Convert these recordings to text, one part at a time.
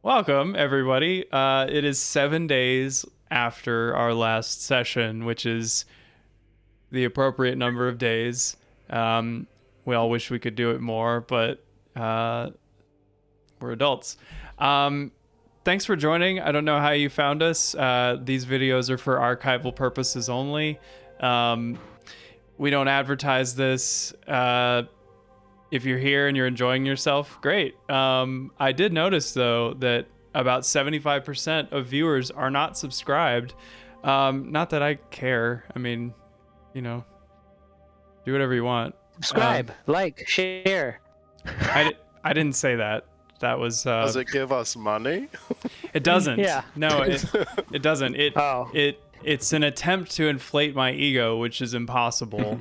Welcome, everybody. It is 7 days after our last session, which is the appropriate number of days. We all wish we could do it more, but we're adults. Thanks for joining. I don't know how you found us. These videos are for archival purposes only. We don't advertise this. If you're here and you're enjoying yourself, great. I did notice, though, that about 75% of viewers are not subscribed. Not that I care. I mean, you know, do whatever you want. Subscribe, like, share. I didn't say that. That was... Does it give us money? It doesn't. Yeah. No, it doesn't. It's an attempt to inflate my ego, which is impossible.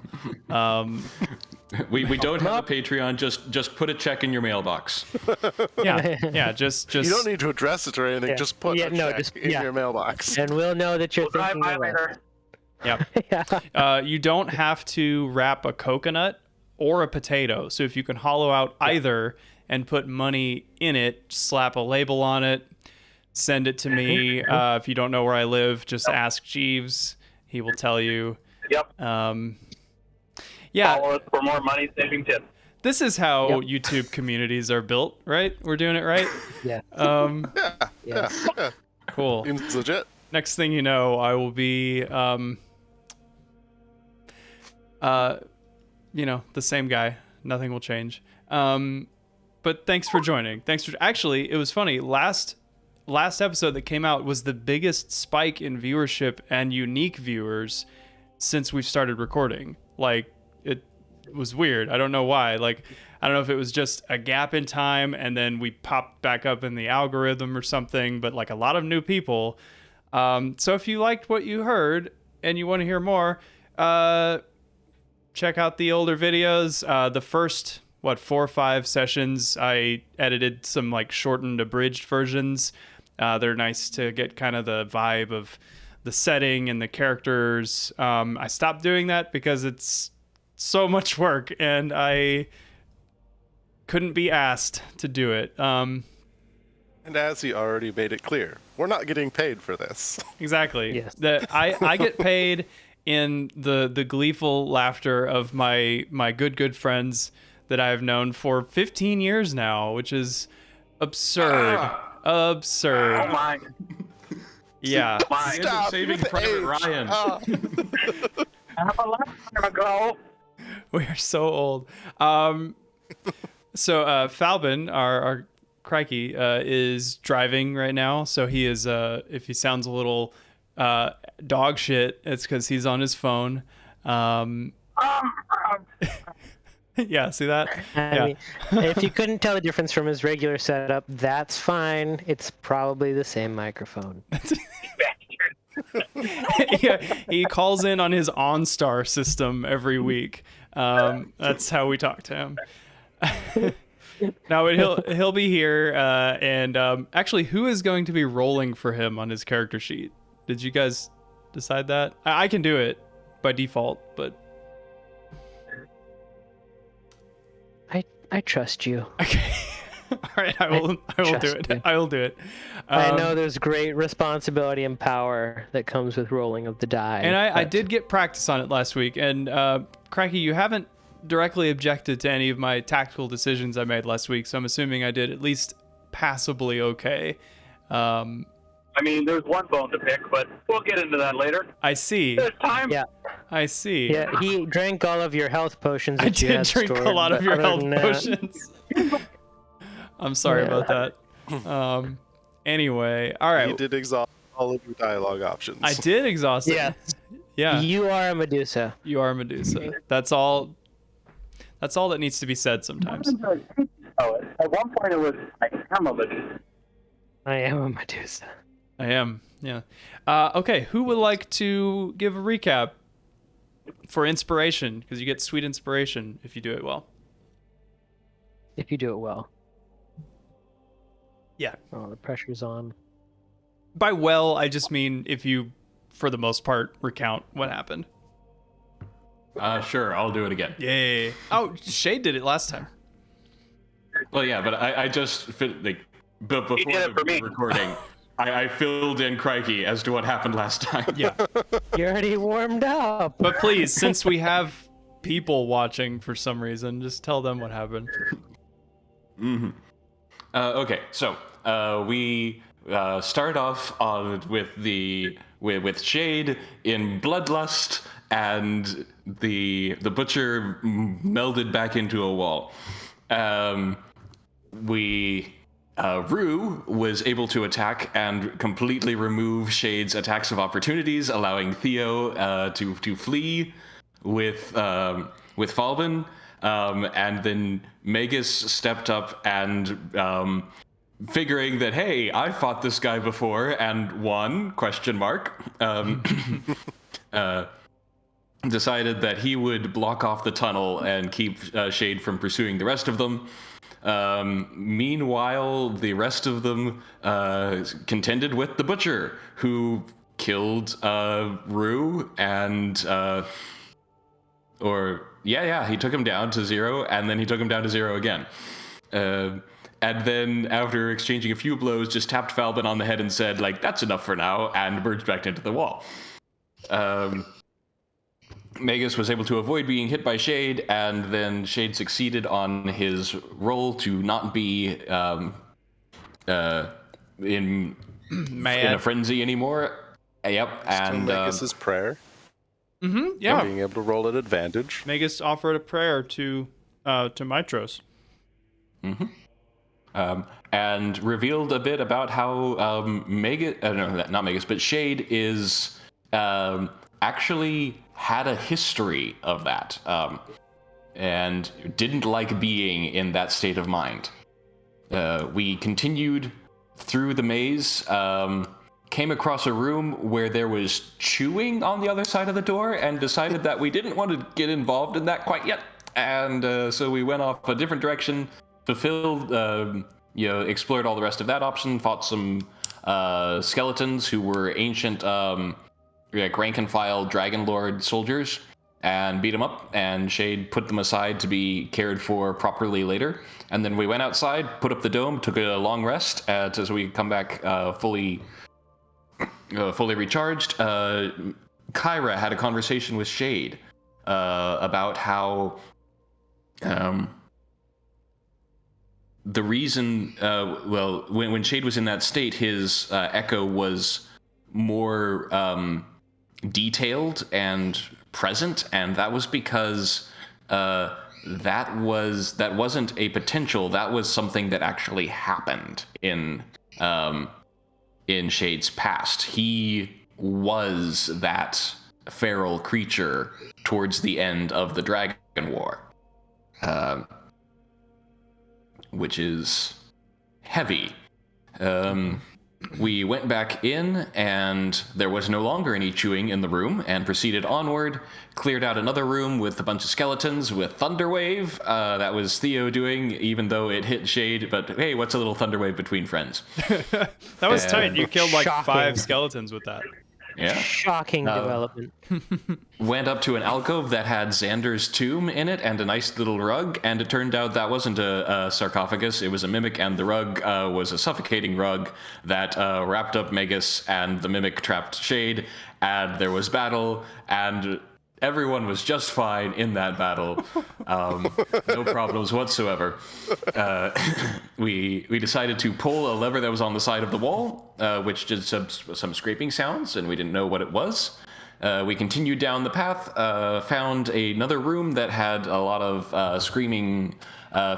We don't have a Patreon. Just put a check in your mailbox. Yeah. Just. You don't need to address it or anything. Yeah. Just put a check in your mailbox. And we'll know that you're thinking of it. Yep. Yeah. You don't have to wrap a coconut or a potato. So if you can hollow out either and put money in it, slap a label on it, send it to me. If you don't know where I live, just ask Jeeves. He will tell you. Yep. Yeah. Follow us for more money-saving tips. This is how YouTube communities are built, right? We're doing it right? Yeah. Yeah. Cool. Seems legit. Next thing you know, I will be, the same guy. Nothing will change. But thanks for joining. Actually, it was funny. Last episode that came out was the biggest spike in viewership and unique viewers since we've started recording. Like, it was weird. I don't know why. Like, I don't know if it was just a gap in time and then we popped back up in the algorithm or something, but like a lot of new people. So if you liked what you heard and you want to hear more, check out the older videos. The first, 4 or 5 sessions, I edited some like shortened, abridged versions. They're nice to get kind of the vibe of the setting and the characters. I stopped doing that because it's so much work and I couldn't be asked to do it. And as he already made it clear, we're not getting paid for this. Exactly. Yes. I get paid in the gleeful laughter of my good friends that I've known for 15 years now, which is absurd. Absurd. Oh my. Yeah. Stop. Saving Private Ryan. I have a lifetime ago. We are so old. So Falbin, our crikey, is driving right now. So he is, if he sounds a little dog shit, it's because he's on his phone. Yeah, see that? I mean, if you couldn't tell the difference from his regular setup, that's fine. It's probably the same microphone. Yeah, he calls in on his OnStar system every week. That's how we talk to him. No, but he'll be here. And actually, who is going to be rolling for him on his character sheet? Did you guys decide that? I can do it by default, but I trust you. okay. All right, I will do it. you. I will do it. I know there's great responsibility and power that comes with rolling of the die. And I did get practice on it last week. And Cracky, you haven't directly objected to any of my tactical decisions I made last week, so I'm assuming I did at least passably okay. I mean, there's one bone to pick, but we'll get into that later. I see. There's time. Yeah. I see. Yeah, he drank all of your health potions. I that you did had drink stored, a lot of but your other health than that- potions. I'm sorry Yeah. about that. Anyway, all right. You did exhaust all of your dialogue options. I did exhaust it. Yeah. Yeah. You are a Medusa. You are Medusa. That's all that needs to be said sometimes. Oh, at one point it was, I am a Medusa. I am a Medusa. I am. Yeah. Okay. Who would like to give a recap for inspiration? Because you get sweet inspiration if you do it well. If you do it well. Yeah. Oh, the pressure's on. By well, I just mean if you, for the most part, recount what happened. Sure, I'll do it again. Yay. Oh, Shay did it last time. Well, yeah, but I just But before did it for me. recording, I filled in Crikey as to what happened last time. Yeah. You already warmed up. But please, since we have people watching for some reason, just tell them what happened. Okay, so we start off with Shade in bloodlust, and the butcher melded back into a wall. Rue was able to attack and completely remove Shade's attacks of opportunities, allowing Theo to flee with Falvin. And then Magus stepped up and figuring that, hey, I fought this guy before and won, decided that he would block off the tunnel and keep Shade from pursuing the rest of them. Meanwhile, the rest of them contended with the Butcher, who killed Rue and... he took him down to 0, and then he took him down to 0 again. And then, after exchanging a few blows, just tapped Falbin on the head and said, like, that's enough for now, and merged back into the wall. Magus was able to avoid being hit by Shade, and then Shade succeeded on his roll to not be in a frenzy anymore. Yep, and Magus's prayer. Yeah. Being able to roll at advantage. Magus offered a prayer to Mitros. And revealed a bit about how not Magus, but Shade is actually had a history of that, and didn't like being in that state of mind. We continued through the maze, came across a room where there was chewing on the other side of the door, and decided that we didn't want to get involved in that quite yet. And so we went off a different direction, fulfilled, explored all the rest of that option, fought some skeletons who were ancient rank and file Dragonlord soldiers, and beat them up, and Shade put them aside to be cared for properly later. And then we went outside, put up the dome, took a long rest, so we come back fully recharged. Kyra had a conversation with Shade about how the reason, when Shade was in that state, his echo was more detailed and present, and that was because that wasn't a potential, that was something that actually happened in Shade's past. He was that feral creature towards the end of the Dragon War, which is heavy. We went back in, and there was no longer any chewing in the room, and proceeded onward, cleared out another room with a bunch of skeletons with Thunderwave. That was Theo doing, even though it hit Shade, but hey, what's a little Thunderwave between friends? That was tight. You killed like Shocking. 5 skeletons with that. Yeah. Shocking development. Went up to an alcove that had Xander's tomb in it and a nice little rug, and it turned out that wasn't a sarcophagus, it was a mimic, and the rug was a suffocating rug that wrapped up Magus, and the mimic trapped Shade, and there was battle, and everyone was just fine in that battle. No problems whatsoever. We decided to pull a lever that was on the side of the wall, which did some scraping sounds, and we didn't know what it was. We continued down the path, found another room that had a lot of screaming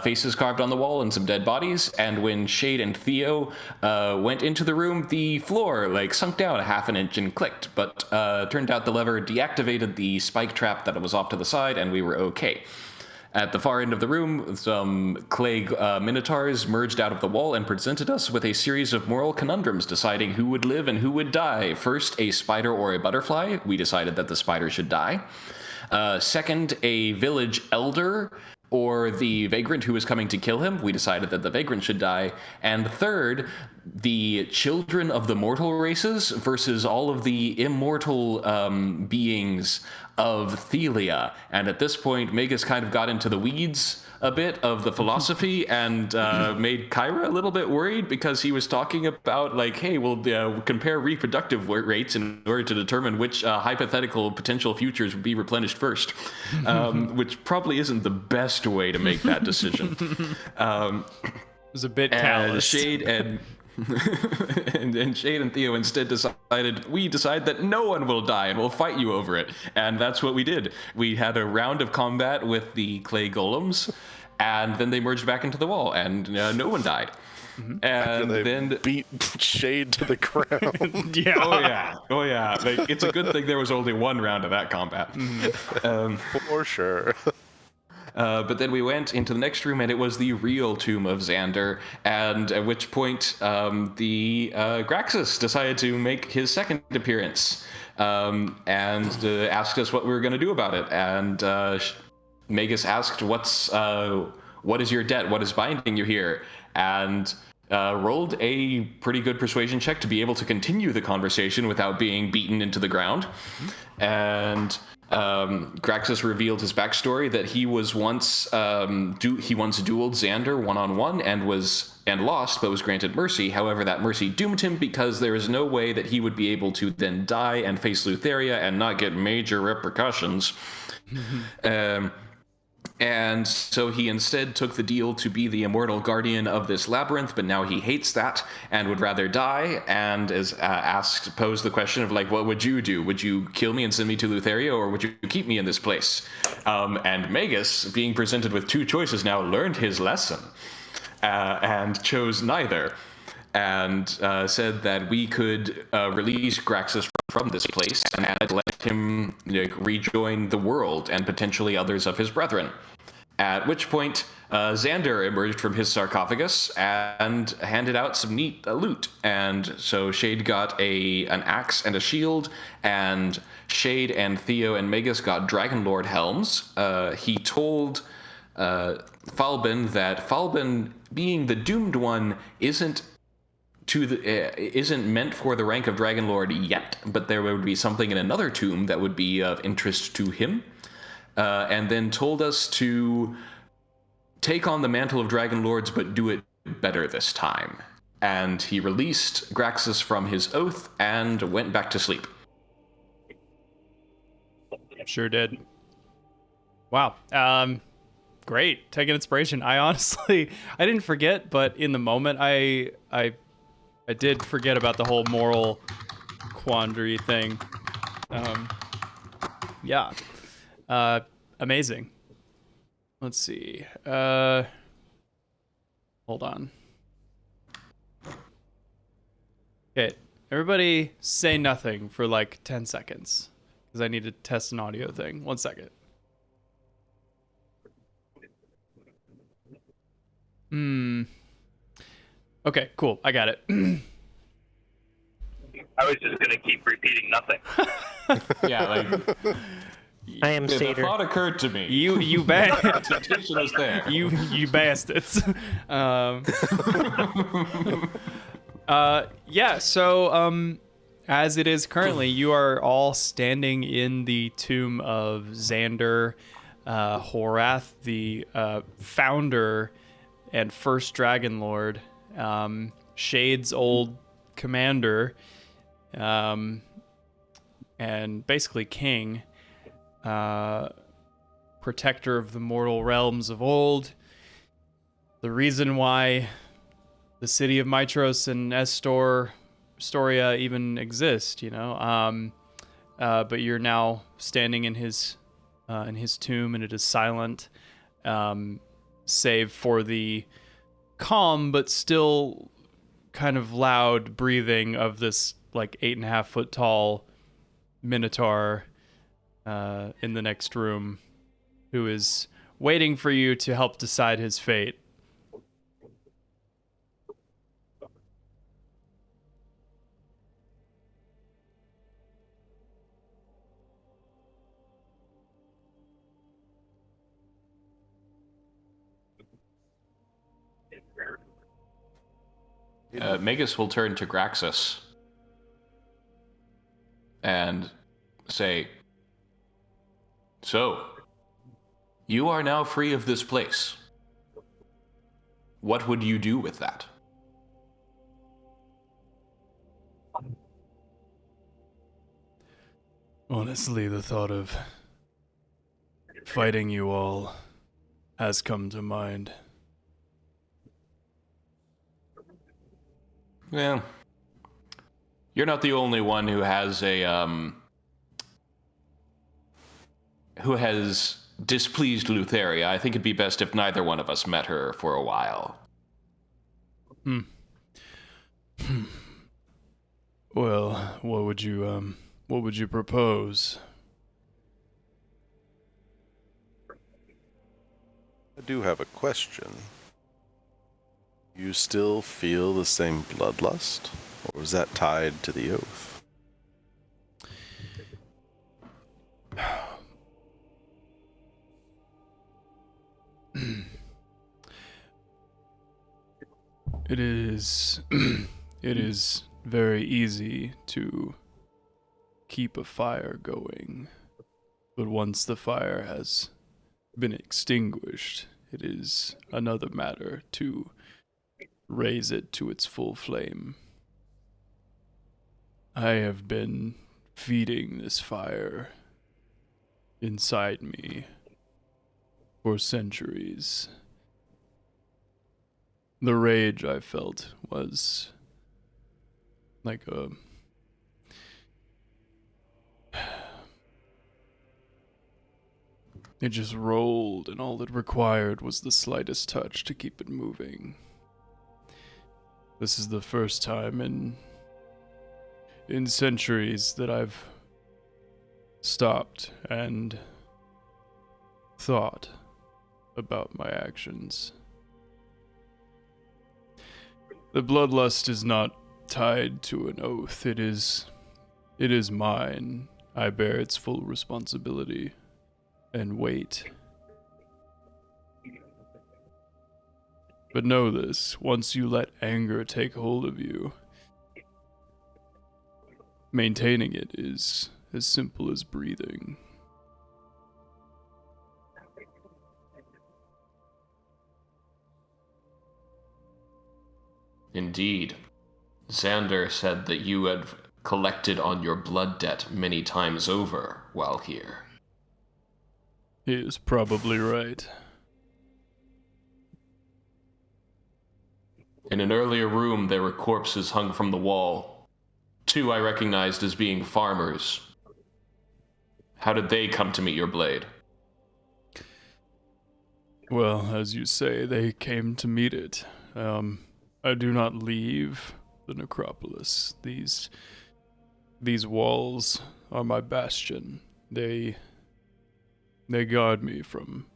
faces carved on the wall and some dead bodies, and when Shade and Theo went into the room, the floor sunk down a half an inch and clicked, but turned out the lever deactivated the spike trap that was off to the side, and we were okay. At the far end of the room, some clay minotaurs merged out of the wall and presented us with a series of moral conundrums, deciding who would live and who would die. First, a spider or a butterfly. We decided that the spider should die. Second, a village elder or the vagrant who was coming to kill him. We decided that the vagrant should die. And third, the children of the mortal races versus all of the immortal beings of Thelia. And at this point, Magus kind of got into the weeds a bit of the philosophy and made Kyra a little bit worried because he was talking about like, hey, we'll compare reproductive rates in order to determine which hypothetical potential futures would be replenished first, which probably isn't the best way to make that decision. It was a bit And callous. Shade and and Shade and Theo instead decide that no one will die and we'll fight you over it. And that's what we did. We had a round of combat with the clay golems, and then they merged back into the wall, and no one died. And They then beat Shade to the ground. Yeah. oh yeah, like, it's a good thing there was only one round of that combat. For sure. But then we went into the next room, and it was the real tomb of Xander, and at which point the Graxus decided to make his second appearance, and asked us what we were going to do about it. And Magus asked, what is your debt? What is binding you here? And rolled a pretty good persuasion check to be able to continue the conversation without being beaten into the ground. And Graxus revealed his backstory, that he was once dueled Xander one-on-one and lost, but was granted mercy. However, that mercy doomed him because there is no way that he would be able to then die and face Lutheria and not get major repercussions. And so he instead took the deal to be the immortal guardian of this labyrinth, but now he hates that and would rather die, and is posed the question of, like, what would you do? Would you kill me and send me to Lutheria, or would you keep me in this place? And Magus, being presented with two choices now, learned his lesson and chose neither, and said that we could release Graxus from this place and let him rejoin the world and potentially others of his brethren. At which point, Xander emerged from his sarcophagus and handed out some neat loot. And so Shade got an axe and a shield, and Shade and Theo and Magus got Dragonlord helms. He told Falbin that Falbin, being the doomed one, isn't meant for the rank of Dragonlord yet, but there would be something in another tomb that would be of interest to him. And then told us to take on the mantle of Dragonlords, but do it better this time. And he released Graxus from his oath and went back to sleep. Sure did. Wow. Great. Taking inspiration. I didn't forget, but in the moment, I did forget about the whole moral quandary thing. Yeah. Amazing. Let's see. Hold on. Okay. Everybody say nothing for like 10 seconds. Because I need to test an audio thing. 1 second. Okay, cool. I got it. I was just going to keep repeating nothing. Yeah, like... I am The Satyr. thought occurred to me. You bad. The temptation was there. You bastards. Yeah, so as it is currently, you are all standing in the tomb of Xander Horath, the founder and first Dragonlord, Shade's old commander, and basically king, protector of the mortal realms of old. The reason why the city of Mitros and Storia even exist, but you're now standing in his tomb, and it is silent, save for the calm but still kind of loud breathing of this like 8.5 foot tall minotaur in the next room, who is waiting for you to help decide his fate. Magus will turn to Graxus and say, "So, you are now free of this place. what would you do with that? Honestly, the thought of fighting you all has come to mind. Yeah. You're not the only one who has who has displeased Lutheria. I think it'd be best if neither one of us met her for a while. Well, what would you propose? I do have a question. You still feel the same bloodlust? Or was that tied to the oath? It is it is very easy to keep a fire going, but once the fire has been extinguished, it is another matter to raise it to its full flame. I have been feeding this fire inside me for centuries. The rage I felt was like it just rolled, and all it required was the slightest touch to keep it moving. This is the first time in centuries that I've stopped and thought about my actions. The bloodlust is not tied to an oath. It is mine. I bear its full responsibility and weight. But know this, once you let anger take hold of you, maintaining it is as simple as breathing. Indeed. Xander said that you had collected on your blood debt many times over while here. He is probably right. In an earlier room, there were corpses hung from the wall. 2 I recognized as being farmers. How did they come to meet your blade? Well, as you say, they came to meet it. I do not leave the necropolis. These walls are my bastion. They guard me from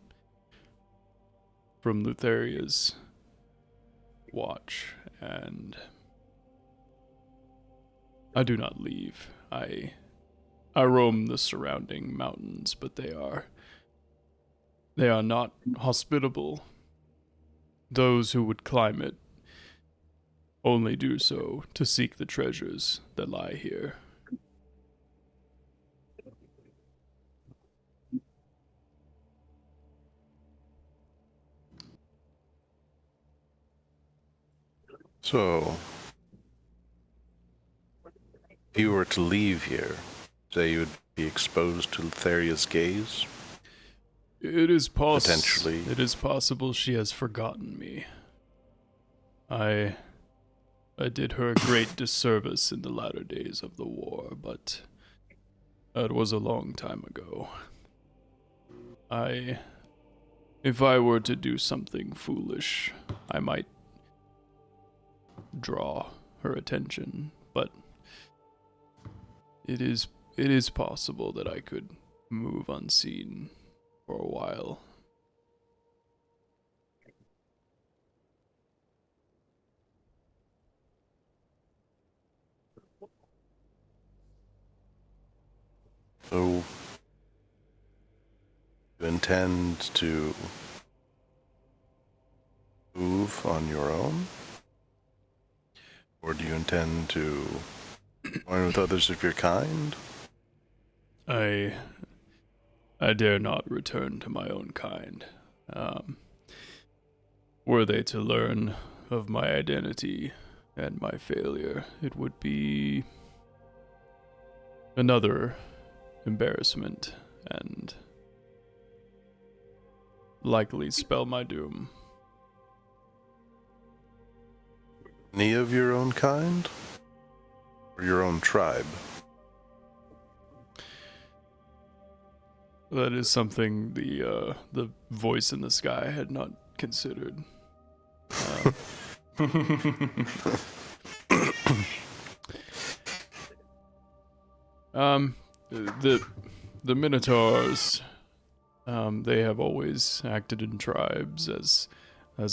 Lutheria's watch, and I do not leave. I roam the surrounding mountains, but they are not hospitable. Those who would climb it only do so to seek the treasures that lie here. So, if you were to leave here, say you would be exposed to Lutheria's gaze? It is Potentially. It is possible she has forgotten me. I did her a great disservice in the latter days of the war, but that was a long time ago. If I were to do something foolish, I might draw her attention, but it is possible that I could move unseen for a while. So, you intend to move on your own? Or do you intend to join with others of your kind? I dare not return to my own kind. Were they to learn of my identity and my failure, it would be another embarrassment and likely spell my doom. Any of your own kind? Or your own tribe? That is something the voice in the sky had not considered. The Minotaurs, they have always acted in tribes as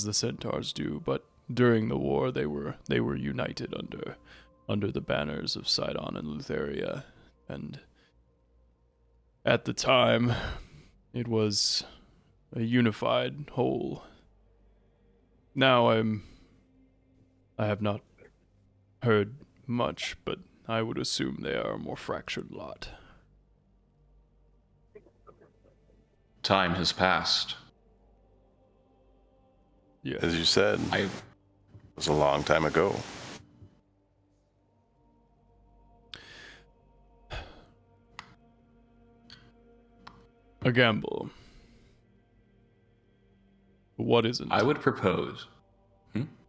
the centaurs do, but during the war they were united under the banners of Sidon and Lutheria, and at the time it was a unified whole. Now I have not heard much, but I would assume they are a more fractured lot. Time has passed. Yeah. As you said, it was a long time ago. A gamble. What isn't? I would propose.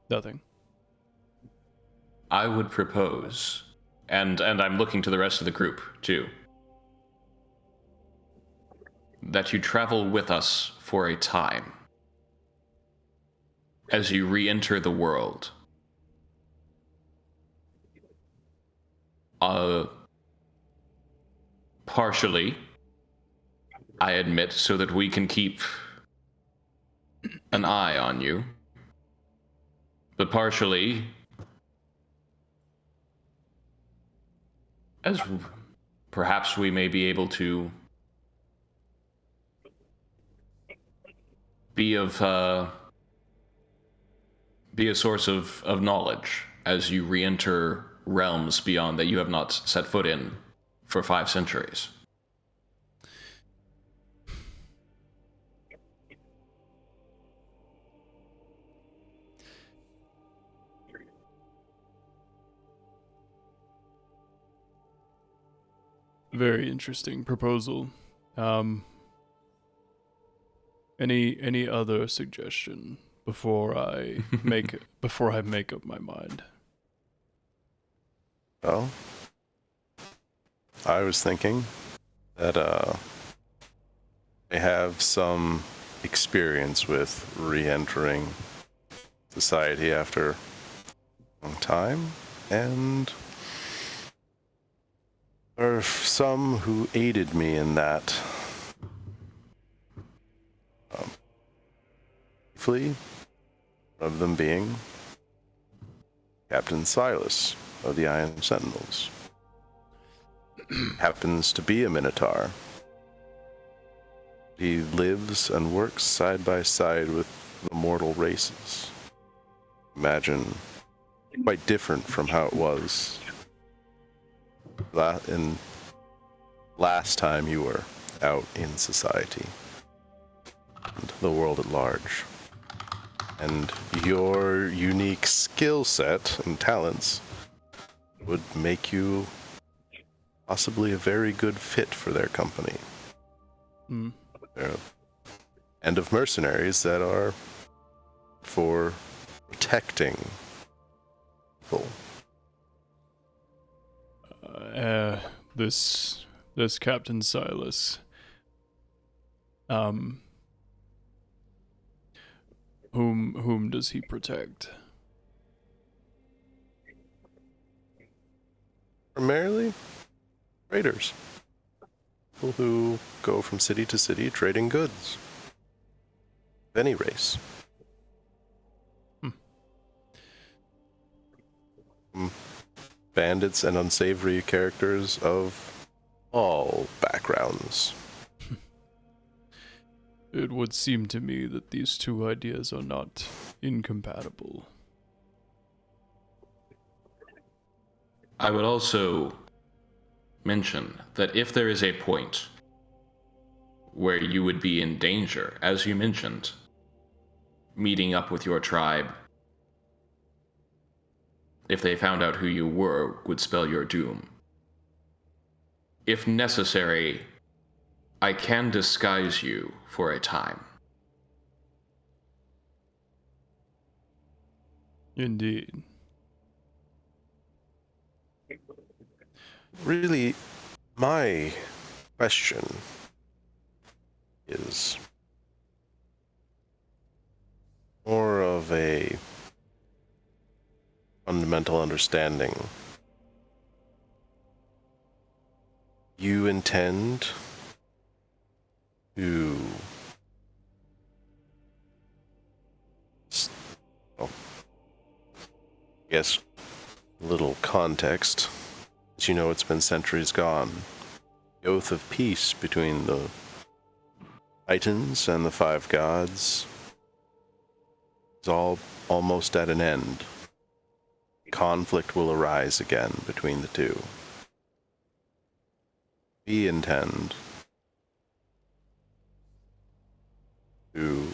Nothing. I would propose, and I'm looking to the rest of the group too, that you travel with us for a time as you re-enter the world. Partially, I admit, so that we can keep an eye on you, but partially as perhaps we may be able to be a source of knowledge as you re-enter realms beyond that you have not set foot in for 5 centuries. Very interesting proposal. Any other suggestion before I make up my mind? Well, I was thinking that I have some experience with re-entering society after a long time, and there are some who aided me in that. Briefly, one of them being Captain Silas of the Iron Sentinels. Happens to be a Minotaur. He lives and works side by side with the mortal races. Imagine, quite different from how it was last time you were out in society and the world at large. And your unique skill set and talents would make you possibly a very good fit for their company. And of mercenaries that are for protecting people. This Captain Silas, whom does he protect? Primarily, traders. People who go from city to city trading goods. Of any race. Bandits and unsavory characters of all backgrounds. It would seem to me that these two ideas are not incompatible. I would also mention that if there is a point where you would be in danger, as you mentioned, meeting up with your tribe, if they found out who you were, would spell your doom. If necessary, I can disguise you for a time. Indeed. Really, my question is more of a fundamental understanding. You intend to well, I guess a little context. As you know, it's been centuries gone. The oath of peace between the Titans and the Five Gods is all almost at an end. Conflict will arise again between the two. We intend to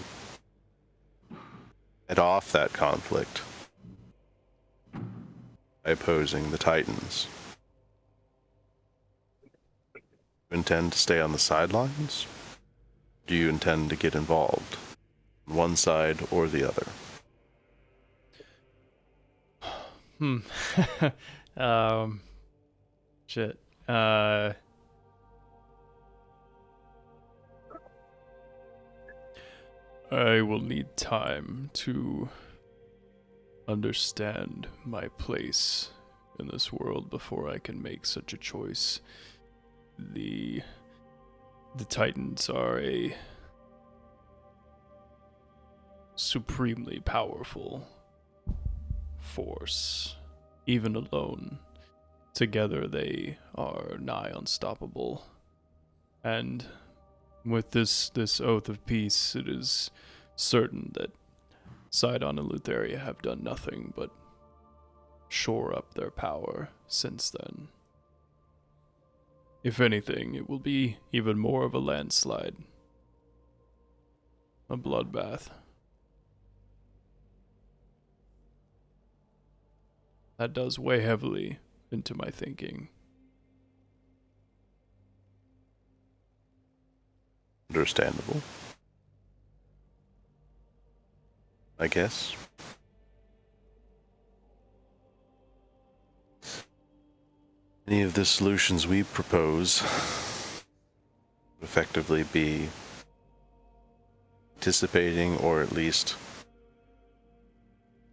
head off that conflict by opposing the Titans. Do you intend to stay on the sidelines? Do you intend to get involved on one side or the other? Shit. I will need time to understand my place in this world before I can make such a choice. The Titans are a supremely powerful force. Even alone, together they are nigh unstoppable. And with this oath of peace, it is certain that Sidon and Lutheria have done nothing but shore up their power since then. If anything, it will be even more of a landslide. A bloodbath. That does weigh heavily into my thinking. Understandable, I guess. Any of the solutions we propose would effectively be anticipating, or at least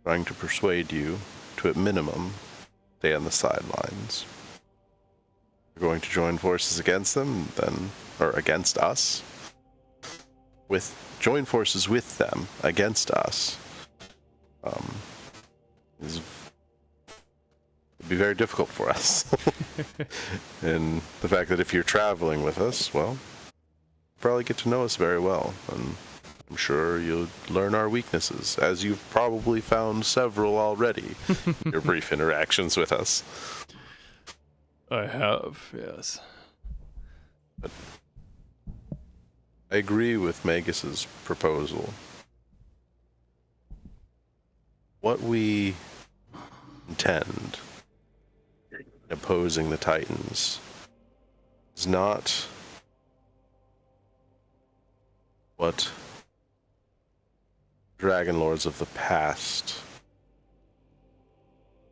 trying to persuade you to, at minimum, stay on the sidelines. You're going to join forces against them, then, or against us. Join forces with them against us. Would be very difficult for us. And the fact that if you're traveling with us, well, you probably get to know us very well, and I'm sure you'll learn our weaknesses, as you've probably found several already in your brief interactions with us. I have, yes. But I agree with Magus's proposal. What we intend in opposing the Titans is not what Dragonlords of the past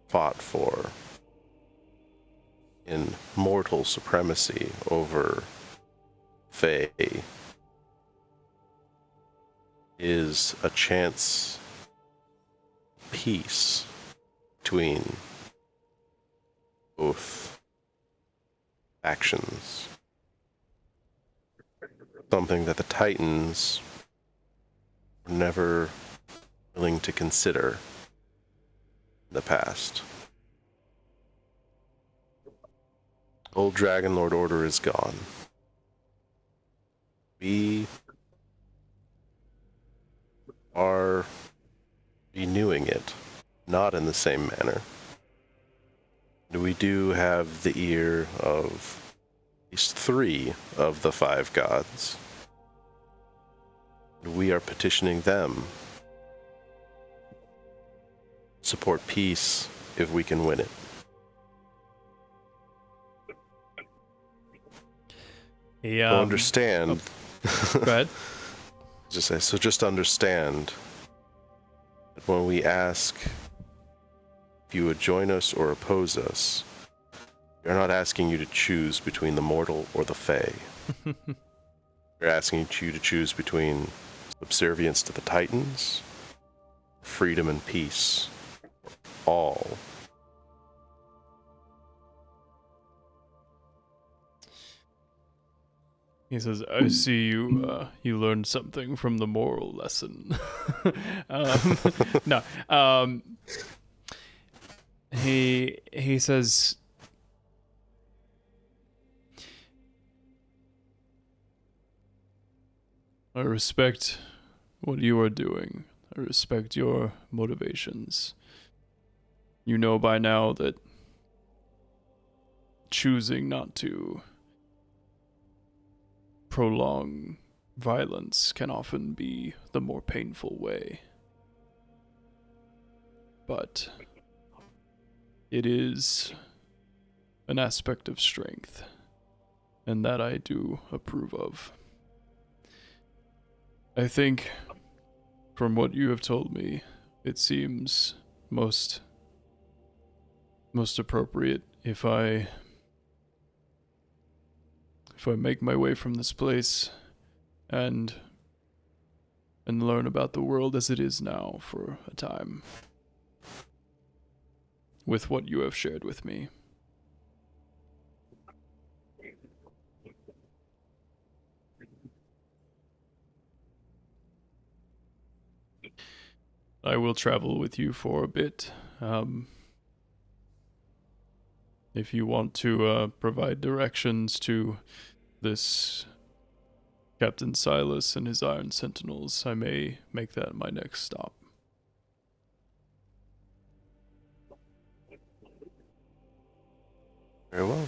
fought for in mortal supremacy over Fae. Is a chance peace between both factions. Something that the Titans were never willing to consider in the past. Old Dragonlord order is gone. We are renewing it, not in the same manner. We do have the ear of at least 3 of the 5 gods. We are petitioning them support peace if we can win it. Yeah. Understand. Go ahead. Just understand that when we ask if you would join us or oppose us, we're not asking you to choose between the mortal or the Fae. We're asking you to choose between subservience to the Titans, freedom and peace, all. He says, "I see you. You learned something from the moral lesson." No. He says, "I respect what you are doing. I respect your motivations. You know by now that choosing not to prolong violence can often be the more painful way. But it is an aspect of strength, and that I do approve of. I think, from what you have told me, it seems most appropriate if I make my way from this place and learn about the world as it is now for a time, with what you have shared with me." I will travel with you for a bit. If you want to provide directions to this Captain Silas and his Iron Sentinels, I may make that my next stop. Very well.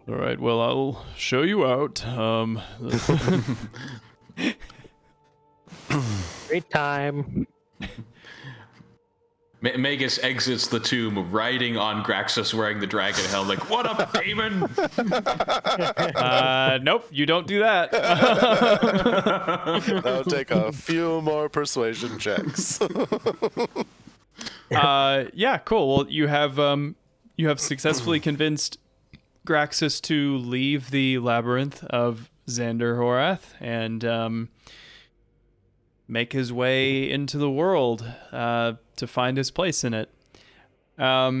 All right, well, I'll show you out. Great time. Magus exits the tomb riding on Graxus wearing the dragon helm like, "What up, Damon?" Nope, you don't do that. That'll take a few more persuasion checks. Yeah, cool. Well, you have successfully convinced Graxus to leave the labyrinth of Xander Horath and make his way into the world to find his place in it. Yeah.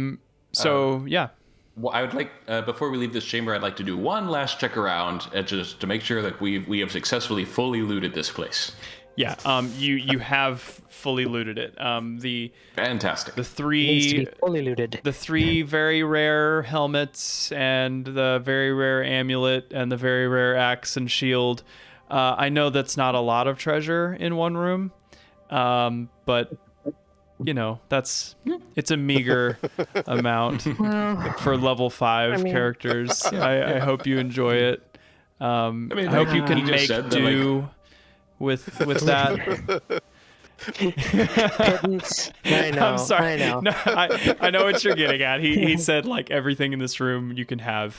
Well, I would like, before we leave this chamber, I'd like to do one last check around just to make sure that we have successfully fully looted this place. Yeah, you have fully looted it. Fantastic. The Needs to be three fully looted. the three very rare helmets and the very rare amulet and the very rare axe and shield. I know that's not a lot of treasure in one room, but you know it's a meager amount for level 5 characters. I hope you enjoy it. I hope you can make do with that. Pittance. I know. I'm sorry. I know. No, I know what you're getting at. He said like everything in this room you can have.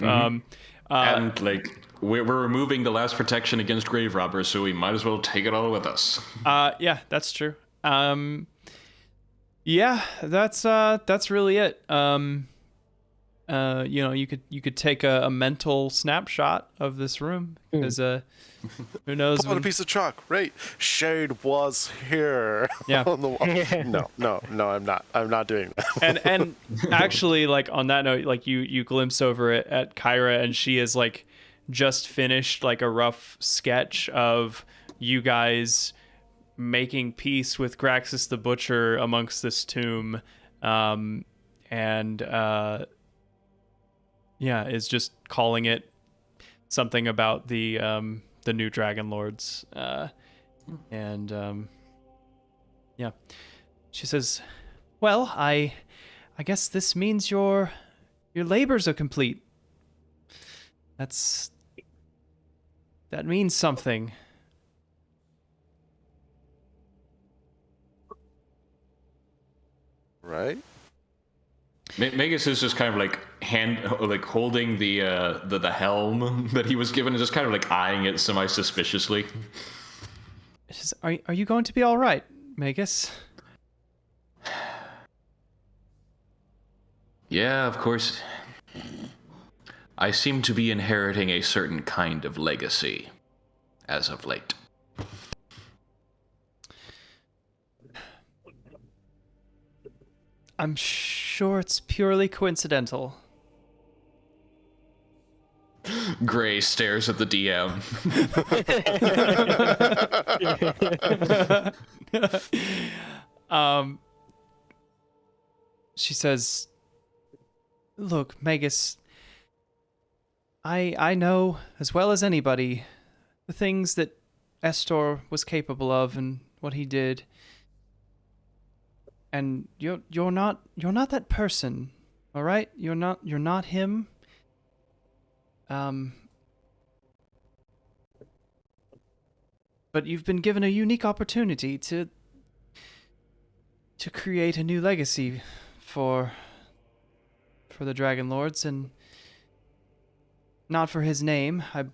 And like we're removing the last protection against grave robbers, so we might as well take it all with us. Yeah, that's true. Yeah, that's really it. You could take a mental snapshot of this room because who knows? Pull out a piece of chalk. Right, Shade was here. Yeah. On the wall. No, I'm not. I'm not doing that. and actually, like on that note, like you glimpse over it at Kyra, and she has like just finished like a rough sketch of you guys making peace with Graxus the Butcher amongst this tomb, is just calling it something about the new Dragonlords, she says, "Well, I guess this means your labors are complete. That means something." right? Magus is just kind of like holding the helm that he was given, and just kind of like eyeing it semi-suspiciously. Are you going to be all right, Magus? Yeah, of course. I seem to be inheriting a certain kind of legacy as of late. I'm sure it's purely coincidental. Gray stares at the DM. She says, "Look, Magus, I know as well as anybody the things that Estor was capable of and what he did. And you're not that person, all right? You're not him. But you've been given a unique opportunity to create a new legacy for the Dragonlords, and not for his name. I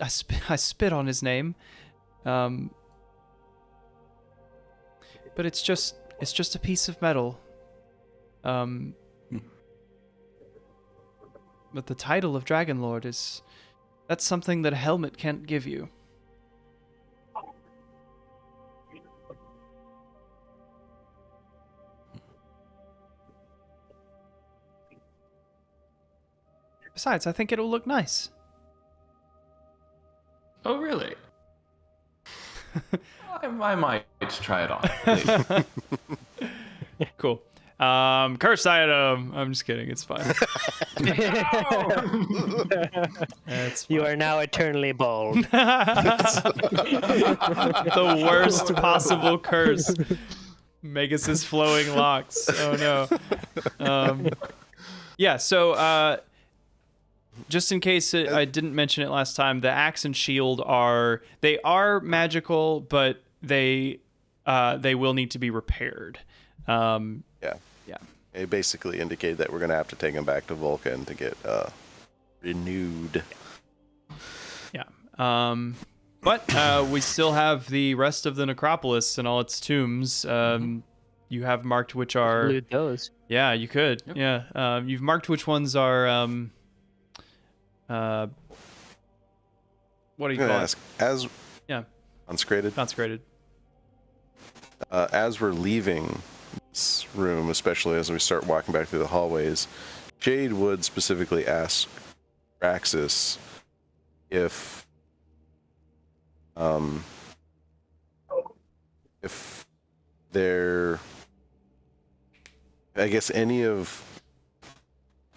spit on his name. But it's just a piece of metal. But the title of Dragonlord that's something that a helmet can't give you. Besides, I think it'll look nice. Oh, really? I might try it on, please. Cool. Cursed item. I'm just kidding. It's fine. That's You are now eternally bald. the worst possible curse. Magus's flowing locks. Oh no. Yeah. So, just in case I didn't mention it last time, the axe and shield are magical, but they will need to be repaired. Yeah. It basically indicated that we're going to have to take him back to Vulcan to get renewed. Yeah. But we still have the rest of the necropolis and all its tombs. You have marked which are... Loot those. Yeah, you could. Yep. Yeah. You've marked which ones are... what do you call it? As Yeah. Consecrated. Consecrated. As we're leaving this room, especially as we start walking back through the hallways, Jade would specifically ask Praxis if there, I guess, any of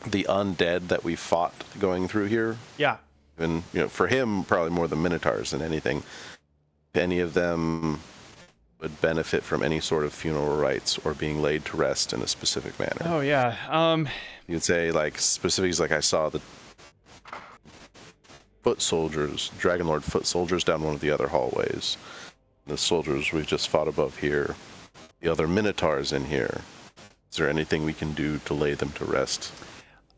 the undead that we fought going through here. Yeah. And for him, probably more the Minotaurs than anything. If any of them would benefit from any sort of funeral rites or being laid to rest in a specific manner. Oh yeah. You'd say like specifics, like I saw the foot soldiers, Dragonlord foot soldiers down one of the other hallways. The soldiers we just fought above here. The other Minotaurs in here. Is there anything we can do to lay them to rest?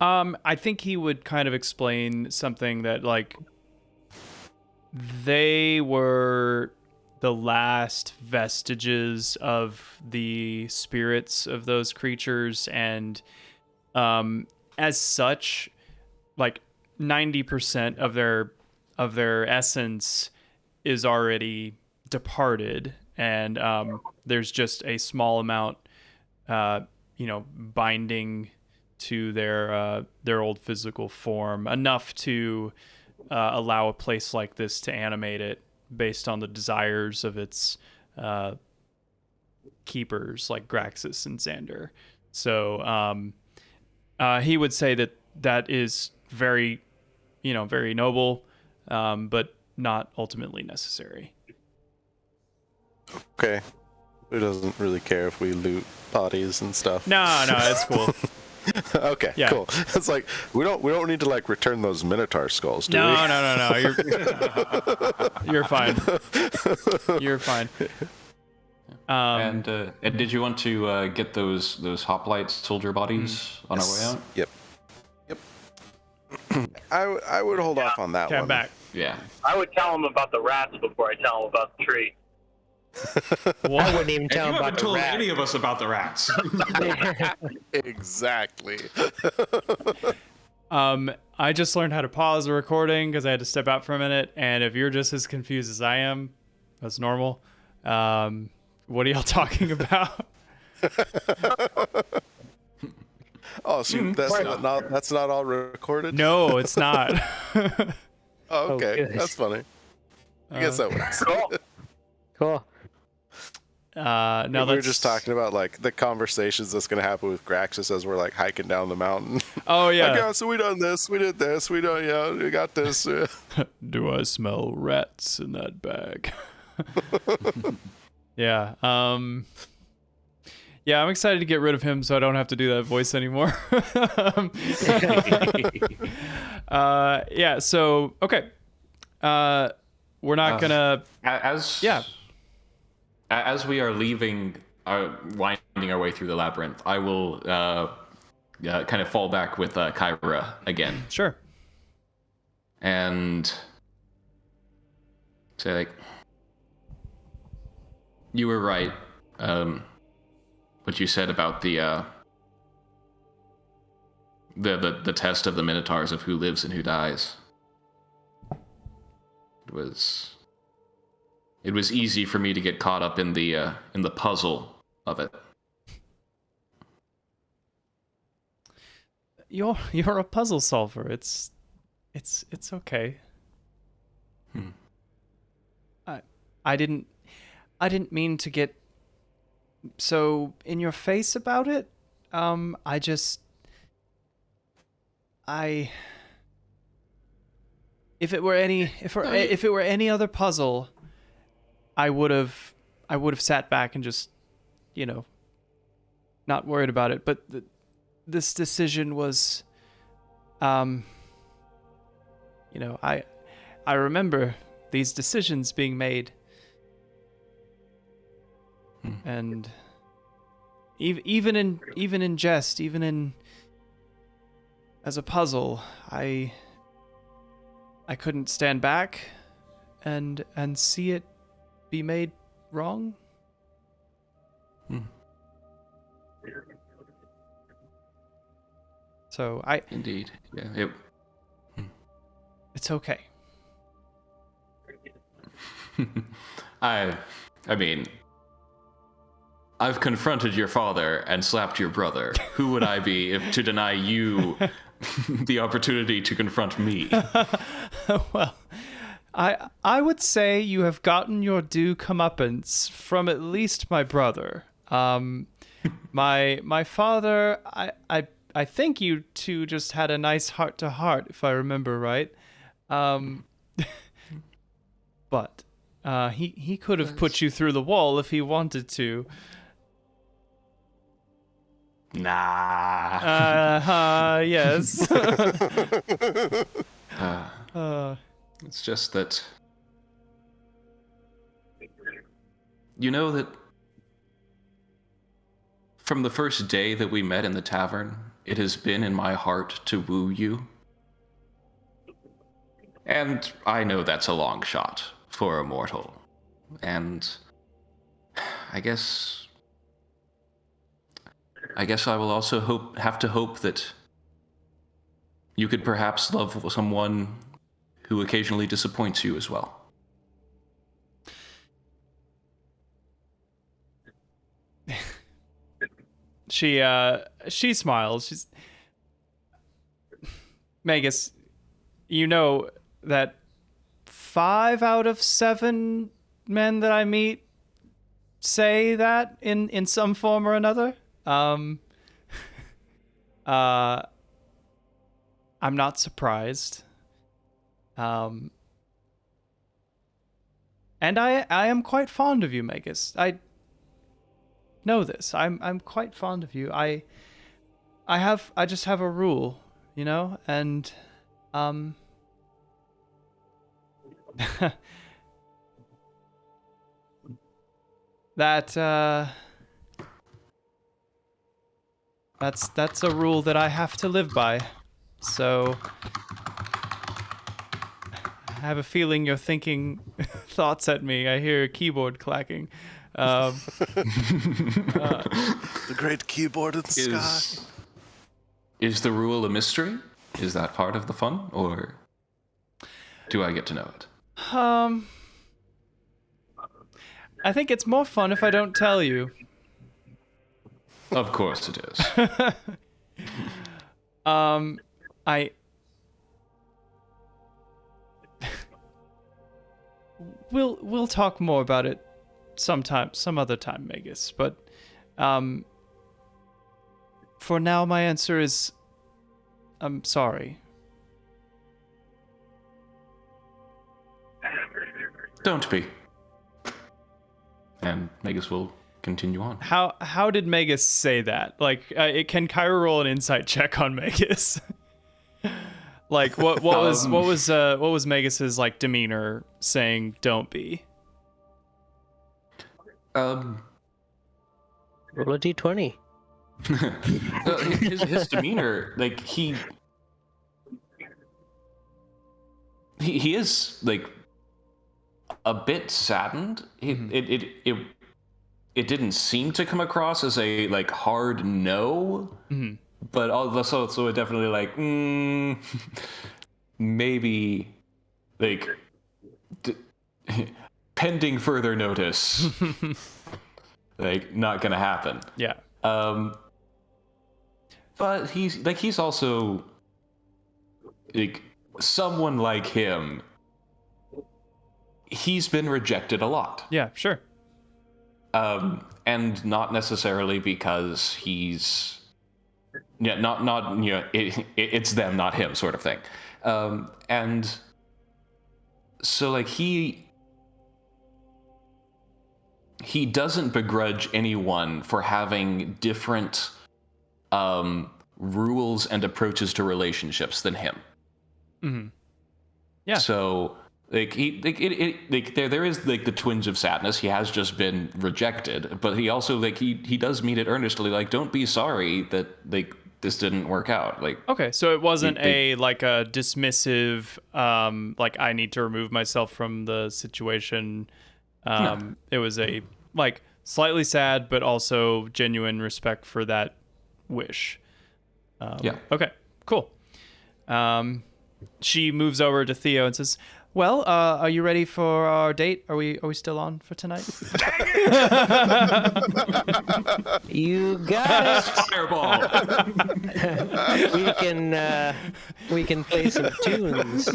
I think he would kind of explain something that, like, they were the last vestiges of the spirits of those creatures, and as such, like 90% of their essence is already departed, and there's just a small amount binding to their old physical form, enough to allow a place like this to animate it based on the desires of its keepers, like Graxus and Xander. So he would say that is very, very noble, but not ultimately necessary. Okay. Who doesn't really care if we loot bodies and stuff? No, it's cool. Okay, yeah. Cool. It's like we don't need to like return those Minotaur skulls, do we? No. You're fine. You're fine. And did you want to get those hoplite soldier bodies on our way out? Yep. I would hold off on that Okay, one. I'm back. Yeah. I would tell him about the rats before I tell him about the tree. I wouldn't even And tell you him about haven't the told rat. any of us about the rats. Exactly. I just learned how to pause the recording because I had to step out for a minute. And if you're just as confused as I am, that's normal. What are y'all talking about? Oh, so that's not all recorded? No, it's not. Oh, okay. goodness. That's funny. I guess that works. Cool. Cool. No, We were just talking about like the conversations that's gonna happen with Graxus as we're like hiking down the mountain. Oh yeah. Like, yeah, so we done this, we did this, we done, yeah, we got this. Do I smell rats in that bag? Yeah. Yeah, I'm excited to get rid of him so I don't have to do that voice anymore. Yeah, so okay. We're not gonna As we are leaving, winding our way through the labyrinth, I will kind of fall back with Kyra again. Sure. And say like, you were right. What you said about the test of the Minotaurs of who lives and who dies. It was easy for me to get caught up in the puzzle of it. You're a puzzle solver. It's okay. I didn't mean to get so in your face about it. If it were any other puzzle, I would have sat back and just, not worried about it. But this decision was, I remember these decisions being made, and even in jest, even in as a puzzle, I couldn't stand back and see it be made wrong. So Indeed. Yeah. It's okay. I mean, I've confronted your father and slapped your brother. Who would I be if to deny you the opportunity to confront me? Well, I would say you have gotten your due comeuppance from at least my brother. My father, I think you two just had a nice heart-to-heart, if I remember right. But he could have put you through the wall if he wanted to. Nah. Yes. It's just that, you know that from the first day that we met in the tavern, it has been in my heart to woo you. And I know that's a long shot for a mortal. And I guess I will also have to hope that you could perhaps love someone who occasionally disappoints you as well. She smiles. She's Magus, you know that 5 out of 7 men that I meet say that in some form or another. I'm not surprised. And I am quite fond of you, Magus. I know this. I'm quite fond of you. I just have a rule, and That's a rule that I have to live by. So I have a feeling you're thinking thoughts at me. I hear a keyboard clacking. The great keyboard in the sky. Is the rule a mystery? Is that part of the fun, or do I get to know it? I think it's more fun if I don't tell you. Of course it is. We'll talk more about it some other time, Magus. But for now, my answer is I'm sorry. Don't be. And Magus will continue on. How did Magus say that? Like, can Kyra roll an insight check on Magus? Like, what was Magus's like demeanor saying? Don't be. Roll a d20. His demeanor, like he is like a bit saddened. It didn't seem to come across as a like hard no, but also it definitely like maybe like pending further notice, like not gonna happen. Yeah. But he's also like someone like him. He's been rejected a lot. Yeah, sure. And not necessarily because he's not it's them, not him, sort of thing. And so like he doesn't begrudge anyone for having different rules and approaches to relationships than him. Mm-hmm. Yeah. So like there is like the twinge of sadness. He has just been rejected, but he also like he does mean it earnestly. Like, don't be sorry that like this didn't work out. Like, okay, so it wasn't a dismissive like I need to remove myself from the situation. No. It was a like slightly sad, but also genuine respect for that wish. Yeah. Okay. Cool. She moves over to Theo and says, "Well, are you ready for our date? Are we still on for tonight?" You got Fireball. it. We can play some tunes.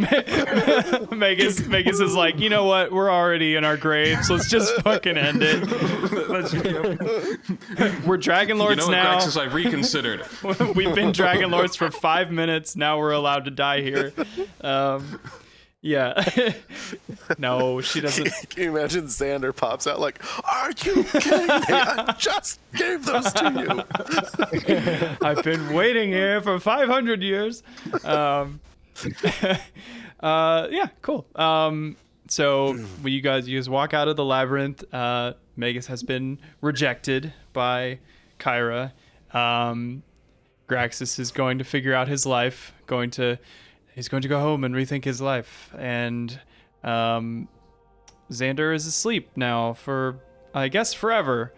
Magus is like, you know what? We're already in our graves. Let's just fucking end it. We're Dragonlords now. Graxus, I've reconsidered. We've been Dragonlords for 5 minutes. Now we're allowed to die here. Yeah. No, she doesn't. Can you imagine Xander pops out like, "Are you kidding me? I just gave those to you." I've been waiting here for 500 years. Yeah, cool. So you guys walk out of the labyrinth. Magus has been rejected by Kyra. Graxus is going to figure out his life. He's going to go home and rethink his life. And Xander is asleep now for, I guess, forever.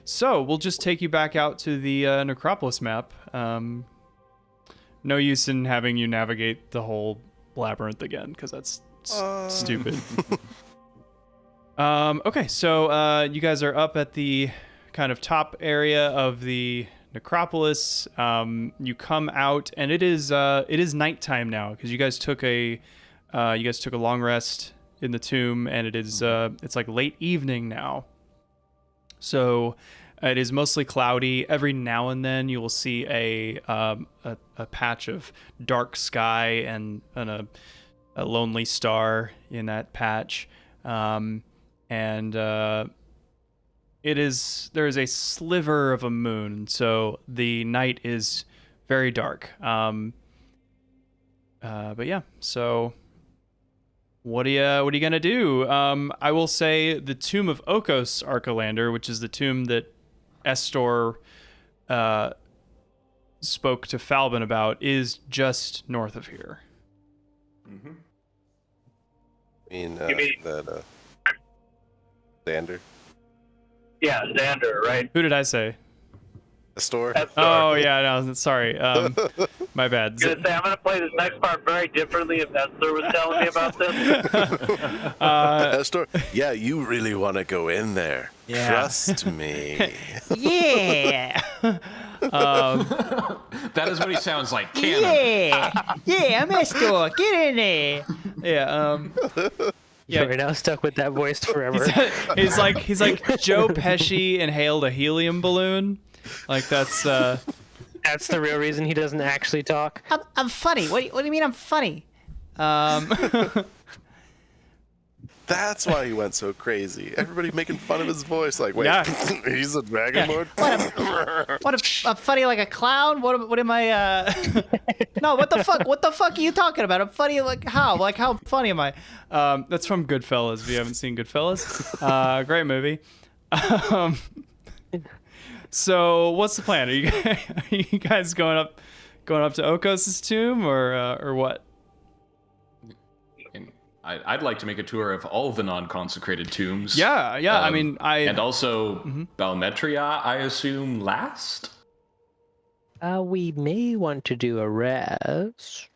So we'll just take you back out to the Necropolis map. No use in having you navigate the whole labyrinth again, because that's stupid. Okay, so you guys are up at the kind of top area of the Necropolis. You come out, and it is nighttime now, because you guys took a long rest in the tomb, and it's like late evening now. So it is mostly cloudy. Every now and then you will see a patch of dark sky and a lonely star in that patch, and there is a sliver of a moon, so the night is very dark. But yeah, so what are you gonna do? I will say the tomb of Okos Archelander, which is the tomb that Estor spoke to Falbin about, is just north of here. You You mean- that Xander? Yeah, Xander, right? Who did I say? The store? That's Oh yeah, no, sorry. My bad. I'm gonna say I'm gonna play this next part very differently if Esther was telling me about this. The store? Yeah, you really want to go in there. Yeah. Trust me. Yeah. That is what he sounds like. Canon. Yeah, I'm Estor. Get in there. Yeah. Yeah. You're now stuck with that voice forever. He's like Joe Pesci inhaled a helium balloon. Like that's That's the real reason he doesn't actually talk. I'm funny. What do you mean I'm funny? That's why he went so crazy. Everybody making fun of his voice. Like, wait, Yeah. he's a Dragon Lord? What I'm funny like a clown? What am I No, what the fuck? What the fuck are you talking about? I'm funny like how? Like how funny am I? That's from Goodfellas, if you haven't seen Goodfellas. Great movie. So what's the plan? Are you guys going up to Okos' tomb or what? And I'd like to make a tour of all of the non-consecrated tombs. Yeah. I mean, And also Balmetria, I assume, last? We may want to do a rest.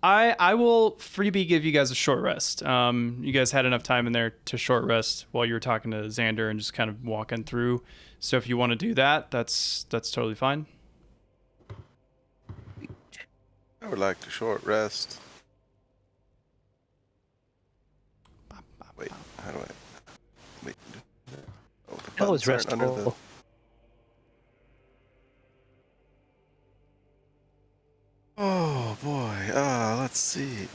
I will freebie give you guys a short rest. You guys had enough time in there to short rest while you were talking to Xander and just kind of walking through. So if you want to do that, that's totally fine. I would like to short rest. Wait, how do I... Wait. Oh, the That was buttons aren't restful. Oh boy. Let's see.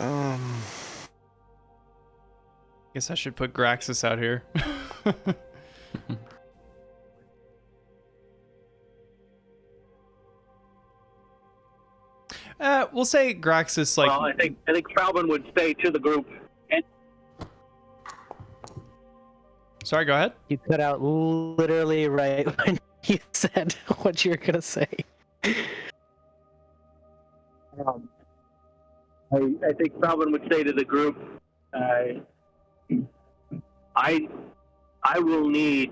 Guess I should put Graxus out here. We'll say Graxus like Well, I think Falvin would stay to the group. And Sorry, go ahead. You cut out literally right when you said what you're gonna say. I think Falvin would say to the group, I will need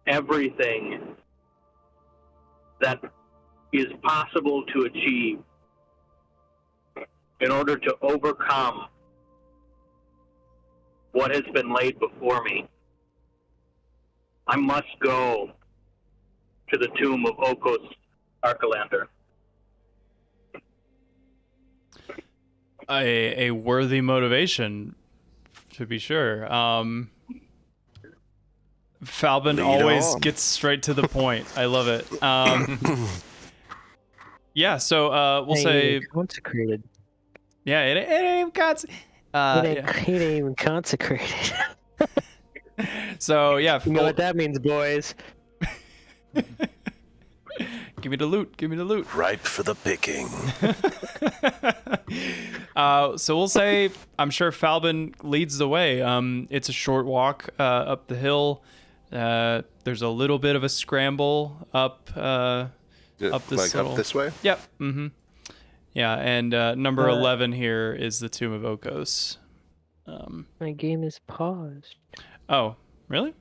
everything that is possible to achieve in order to overcome what has been laid before me. I must go to the tomb of Okos Archelander. A worthy motivation, to be sure. Falbin Lead always on. gets straight to the point. I love it. Yeah, so we'll say, consecrated. yeah, it ain't got. It ain't, Yeah. it ain't even consecrated. So yeah, You know what that means, boys. give me the loot. Give me the loot. Ripe for the picking. So we'll say, I'm sure Falbin leads the way. It's a short walk up the hill. There's a little bit of a scramble up. Up this like little- up this way? Yep. Mm-hmm. Yeah, and number 11 here is the Tomb of Okos. My game is paused. Oh, really?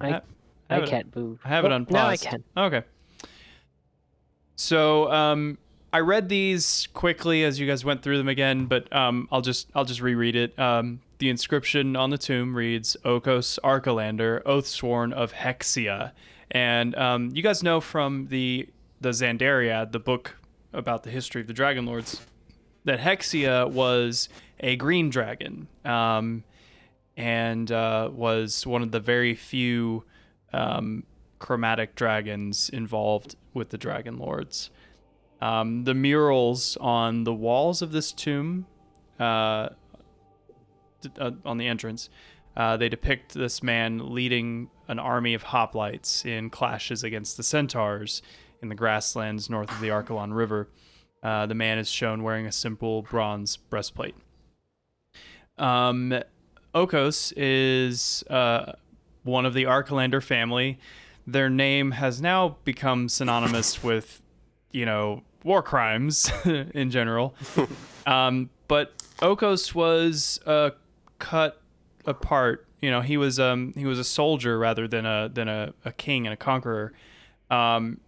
I have it- can't move. I have it Oh, unpaused. Now I can. Okay. So I read these quickly as you guys went through them again, but I'll just reread it. The inscription on the tomb reads Okos Archelander, oath sworn of Hexia. And you guys know from the Xandariad, the book about the history of the Dragonlords, that Hexia was a green dragon, and was one of the very few chromatic dragons involved with the Dragonlords. The murals on the walls of this tomb, on the entrance, they depict this man leading an army of hoplites in clashes against the centaurs in the grasslands north of the Archelon River. The man is shown wearing a simple bronze breastplate. Okos is one of the Arkelander family. Their name has now become synonymous with, war crimes in general. But Okos was cut apart. He was a soldier rather than a king and a conqueror. I'm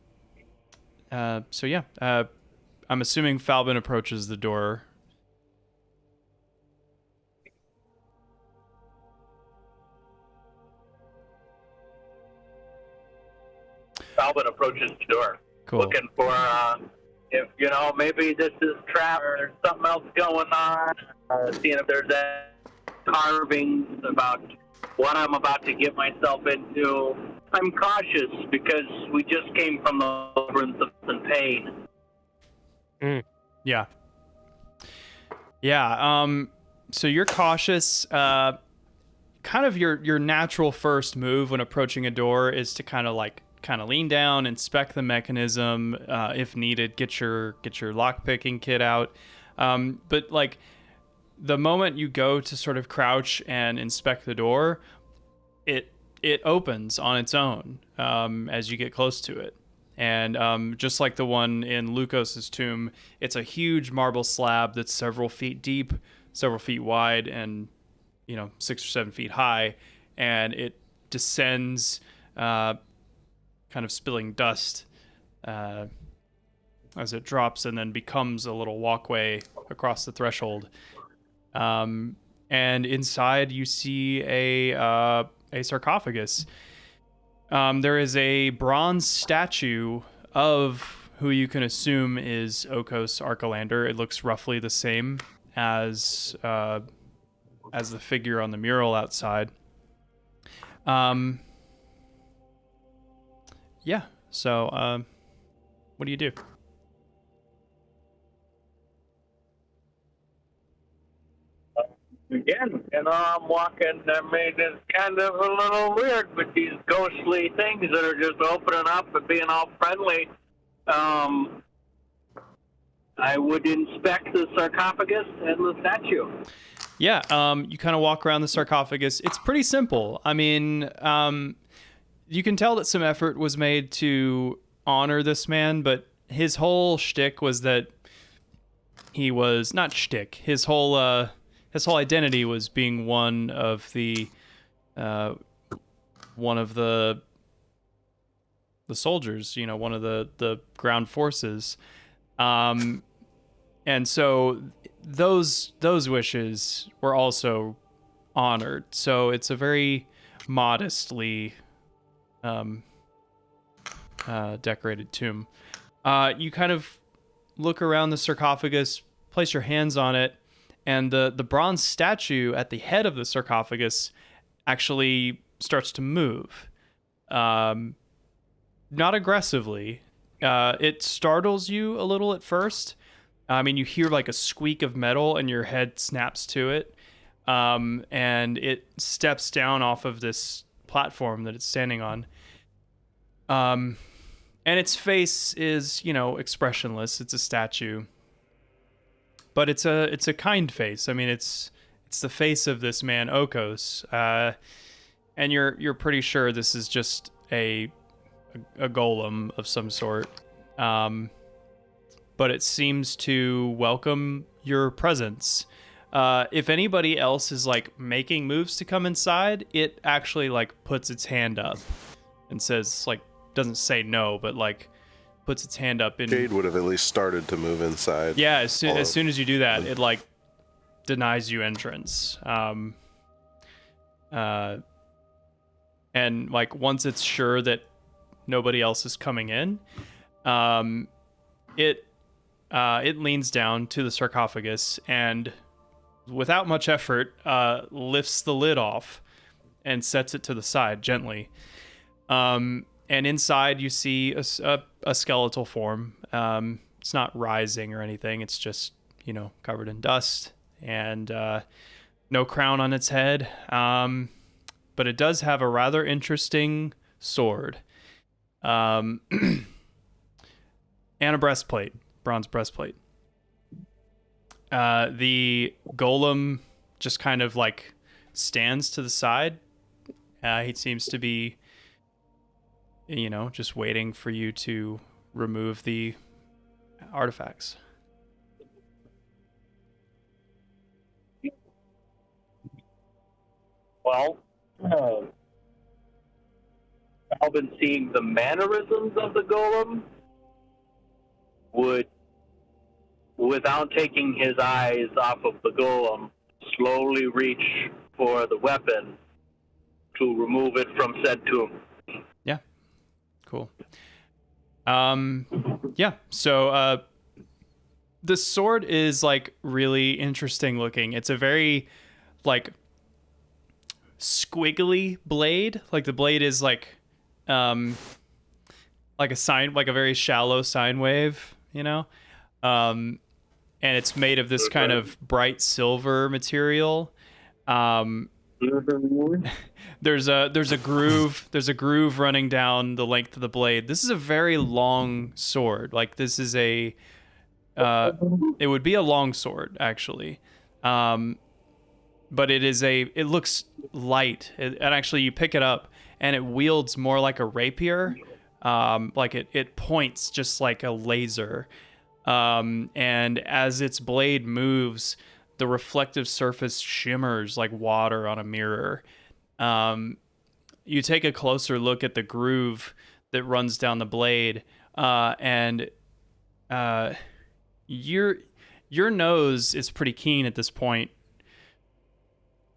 assuming Falbin approaches the door. Falbin approaches the door, Cool. looking for if maybe this is trap or there's something else going on. Seeing if there's carvings about what I'm about to get myself into. I'm cautious because we just came from the labyrinth of pain. Yeah. So you're cautious. Kind of your natural first move when approaching a door is to kind of lean down, inspect the mechanism, if needed, get your lockpicking kit out. But like the moment you go to sort of crouch and inspect the door, it opens on its own as you get close to it. And just like the one in Lukos's tomb, it's a huge marble slab that's several feet deep, several feet wide, and 6 or 7 feet high, and it descends, kind of spilling dust as it drops, and then becomes a little walkway across the threshold. And inside you see a sarcophagus. There is a bronze statue of who you can assume is Okos Arkelander. It looks roughly the same as the figure on the mural outside. So what do you do? Again, I'm walking. I mean, it's kind of a little weird with these ghostly things that are just opening up and being all friendly. I would inspect the sarcophagus and the statue. Yeah, you kind of walk around the sarcophagus. It's pretty simple. I mean, you can tell that some effort was made to honor this man, but his whole shtick was that he was not shtick. His whole identity was being one of the soldiers. One of the ground forces. And so those wishes were also honored. So it's a very modestly decorated tomb. You kind of look around the sarcophagus, place your hands on it, and the bronze statue at the head of the sarcophagus actually starts to move. Not aggressively. It startles you a little at first. I mean, you hear like a squeak of metal and your head snaps to it. And it steps down off of this platform that it's standing on. And its face is, expressionless. It's a statue. But it's a kind face. I mean, it's the face of this man, Okos. And you're pretty sure this is just a golem of some sort. But it seems to welcome your presence. If anybody else is like making moves to come inside, it actually like puts its hand up and says, like, doesn't say no, but like puts its hand up. Jade would have at least started to move inside. Yeah, as soon as you do that, it like denies you entrance. And like once it's sure that nobody else is coming in, it leans down to the sarcophagus and, without much effort, lifts the lid off and sets it to the side gently. And inside you see a skeletal form. It's not rising or anything. It's just, covered in dust and no crown on its head. But it does have a rather interesting sword. And a breastplate, bronze breastplate. The golem just kind of like stands to the side. He seems to be, just waiting for you to remove the artifacts. Well, I've been seeing the mannerisms of the golem would, without taking his eyes off of the golem, slowly reach for the weapon to remove it from said tomb. Yeah. Cool. Yeah. So, the sword is like really interesting looking. It's a very like squiggly blade. Like the blade is like a very shallow sine wave, and it's made of this kind of bright silver material. There's a groove running down the length of the blade. This is a very long sword. Like this is it would be a long sword actually. But it looks light. And actually you pick it up and it wields more like a rapier. Like it points just like a laser. And as its blade moves, the reflective surface shimmers like water on a mirror. You take a closer look at the groove that runs down the blade, and your nose is pretty keen at this point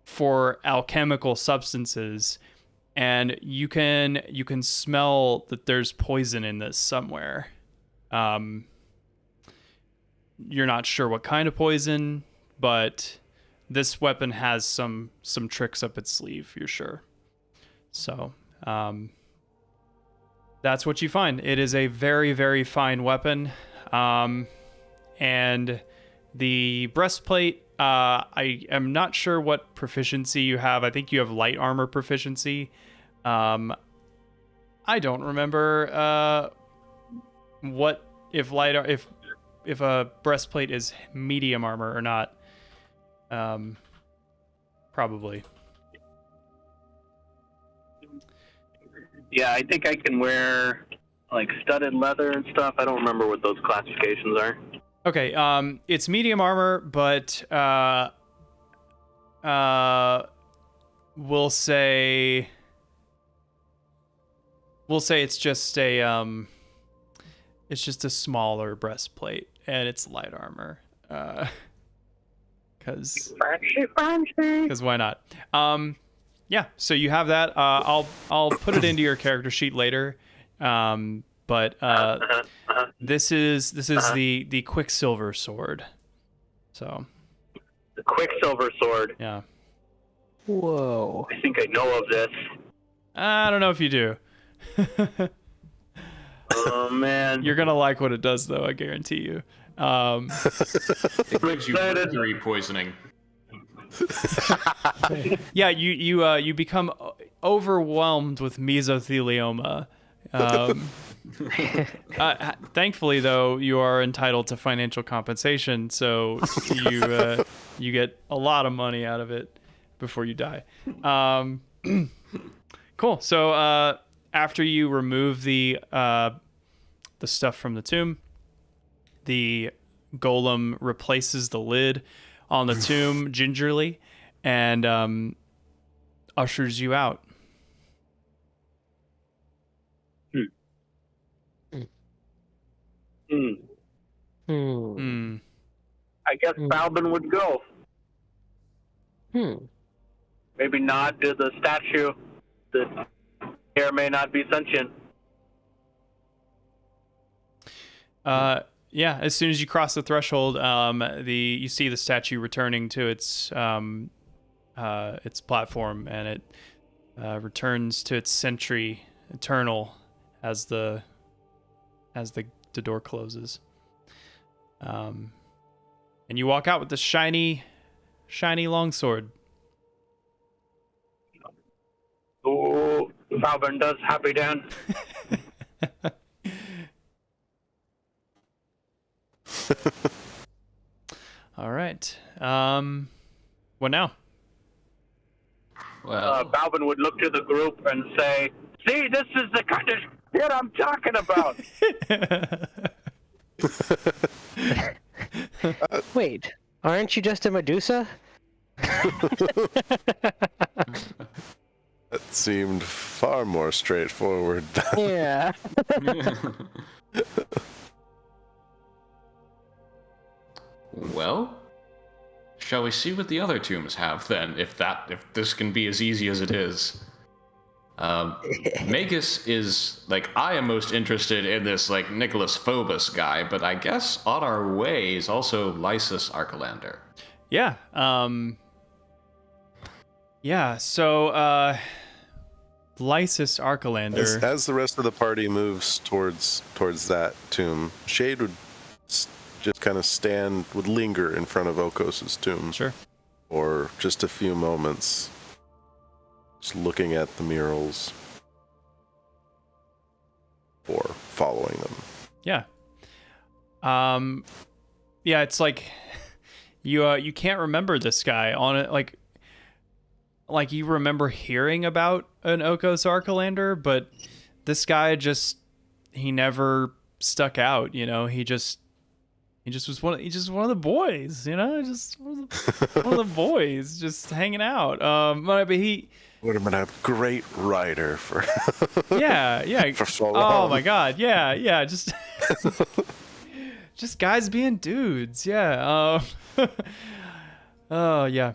for alchemical substances, and you can smell that there's poison in this somewhere. You're not sure what kind of poison, but this weapon has some tricks up its sleeve, you're sure. So, that's what you find. It is a very, very fine weapon. And the breastplate, I am not sure what proficiency you have. I think you have light armor proficiency. I don't remember what if a breastplate is medium armor or not. Probably. Yeah, I think I can wear like studded leather and stuff. I don't remember what those classifications are. Okay, it's medium armor, but we'll say it's just a smaller breastplate and it's light armor. Cause why not? Yeah, so you have that. I'll put it into your character sheet later. But this is the Quicksilver sword. So the Quicksilver sword. Yeah. Whoa. I think I know of this. I don't know if you do. Oh man. You're gonna like what it does, though. I guarantee you. It gives you mercury poisoning. Yeah, you become overwhelmed with mesothelioma. Thankfully, though, you are entitled to financial compensation, so you get a lot of money out of it before you die. Cool. So after you remove the stuff from the tomb, the golem replaces the lid on the tomb gingerly and ushers you out. I guess Balbin would go. Maybe nod to the statue that may or may not be sentient. Yeah, as soon as you cross the threshold, you see the statue returning to its platform, and it returns to its sentry eternal as the door closes. And you walk out with this shiny longsword. Oh, Balbin does happy dance. All right. What now? Well, Balvin would look to the group and say, "See, this is the kind of shit I'm talking about." Wait, aren't you just a Medusa? That seemed far more straightforward. Yeah. well, shall we see what the other tombs have then? If this can be as easy as it is. Magus is like, I am most interested in this like Nicholas Phobos guy, but I guess on our way is also Lysis Archelander. Yeah. Yeah. So, Lysis Archelander. As the rest of the party moves towards that tomb, Shade would just kind of would linger in front of Okos's tomb. Sure. For just a few moments, just looking at the murals or following them. Yeah. Yeah, it's like you can't remember this guy on it, like you remember hearing about an Okos Archelander, but this guy he never stuck out, you know. He just was one of the boys, you know, just one of the boys just hanging out. But he Would have been a great writer for yeah for so oh long. my god, yeah just just guys being dudes. Yeah. Oh yeah.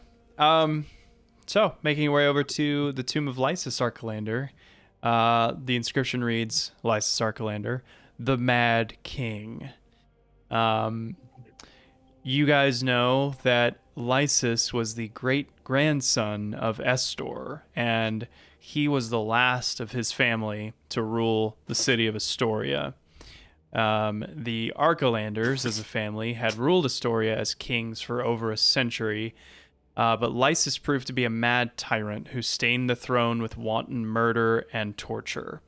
So making your way over to the tomb of Lysis Archelander, the inscription reads, Lysis Archelander, the Mad King. You guys know that Lysis was the great-grandson of Estor, and he was the last of his family to rule the city of Astoria. The Archelanders, as a family, had ruled Astoria as kings for over a century, but Lysis proved to be a mad tyrant who stained the throne with wanton murder and torture.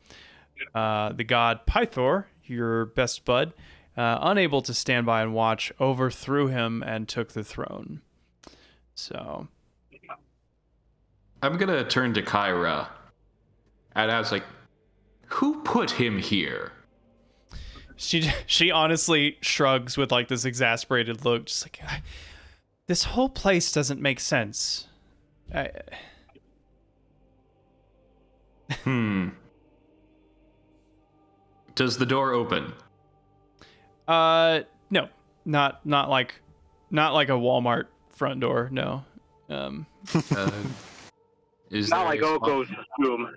The god Pythor, your best bud, unable to stand by and watch, overthrew him and took the throne. So, I'm gonna turn to Kyra and ask, like, who put him here? she honestly shrugs with like this exasperated look, just like, this whole place doesn't make sense. Does the door open? No, not like a Walmart front door. No. Is Not there like a spot- Oko's tomb.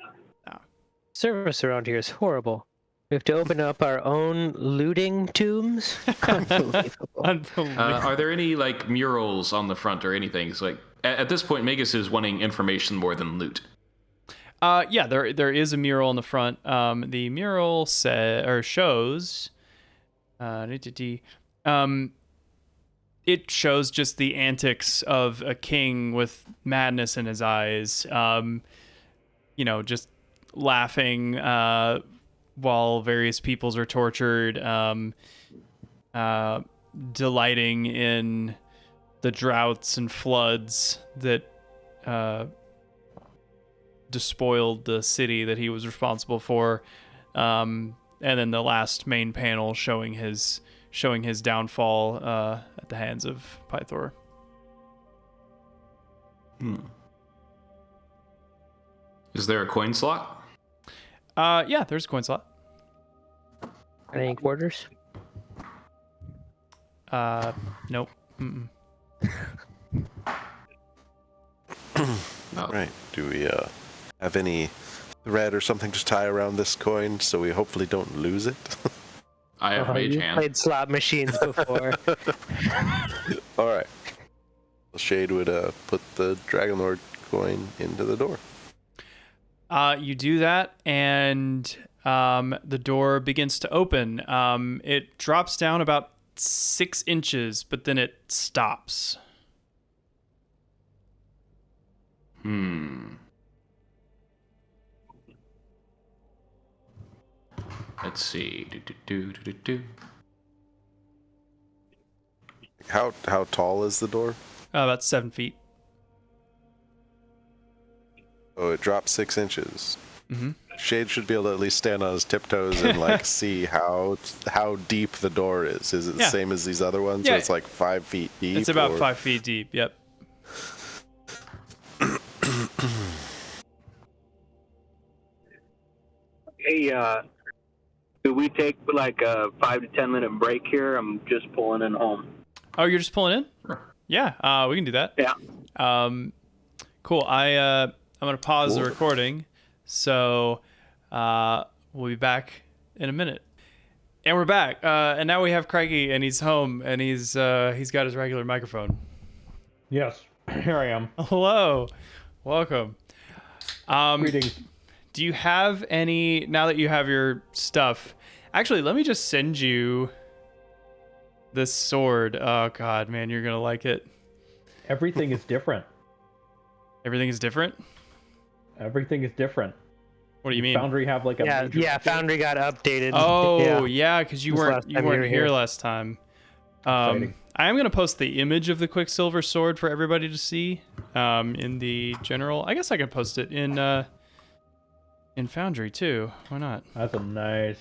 Service around here is horrible. We have to open up our own looting tombs. Unbelievable. Unbelievable. Are there any like murals on the front or anything? It's like at this point, Magus is wanting information more than loot. Yeah, there is a mural on the front. The mural shows. It shows just the antics of a king with madness in his eyes. You know, just laughing while various peoples are tortured. Delighting in the droughts and floods that despoiled the city that he was responsible for. And then the last main panel showing his downfall at the hands of Pythor. Is there a coin slot? Yeah, there's a coin slot. Any quarters? Nope. Mm-mm. Right. Do we have any thread or something to tie around this coin so we hopefully don't lose it? I have mage You've hand. played slot machines before. All right. Shade would put the Dragonlord coin into the door. You do that, and the door begins to open. It drops down about 6 inches, but then it stops. Let's see. how tall is the door? About 7 feet. Oh, it dropped 6 inches. Mm-hmm. Shade should be able to at least stand on his tiptoes and like see how deep the door is. Is it the same as these other ones? Yeah. So it's like 5 feet deep. It's about 5 feet deep. Yep. Hey, do we take like a 5 to 10 minute break here? I'm just pulling in home. Oh, you're just pulling in? Yeah, we can do that. Yeah. Cool. I'm gonna pause the recording, so we'll be back in a minute. And we're back. And now we have Craigie, and he's home, and he's got his regular microphone. Yes, here I am. Hello, welcome. Greetings. Do you have any, now that you have your stuff? Actually, let me just send you this sword. Oh God, man, you're gonna like it. Everything is different. Everything is different. Everything is different. What do you mean? Foundry have like a major Yeah. update? Foundry got updated. Oh yeah, because you This weren't last time you were here here. last time. Exciting. I am gonna post the image of the Quicksilver sword for everybody to see. In the general, I guess I can post it in Foundry too. Why not? That's a nice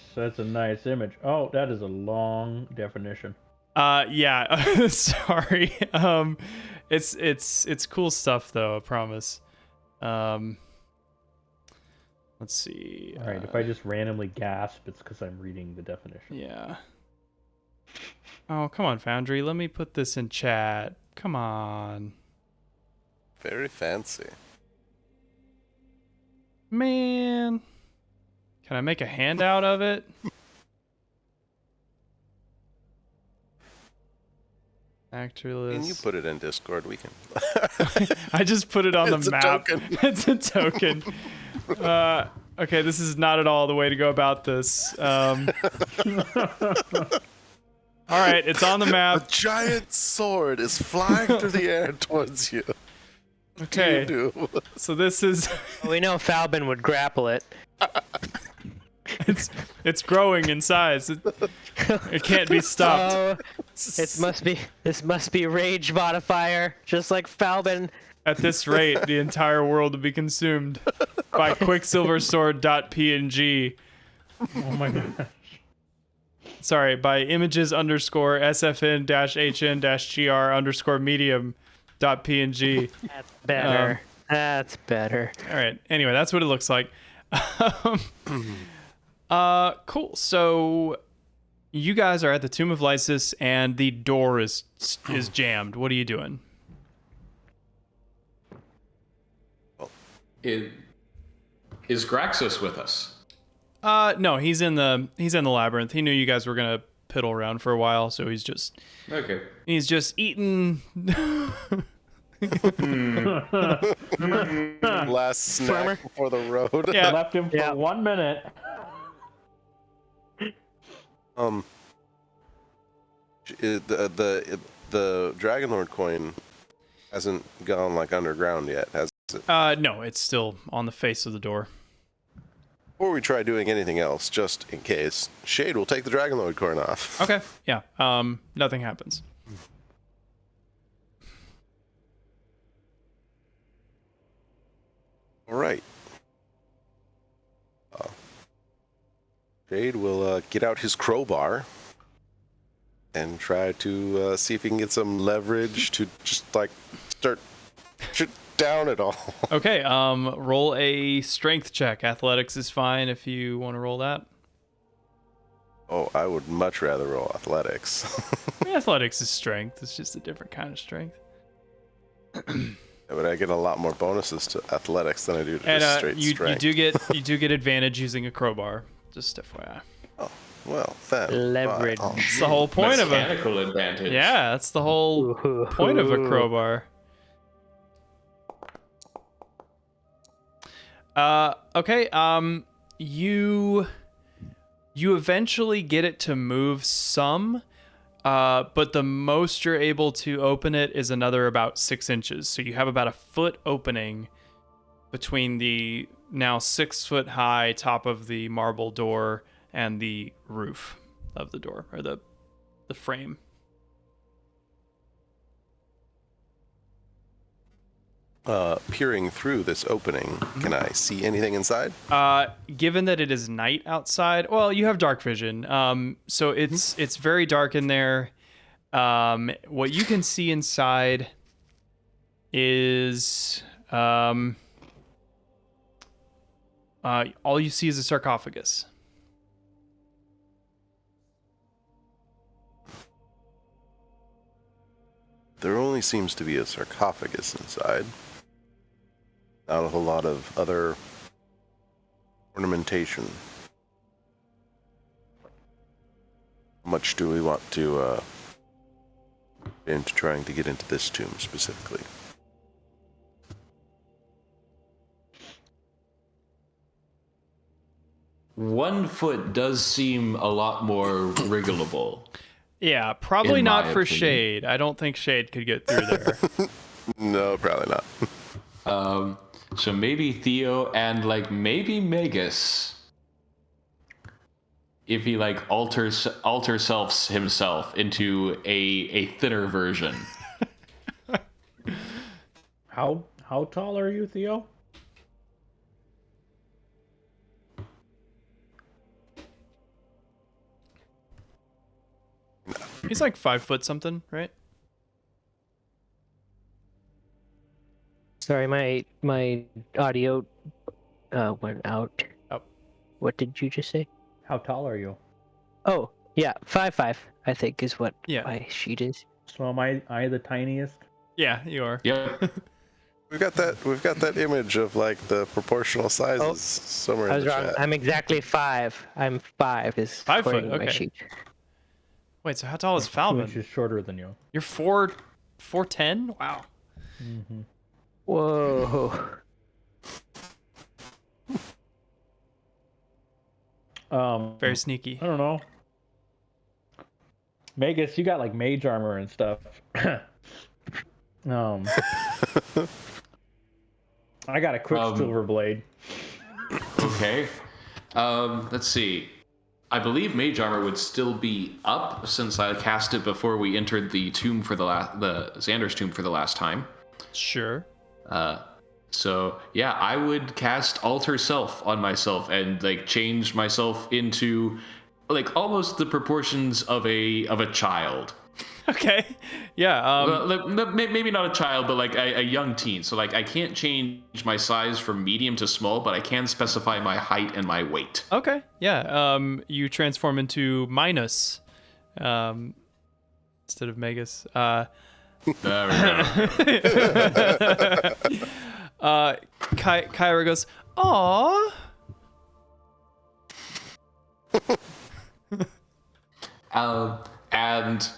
image. Oh, that is a long definition. Yeah. Sorry. It's cool stuff though. I promise. Let's see. All right, if I just randomly gasp, it's because I'm reading the definition. Yeah. Oh, come on, Foundry. Let me put this in chat. Come on. Very fancy. Man. Can I make a handout of it? Actor list. Can you put it in Discord? We can. I just put it on It's the a map. token. It's a token. Okay, this is not at all the way to go about this. All right, it's on the A map. giant sword is flying through the air towards you. Okay, Do. so this is We know Falbin would grapple it. it's growing in size. It can't be stopped. Oh, this must be rage modifier, just like Falbin. At this rate, the entire world will be consumed by quicksilversword.png. Oh my god. Sorry, by images underscore sfn-hn-gr underscore medium.png. That's better. That's better. All right. Anyway, that's what it looks like. Cool. So you guys are at the Tomb of Lysis, and the door is jammed. What are you doing? Is Graxus with us? No, he's in the labyrinth. He knew you guys were gonna piddle around for a while, so he's just eating. Last snack before the road. Yeah. Left him for 1 minute. The Dragonlord coin hasn't gone like underground yet, has it? No, it's still on the face of the door. Before we try doing anything else, just in case, Shade will take the Dragonlord coin off. Okay. Yeah. Nothing happens. All right. Shade will get out his crowbar and try to see if he can get some leverage to just like start shoot down it all. Okay. Roll a strength check. Athletics is fine if you want to roll that. Oh, I would much rather roll athletics. Athletics is strength. It's just a different kind of strength. But I get a lot more bonuses to athletics than I do to And just straight you strength. do get advantage using a crowbar. Just FYI. Oh, well, then. Leverage. Oh, That's the whole point of a Mechanical advantage. yeah. That's the whole point of a crowbar. Okay. You eventually get it to move some, but the most you're able to open it is another about 6 inches. So you have about a foot opening between the now 6 foot high top of the marble door and the roof of the door, or the frame. peering through this opening, can I see anything inside? Given that it is night outside, well, you have dark vision. So it's very dark in there. What you can see inside is all you see is a sarcophagus. There only seems to be a sarcophagus inside. Not a whole lot of other ornamentation. How much do we want to into trying to get into this tomb specifically? One foot does seem a lot more wriggleable. Yeah, probably In not my for opinion. Shade. I don't think Shade could get through there. No, probably not. So maybe Theo and like maybe Magus, if he like alter selfs himself into a thinner version. How tall are you, Theo? He's like 5 foot something, right? Sorry, my audio went out. Oh. What did you just say? How tall are you? Oh, yeah, 5'5", I think is what Yeah. my sheet is. So am I the tiniest? Yeah, you are. Yep. We've got that image of like the proportional sizes Oh, somewhere I in was the wrong. chat. I'm exactly 5. I'm 5 is 5 foot, according to my okay. sheet. Wait, so how tall is Which Falvin? is shorter than you. You're 4'10"? Wow. Mm-hmm. Whoa. Very sneaky. I don't know. Magus, you got like mage armor and stuff. I got a quicksilver blade. Okay. Let's see. I believe mage armor would still be up since I cast it before we entered the tomb for the Xander's tomb for the last time. Sure. So yeah, I would cast alter self on myself and like change myself into like almost the proportions of a child. Okay. Yeah. Maybe not a child, but like a young teen. So like I can't change my size from medium to small, but I can specify my height and my weight. Okay. Yeah. You transform into Minus, instead of Magus. There we go. Kyra goes, "Aw." And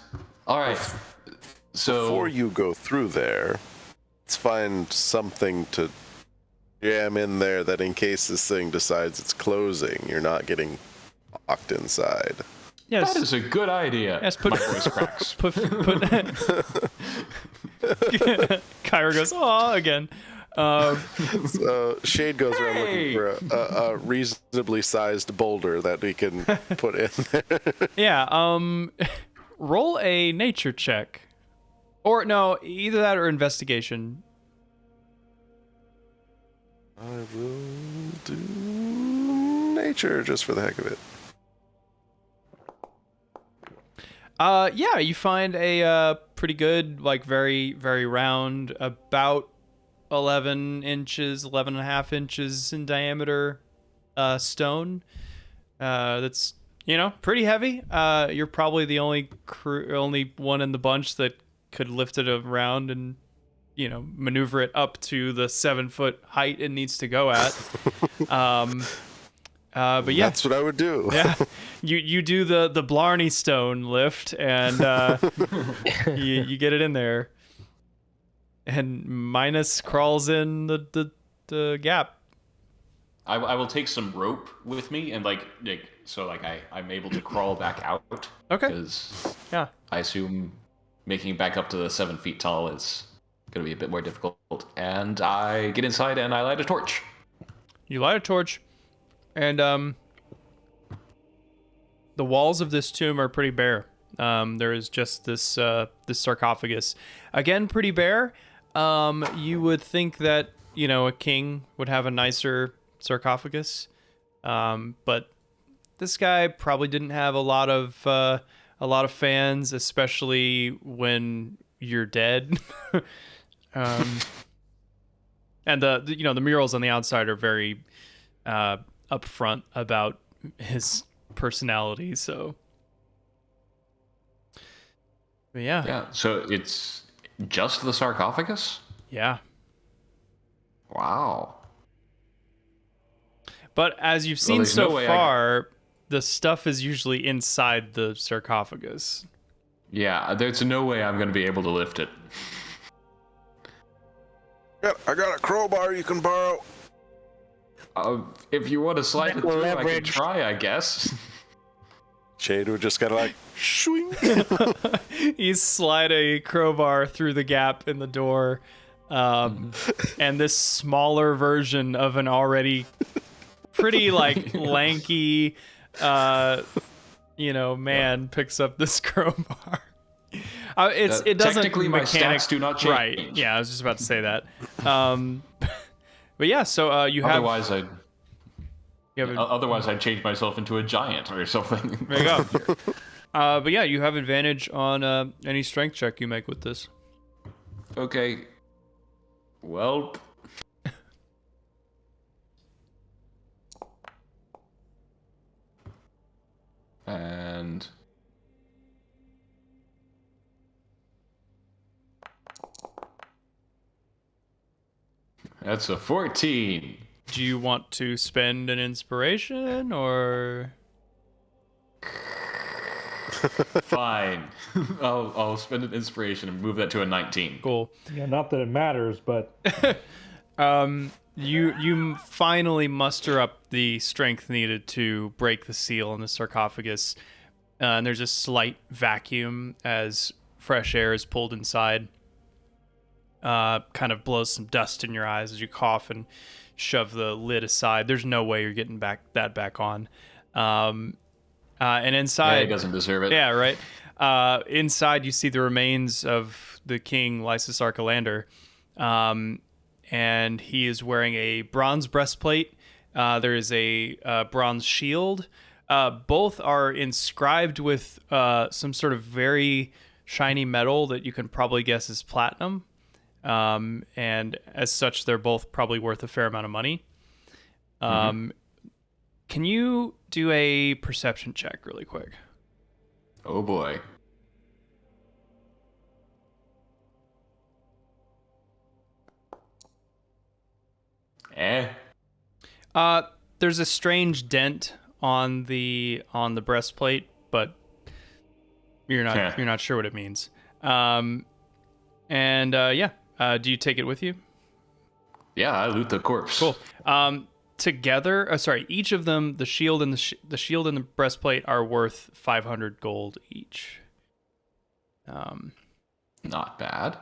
all right. So Before you go through there, let's find something to jam in there that in case this thing decides it's closing, you're not getting locked inside. Yes. that is a good idea. Yes. Put. My voice cracks. Put. Kyra goes, "Aw," again. So Shade goes around Hey! looking for a reasonably sized boulder that we can put in there. Yeah. Roll a nature check, or no, either that or investigation. I will do nature just for the heck of it. Yeah, you find a pretty good, like very, very round, about 11 inches, 11 and a half inches in diameter stone. That's, pretty heavy. You're probably the only one in the bunch that could lift it around and, maneuver it up to the 7-foot height it needs to go at. But yeah. That's what I would do. Yeah, you do the Blarney Stone lift, and you get it in there, and Minus crawls in the gap. I will take some rope with me and so I'm able to crawl back out. Okay. Because Yeah. I assume making it back up to the 7 feet tall is going to be a bit more difficult. And I get inside and I light a torch. You light a torch, and the walls of this tomb are pretty bare. There is just this sarcophagus, again pretty bare. You would think that, a king would have a nicer sarcophagus. But this guy probably didn't have a lot of fans, especially when you're dead. And the murals on the outside are very upfront about his personality. So, but yeah. Yeah. So it's just the sarcophagus? Yeah. Wow. But as you've seen there's so no way far, the stuff is usually inside the sarcophagus. Yeah, there's no way I'm going to be able to lift it. I got a crowbar you can borrow. If you want to slide it through, I can Leverage. try, I guess. Shade would just kind of like, swing. You slide a crowbar through the gap in the door, and this smaller version of an already pretty lanky, man picks up this crowbar. It doesn't Technically, my mechanic- stats do not change. Right? Yeah, I was just about to say that. But yeah, so you have. Otherwise, I'd You have otherwise I'd change myself into a giant or something. there you go. But yeah, you have advantage on any strength check you make with this. Okay. Well. And that's a 14. Do you want to spend an inspiration or? Fine. I'll spend an inspiration and move that to a 19. Cool. Yeah, not that it matters, but You finally muster up the strength needed to break the seal in the sarcophagus, and there's a slight vacuum as fresh air is pulled inside. Kind of blows some dust in your eyes as you cough and shove the lid aside. There's no way you're getting that back on. And inside, Yeah, he doesn't deserve it. yeah, right. Inside, you see the remains of the king, Lysis Archelander. And he is wearing a bronze breastplate. There is a bronze shield. Both are inscribed with some sort of very shiny metal that you can probably guess is platinum. And as such, they're both probably worth a fair amount of money. Can you do a perception check really quick? Oh boy. There's a strange dent on the breastplate, but you're not sure what it means. Do you take it with you? Yeah, I loot the corpse. Cool. Together, each of them, the shield and the shield and the breastplate are worth 500 gold each. Not bad.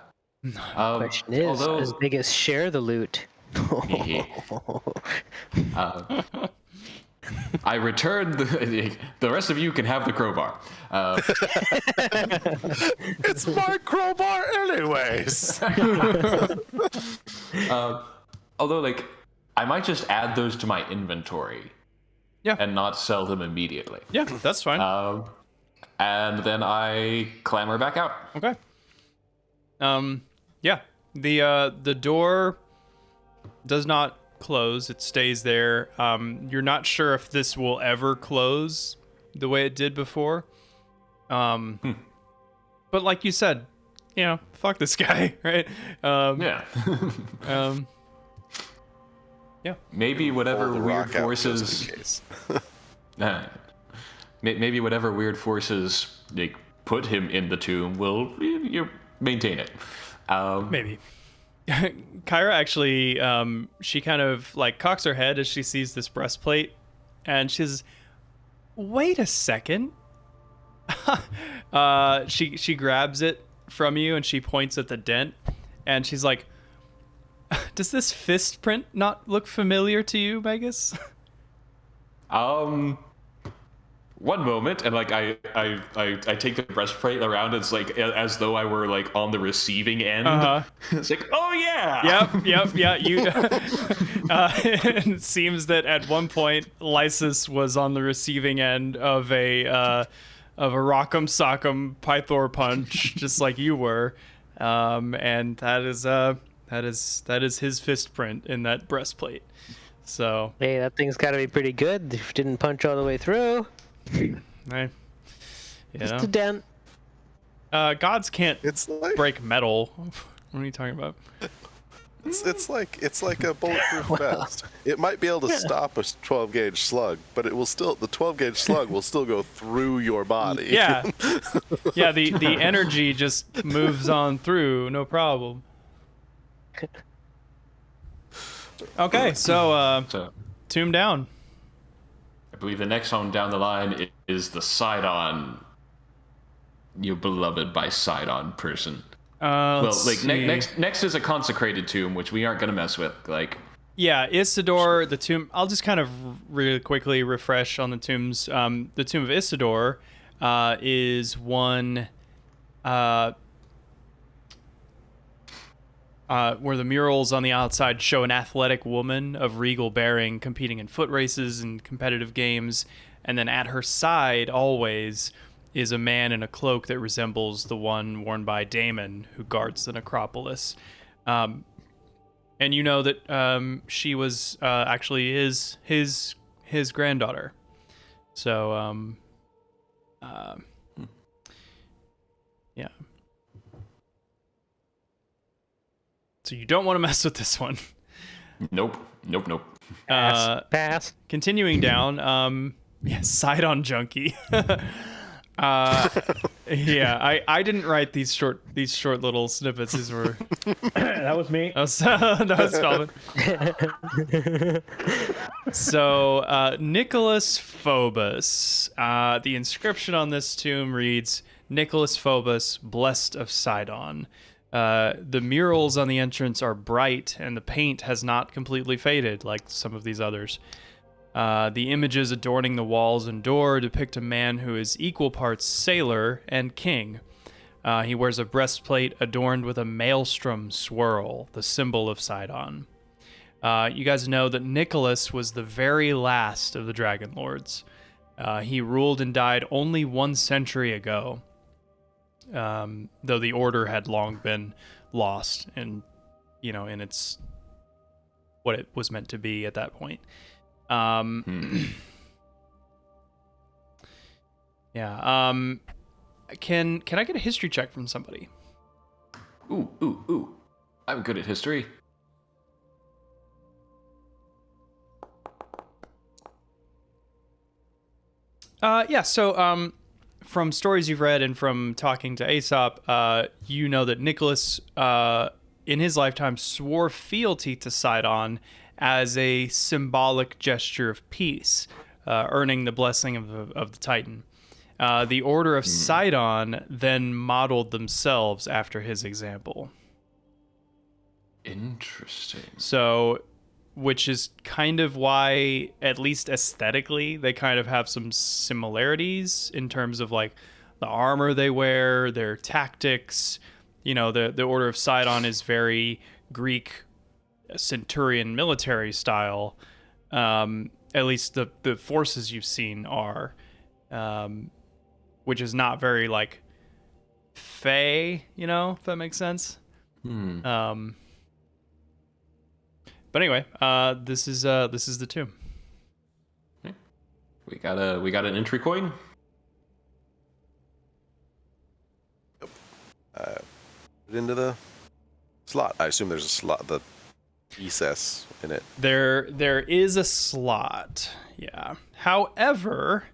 Question is, although- as big as share the loot. I returned the rest of you can have the crowbar. It's my crowbar anyways. Although, I might just add those to my inventory. Yeah. And not sell them immediately. Yeah, that's fine. And then I clamber back out. Okay. Yeah. The door does not close. It stays there. You're not sure if this will ever close the way it did before. But like you said, fuck this guy, right? Yeah. Yeah. Maybe whatever Pull the weird rock out just in forces. case. Maybe whatever weird forces put him in the tomb will maintain it. Maybe. Kyra actually, she kind of cocks her head as she sees this breastplate, and she's, wait a second. She grabs it from you and she points at the dent, and she's like, does this fist print not look familiar to you, Megas? one moment, and like I take the breastplate around. It's like as though I were like on the receiving end. It's like, oh yeah. Yeah. You. It seems that at one point Lysis was on the receiving end of a Rock'em Sock'em Pythor punch, just like you were, and that is his fist print in that breastplate. So Hey, that thing's got to be pretty good. If it didn't punch all the way through. hey, Just a dent. gods can't It's like break metal. What are you talking about? it's like a bulletproof vest. It might be able to stop a 12 gauge slug, but the 12 gauge slug will still go through your body. Yeah, yeah. The energy just moves on through, no problem. Okay, so So tomb down. I believe the next one down the line is the Sidon. You beloved by Sidon person. Well, Let's like see. next is a consecrated tomb, which we aren't gonna mess with. Like, Yeah, Isidore, the tomb. I'll just kind of really quickly refresh on the tombs. The tomb of Isidore is one where the murals on the outside show an athletic woman of regal bearing competing in foot races and competitive games, and then at her side always is a man in a cloak that resembles the one worn by Damon, who guards the necropolis. And you know that she was actually his granddaughter. So yeah. So you don't want to mess with this one. nope. Pass. Continuing down, Sidon junkie. Yeah, I didn't write these short little snippets. These were That was me. that was Calvin. So Nicholas Phobos. The inscription on this tomb reads, "Nicholas Phobos, blessed of Sidon." The murals on the entrance are bright, and the paint has not completely faded like some of these others. The images adorning the walls and door depict a man who is equal parts sailor and king. He wears a breastplate adorned with a maelstrom swirl, the symbol of Sidon. You guys know that Nicholas was the very last of the Dragonlords. He ruled and died only 1 century ago, though the order had long been lost in its what it was meant to be at that point. Yeah. Can I get a history check from somebody? Ooh. I'm good at history. Yeah. So, from stories you've read and from talking to Aesop, you know that Nicholas, in his lifetime, swore fealty to Sidon as a symbolic gesture of peace, earning the blessing of the Titan. The Order of Sidon then modeled themselves after his example. Interesting. So, which is kind of why, at least aesthetically, they kind of have some similarities in terms of like the armor they wear, their tactics. You know, the Order of Sidon is very Greek centurion military style. At least the forces you've seen are, which is not very like Fey, if that makes sense. But anyway, this is the tomb. We got an entry coin. Put it into the slot. I assume there's a slot, the recess in it. There is a slot. Yeah. However,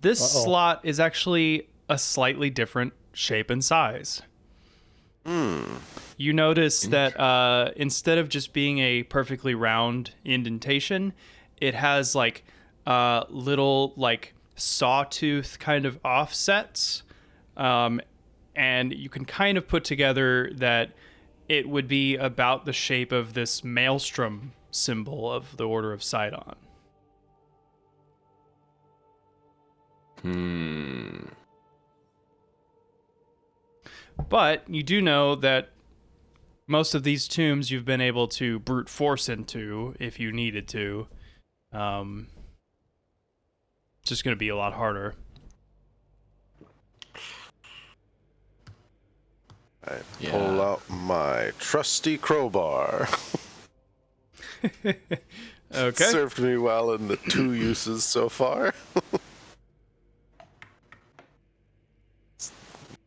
this slot is actually a slightly different shape and size. You notice that instead of just being a perfectly round indentation, it has like little like sawtooth kind of offsets, and you can kind of put together that it would be about the shape of this maelstrom symbol of the Order of Sidon. But you do know that most of these tombs you've been able to brute force into if you needed to. It's just going to be a lot harder. I pull out my trusty crowbar. Okay. Served me well in the 2 uses so far.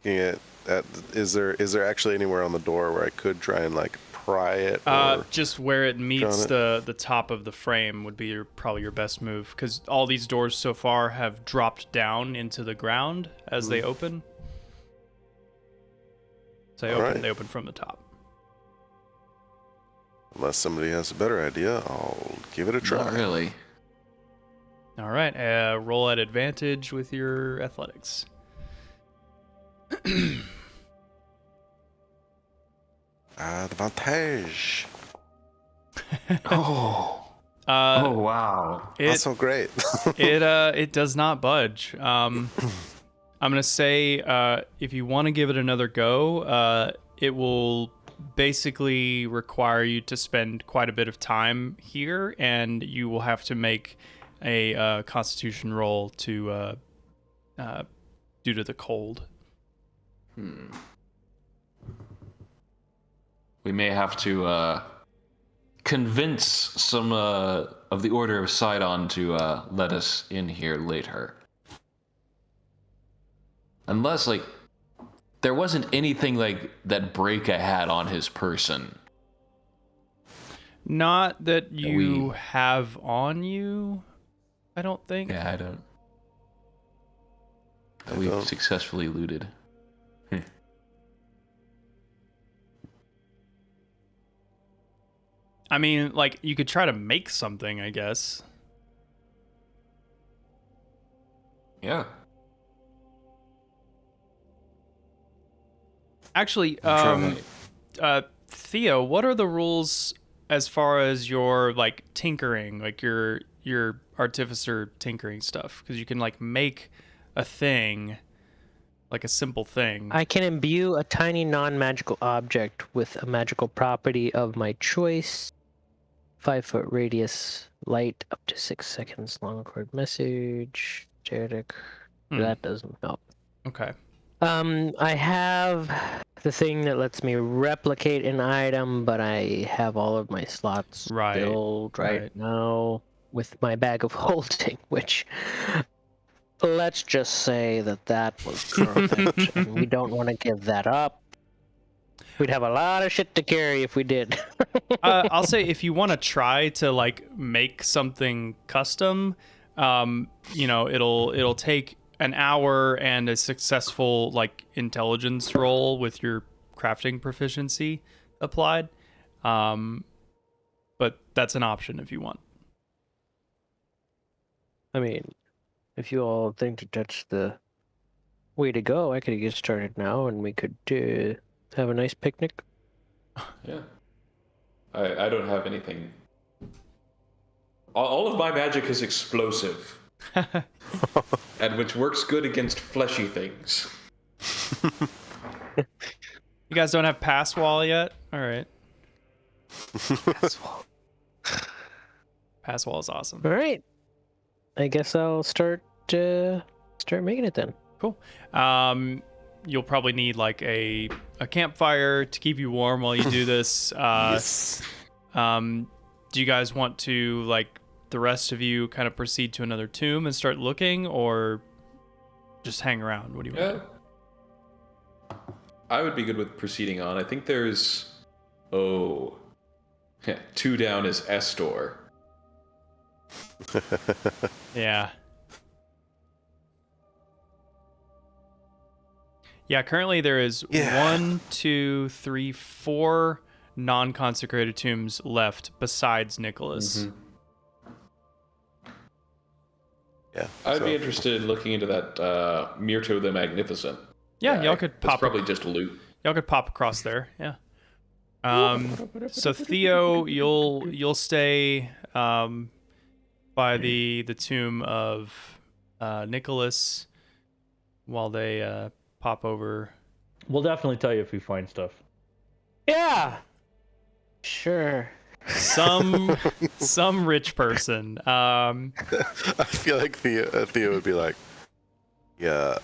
Is there actually anywhere on the door where I could try and like pry it? Or just where it meets the top of the frame would be probably your best move, because all these doors so far have dropped down into the ground as they open. So they open from the top. Unless somebody has a better idea, I'll give it a try. Not really. All right, roll at advantage with your athletics. Advantage. Oh wow. That's so great. It does not budge. I'm gonna say if you want to give it another go, it will basically require you to spend quite a bit of time here, and you will have to make a Constitution roll to due to the cold. We may have to convince some of the Order of Sidon to let us in here later. Unless, like, there wasn't anything like that Breaka had on his person. Not that you have on you, I don't think. Yeah, I don't. That we've successfully looted. I mean, like, you could try to make something, I guess. Yeah. Actually, Theo, what are the rules as far as your, like, tinkering, like your artificer tinkering stuff? Because you can, like, make a thing, like a simple thing. I can imbue a tiny non-magical object with a magical property of my choice. 5-foot radius, light, up to 6 seconds, long record message, static. That doesn't help. Okay. I have the thing that lets me replicate an item, but I have all of my slots filled right now with my bag of holding, which let's just say that was perfect. And we don't want to give that up. We'd have a lot of shit to carry if we did. I'll say if you want to try to like make something custom, it'll take an hour and a successful like intelligence roll with your crafting proficiency applied. But that's an option if you want. I mean, if you all think that that's the way to go, I could get started now and we could have a nice picnic. Yeah. I don't have anything. All of my magic is explosive. And which works good against fleshy things. You guys don't have pass wall yet? All right. Pass wall is awesome. All right. I guess I'll start making it then. Cool. You'll probably need like a campfire to keep you warm while you do this. Yes. Do you guys want to, like, the rest of you kind of proceed to another tomb and start looking, or just hang around? What do you want? I would be good with proceeding on. I think there's 2 down is Estor. Yeah. Yeah, currently there is 1, 2, 3, 4 non-consecrated tombs left besides Nicholas. Mm-hmm. Yeah. I'd be interested in looking into that Myrto the Magnificent. Yeah, y'all could pop. It's probably just loot. Y'all could pop across there. Yeah. So Theo, you'll stay by the tomb of Nicholas. while they pop over. We'll definitely tell you if we find stuff. Yeah. Sure. Some rich person. I feel like Theo would be like, yeah,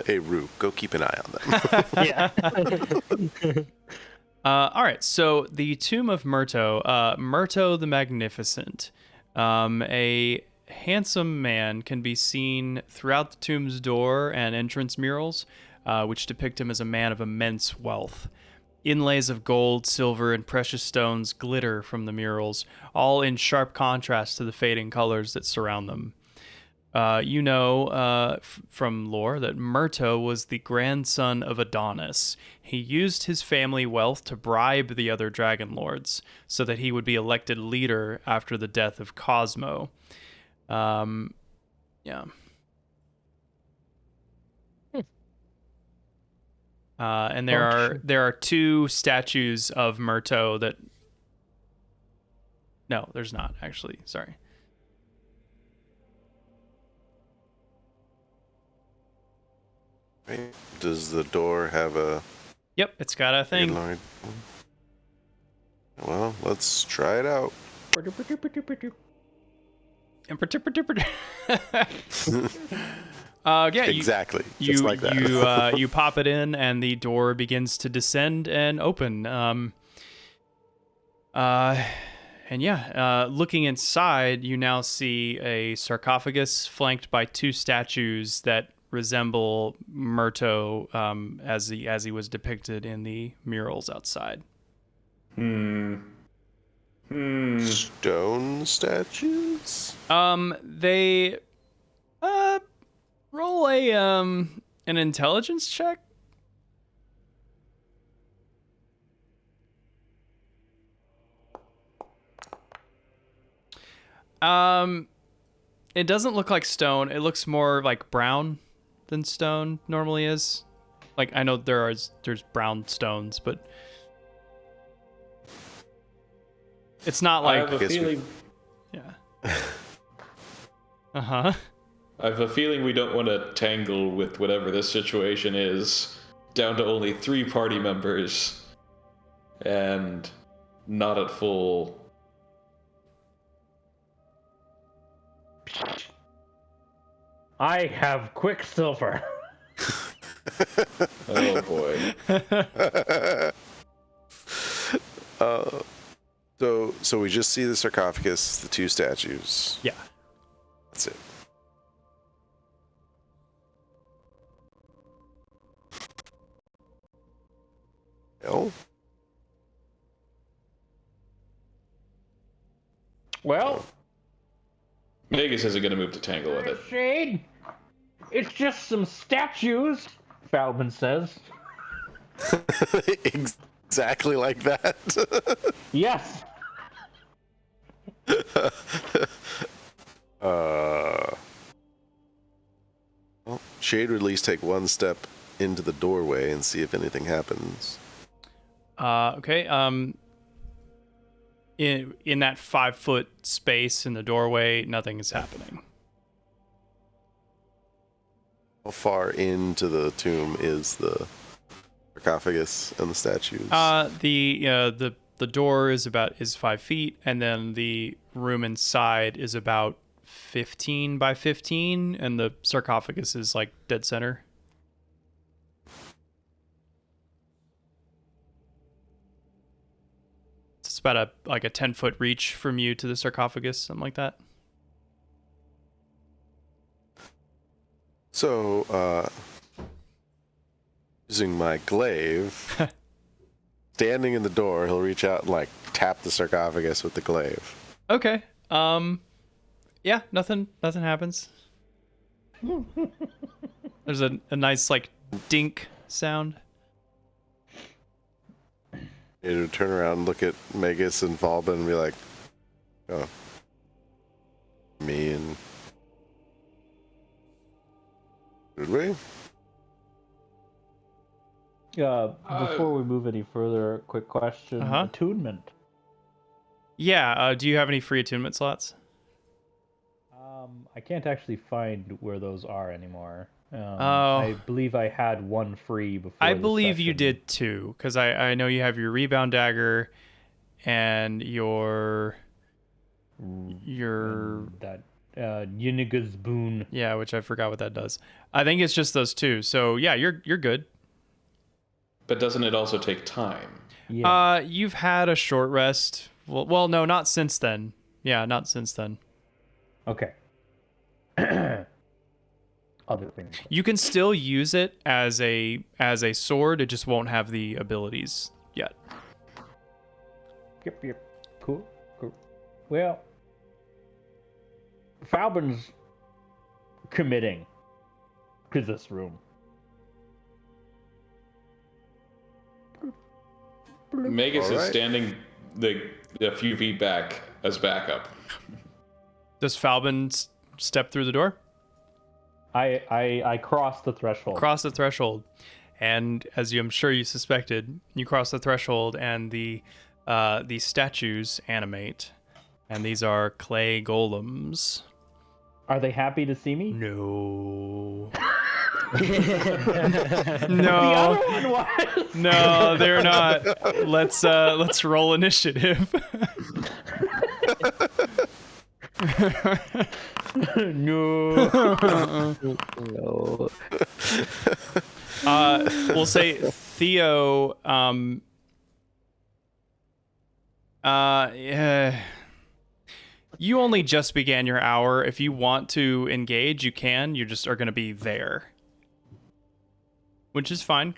hey, Rook, go keep an eye on them. Yeah. All right, so the Tomb of Myrto, Myrto the Magnificent. A handsome man can be seen throughout the tomb's door and entrance murals, which depict him as a man of immense wealth. Inlays of gold, silver, and precious stones glitter from the murals, all in sharp contrast to the fading colors that surround them. From lore that Myrto was the grandson of Adonis. He used his family wealth to bribe the other Dragonlords so that he would be elected leader after the death of Cosmo. Yeah. And there are 2 statues of Myrto that... No, there's not, actually. Sorry. Does the door have a... Yep, it's got a thing. Well, let's try it out. Yeah, exactly. Just like that. You pop it in, and the door begins to descend and open. Looking inside, you now see a sarcophagus flanked by 2 statues that resemble Myrto as he was depicted in the murals outside. Stone statues? They roll an intelligence check. It doesn't look like stone. It looks more like brown than stone normally is. Like, I know there's brown stones, but it's not like... I have a feeling... Yeah. Uh-huh. I have a feeling we don't want to tangle with whatever this situation is, down to only 3 party members, and not at full... I have Quicksilver. Oh boy. So we just see the sarcophagus, the 2 statues. Yeah. That's it. Well, Vegas isn't going to move to tangle with it. Shade, it's just some statues, Falman says. Exactly like that. Yes. Well, Shade would at least take 1 step into the doorway and see if anything happens. Okay. In that 5-foot space in the doorway, nothing is happening. How far into the tomb is the sarcophagus and the statues? The door is 5 feet, and then the room inside is about 15 by 15, and the sarcophagus is like dead center. It's about a 10-foot reach from you to the sarcophagus, something like that. So, using my glaive, standing in the door, he'll reach out and tap the sarcophagus with the glaive. Okay. Yeah, nothing happens. There's a nice dink sound. He would turn around and look at Megas and Valbin and be like, oh, me and... Did we? Before we move any further, quick question. Attunement. Yeah, do you have any free attunement slots? I can't actually find where those are anymore. I believe I had one free before. I believe you did too, because I know you have your rebound dagger and your that Yuniga's boon. Yeah, which I forgot what that does. I think it's just those two. So yeah, you're good. But doesn't it also take time? Yeah. You've had a short rest. Well, no, not since then. Yeah, not since then. Okay. Other things. You can still use it as a sword. It just won't have the abilities yet. Yep. Cool. Well, Falbin's committing to this room. Magus is Alright. standing a few feet back as backup. Does Falbin step through the door? I crossed the threshold. Cross the threshold, and as I'm sure you suspected, you cross the threshold, and the statues animate, and these are clay golems. Are they happy to see me? No. The No. other one was. No, they're not. Let's roll initiative. No. No. We'll say Theo. Yeah. You only just began your hour. If you want to engage, you can. You just are going to be there, which is fine.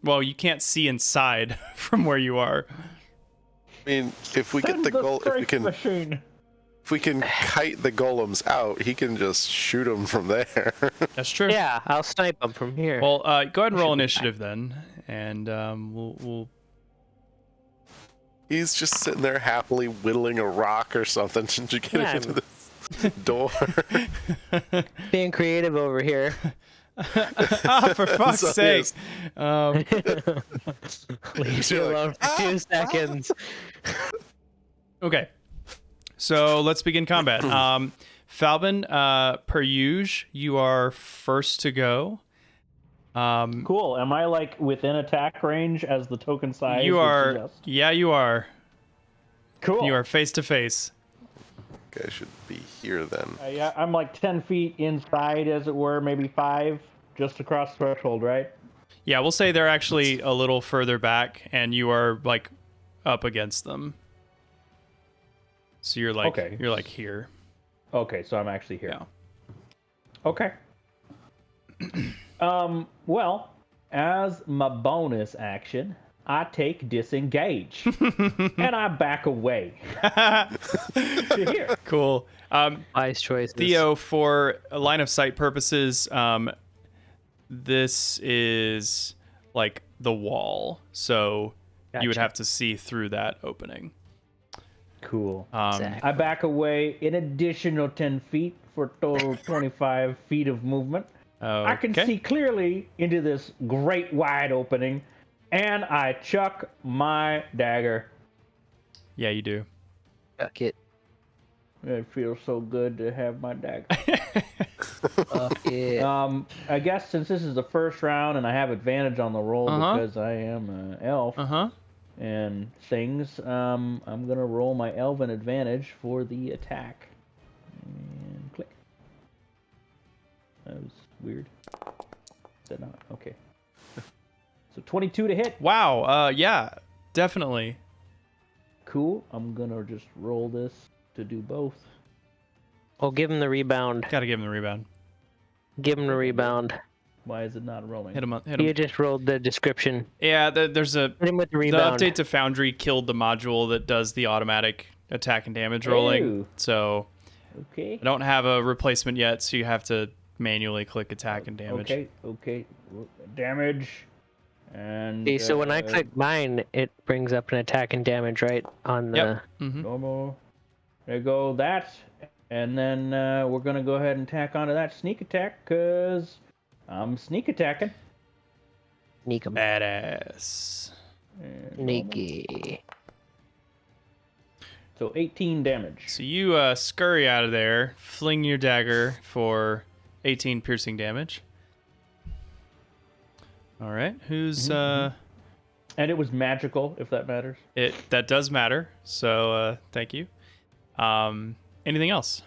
Well, you can't see inside from where you are. I mean, if we get Send the goal, machine. if we can kite the golems out, he can just shoot them from there. That's true. Yeah, I'll snipe them from here. Well, go ahead and roll initiative then, and we'll. He's just sitting there happily whittling a rock or something to get into this door. Being creative over here. Oh, for fuck's So sake! Leave me alone for 2 seconds. Okay, so let's begin combat. Falbin, per usual, you are first to go. Cool. Am I like within attack range as the token size? You would are. suggest? Yeah, you are. Cool. You are face to face. Guy should be here then. Yeah, I'm like 10 feet inside, as it were, maybe 5, just across the threshold, right? Yeah, we'll say they're actually a little further back, and you are like up against them. So you're like Okay. you're like here. Okay, so I'm actually here. Yeah. Okay. Well, as my bonus action, I take disengage and I back away to here. Cool. Wise choices. Theo, for line of sight purposes, this is like the wall, so you would Gotcha. have to see through that opening. Cool. Exactly. I back away an additional 10 feet for a total 25 feet of movement. I can Okay. see clearly into this great wide opening, and I chuck my dagger. Yeah, you do. Fuck it. It feels so good to have my dagger. Fuck it. I guess since this is the first round and I have advantage on the roll Uh-huh. because I am an elf and things, I'm gonna roll my elven advantage for the attack. And click. That was weird. Is that not? Okay. So 22 to hit. Wow. Yeah, definitely. Cool. I'm gonna just roll this to do both. Oh, give him the rebound. Gotta give him the rebound. Give him the rebound. Why is it not rolling? Hit him. Hit You him. just rolled the description. Yeah, there's a. Hit him with the The rebound. update to Foundry killed the module that does the automatic attack and damage rolling. Ew. So Okay. I don't have a replacement yet, so you have to manually click attack and damage. Okay. Damage. And See, so when I click mine, it brings up an attack and damage right on the. Yep. Mm-hmm. normal, there you go. That, and then we're gonna go ahead and tack onto that sneak attack because I'm sneak attacking. Sneak 'em. Badass. And Sneaky. So 18 damage. So you scurry out of there, fling your dagger for 18 piercing damage. All right. Who's And it was magical, if that matters. That does matter. So thank you. Anything else?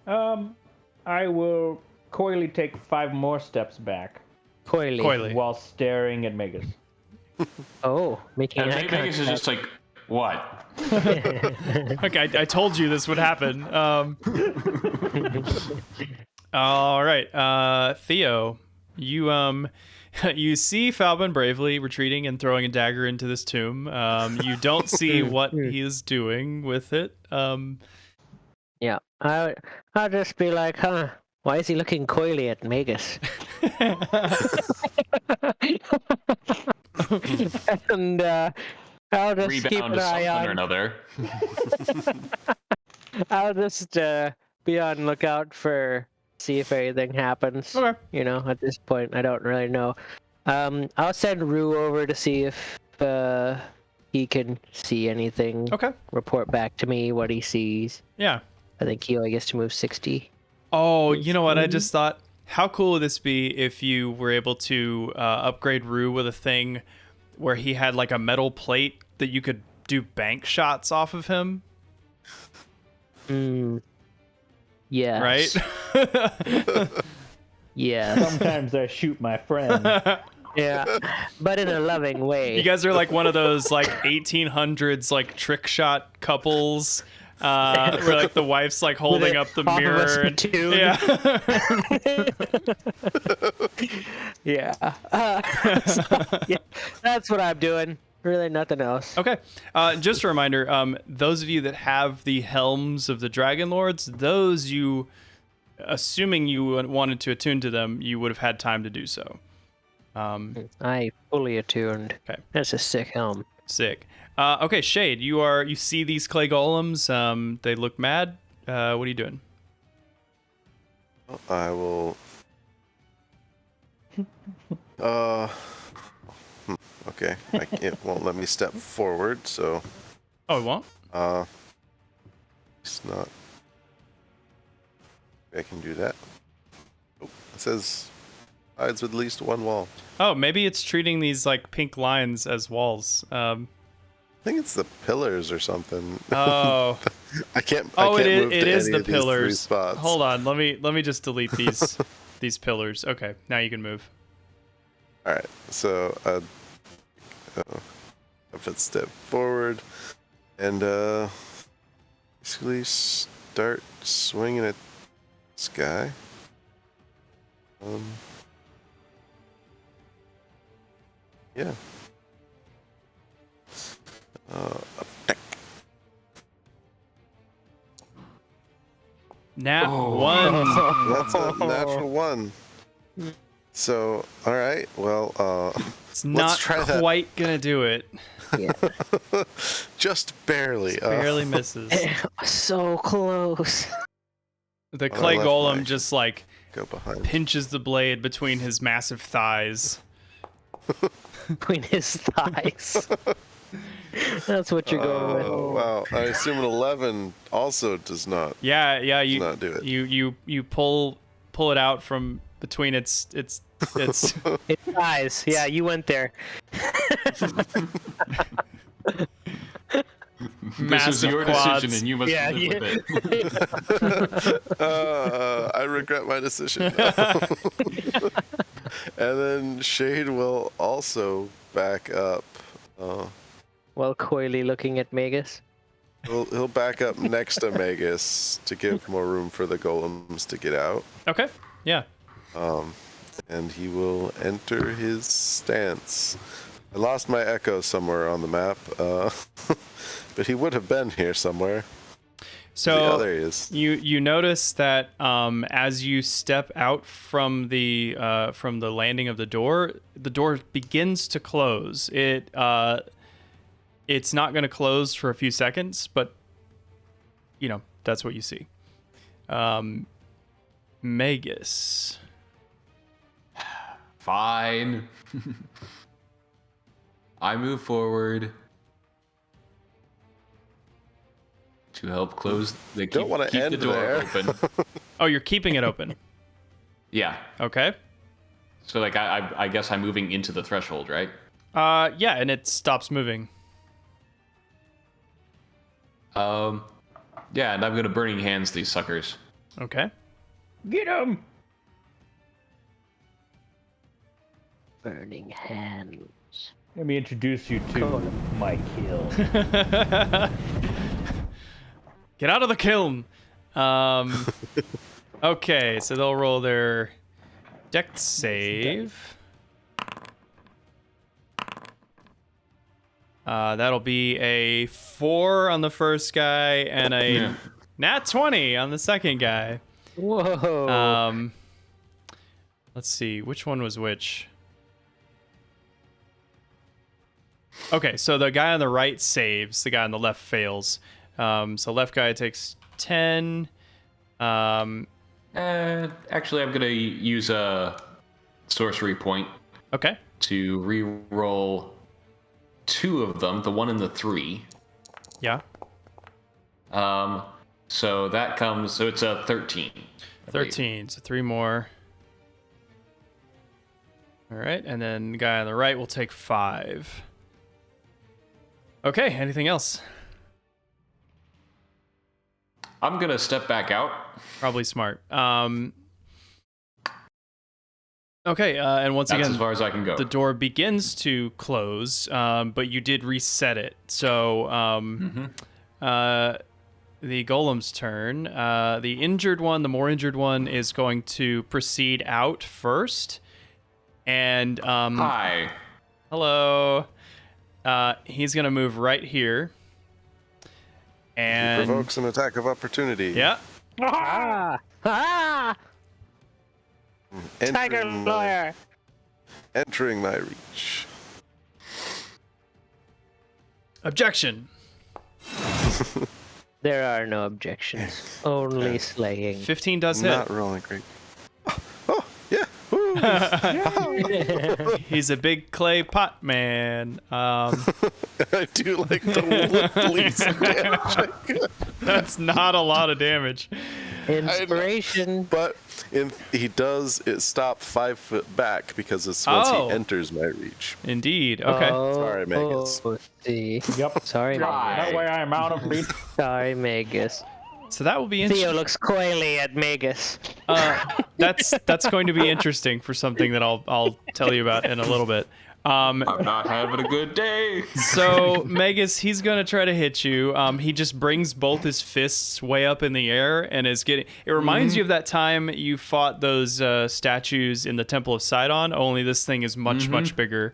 I will coyly take 5 more steps back Coily. while staring at Megas. Oh, making And eye Megas is just like, what? Okay, I told you this would happen. All right, Theo, you you see Falbin bravely retreating and throwing a dagger into this tomb. You don't see what he is doing with it. Yeah, I'll just be like, huh? Why is he looking coyly at Magus? And I'll just keep Rebound an to eye something or on. another. I'll just be on lookout for see if anything happens. Okay. You know, at this point, I don't really know. I'll send Rue over to see if he can see anything. Okay. Report back to me what he sees. Yeah. I think he only gets to move 60. Oh, you know what? I just thought, how cool would this be if you were able to upgrade Rue with a thing where he had like a metal plate that you could do bank shots off of him? Yeah. Right? Yeah. Sometimes I shoot my friend. Yeah. But in a loving way. You guys are like one of those like 1800s like trick shot couples where like the wife's like holding up the off of a mirror. And, spittoon. yeah. Yeah. That's what I'm doing. Really nothing else. Okay. Just a reminder, those of you that have the helms of the Dragonlords, those you, assuming you wanted to attune to them, you would have had time to do so. I fully attuned. Okay. That's a sick helm. Sick. Okay, Shade, you see these clay golems. They look mad. What are you doing? I will. Okay. It won't let me step forward, so. Oh, it won't? It's not. I can do that. Oh, it says sides with at least one wall. Oh, maybe it's treating these like pink lines as walls. I think it's the pillars or something. Oh. I can't. Oh, I can't it move is to the any of these 3 pillars. spots. Hold on, let me just delete these pillars. Okay, now you can move. All right, so a footstep forward, and basically start swinging at this guy. Yeah. Attack. Nat 1. That's a natural 1. So, all right. Well, It's let's not try that. quite gonna do it. Yeah. Just barely. Barely misses. So close. The clay left golem leg. just like Go behind. pinches the blade between his massive thighs. Between his thighs. That's what you're going with. Oh wow! I assume an 11 also does not. Yeah, you not do it. you pull it out from between its Its thighs. Yeah, you went there. This is massive your quads. decision, and you must Yeah, live with it. I regret my decision. And then Shade will also back up. While coyly looking at Magus. He'll back up next to Magus to give more room for the golems to get out. Okay. Yeah. And he will enter his stance. I lost my echo somewhere on the map, but he would have been here somewhere. So Yeah, there he is. you notice that as you step out from the landing of the door begins to close. It's not going to close for a few seconds, but that's what you see. Magus. Fine. I move forward to help close the Don't wanna keep the end door there. open. Oh, you're keeping it open. Yeah. Okay. So like I guess I'm moving into the threshold, right? Yeah, and it stops moving. Yeah, and I'm gonna burning hands these suckers. Okay. Get him! Burning hands. Let me introduce you to my kill. Get out of the kiln. Okay, so they'll roll their dex save. That'll be a 4 on the first guy and a nat 20 on the second guy. Whoa. Let's see, which one was which? Okay, so the guy on the right saves, the guy on the left fails. So left guy takes 10. Actually, I'm gonna use a sorcery point. Okay. To re-roll 2 of them, the 1 and the 3. Yeah. So that comes, so it's a 13. 13, so 3 more. All right, and then the guy on the right will take 5. Okay, anything else? I'm gonna step back out. Probably smart. Okay, and once That's again, as far as I can go. the door begins to close, but you did reset it. So the golem's turn. The injured one, the more injured one, is going to proceed out first. And Hi. hello. He's gonna move right here. And Provokes an attack of opportunity. yeah. Ah! Ah! Tiger Entering, lawyer. entering my reach. Objection. There are no objections. Only slaying. 15 does hit. Not rolling great. Oh, yeah. Woo. He's a big clay pot man. I do like the least damage. That's not a lot of damage. Inspiration. But he does it stop 5 foot back because it's once Oh. he enters my reach. Indeed. Okay. Sorry, Magus. See. Yep. Sorry, Right. Magus. That way I'm out of reach. Sorry, Magus. So that will be Theo interesting. looks coyly at Magus. That's going to be interesting for something that I'll tell you about in a little bit. I'm not having a good day. So Magus, he's gonna try to hit you. He just brings both his fists way up in the air and is getting. It reminds you of that time you fought those statues in the Temple of Sidon. Only this thing is much much bigger.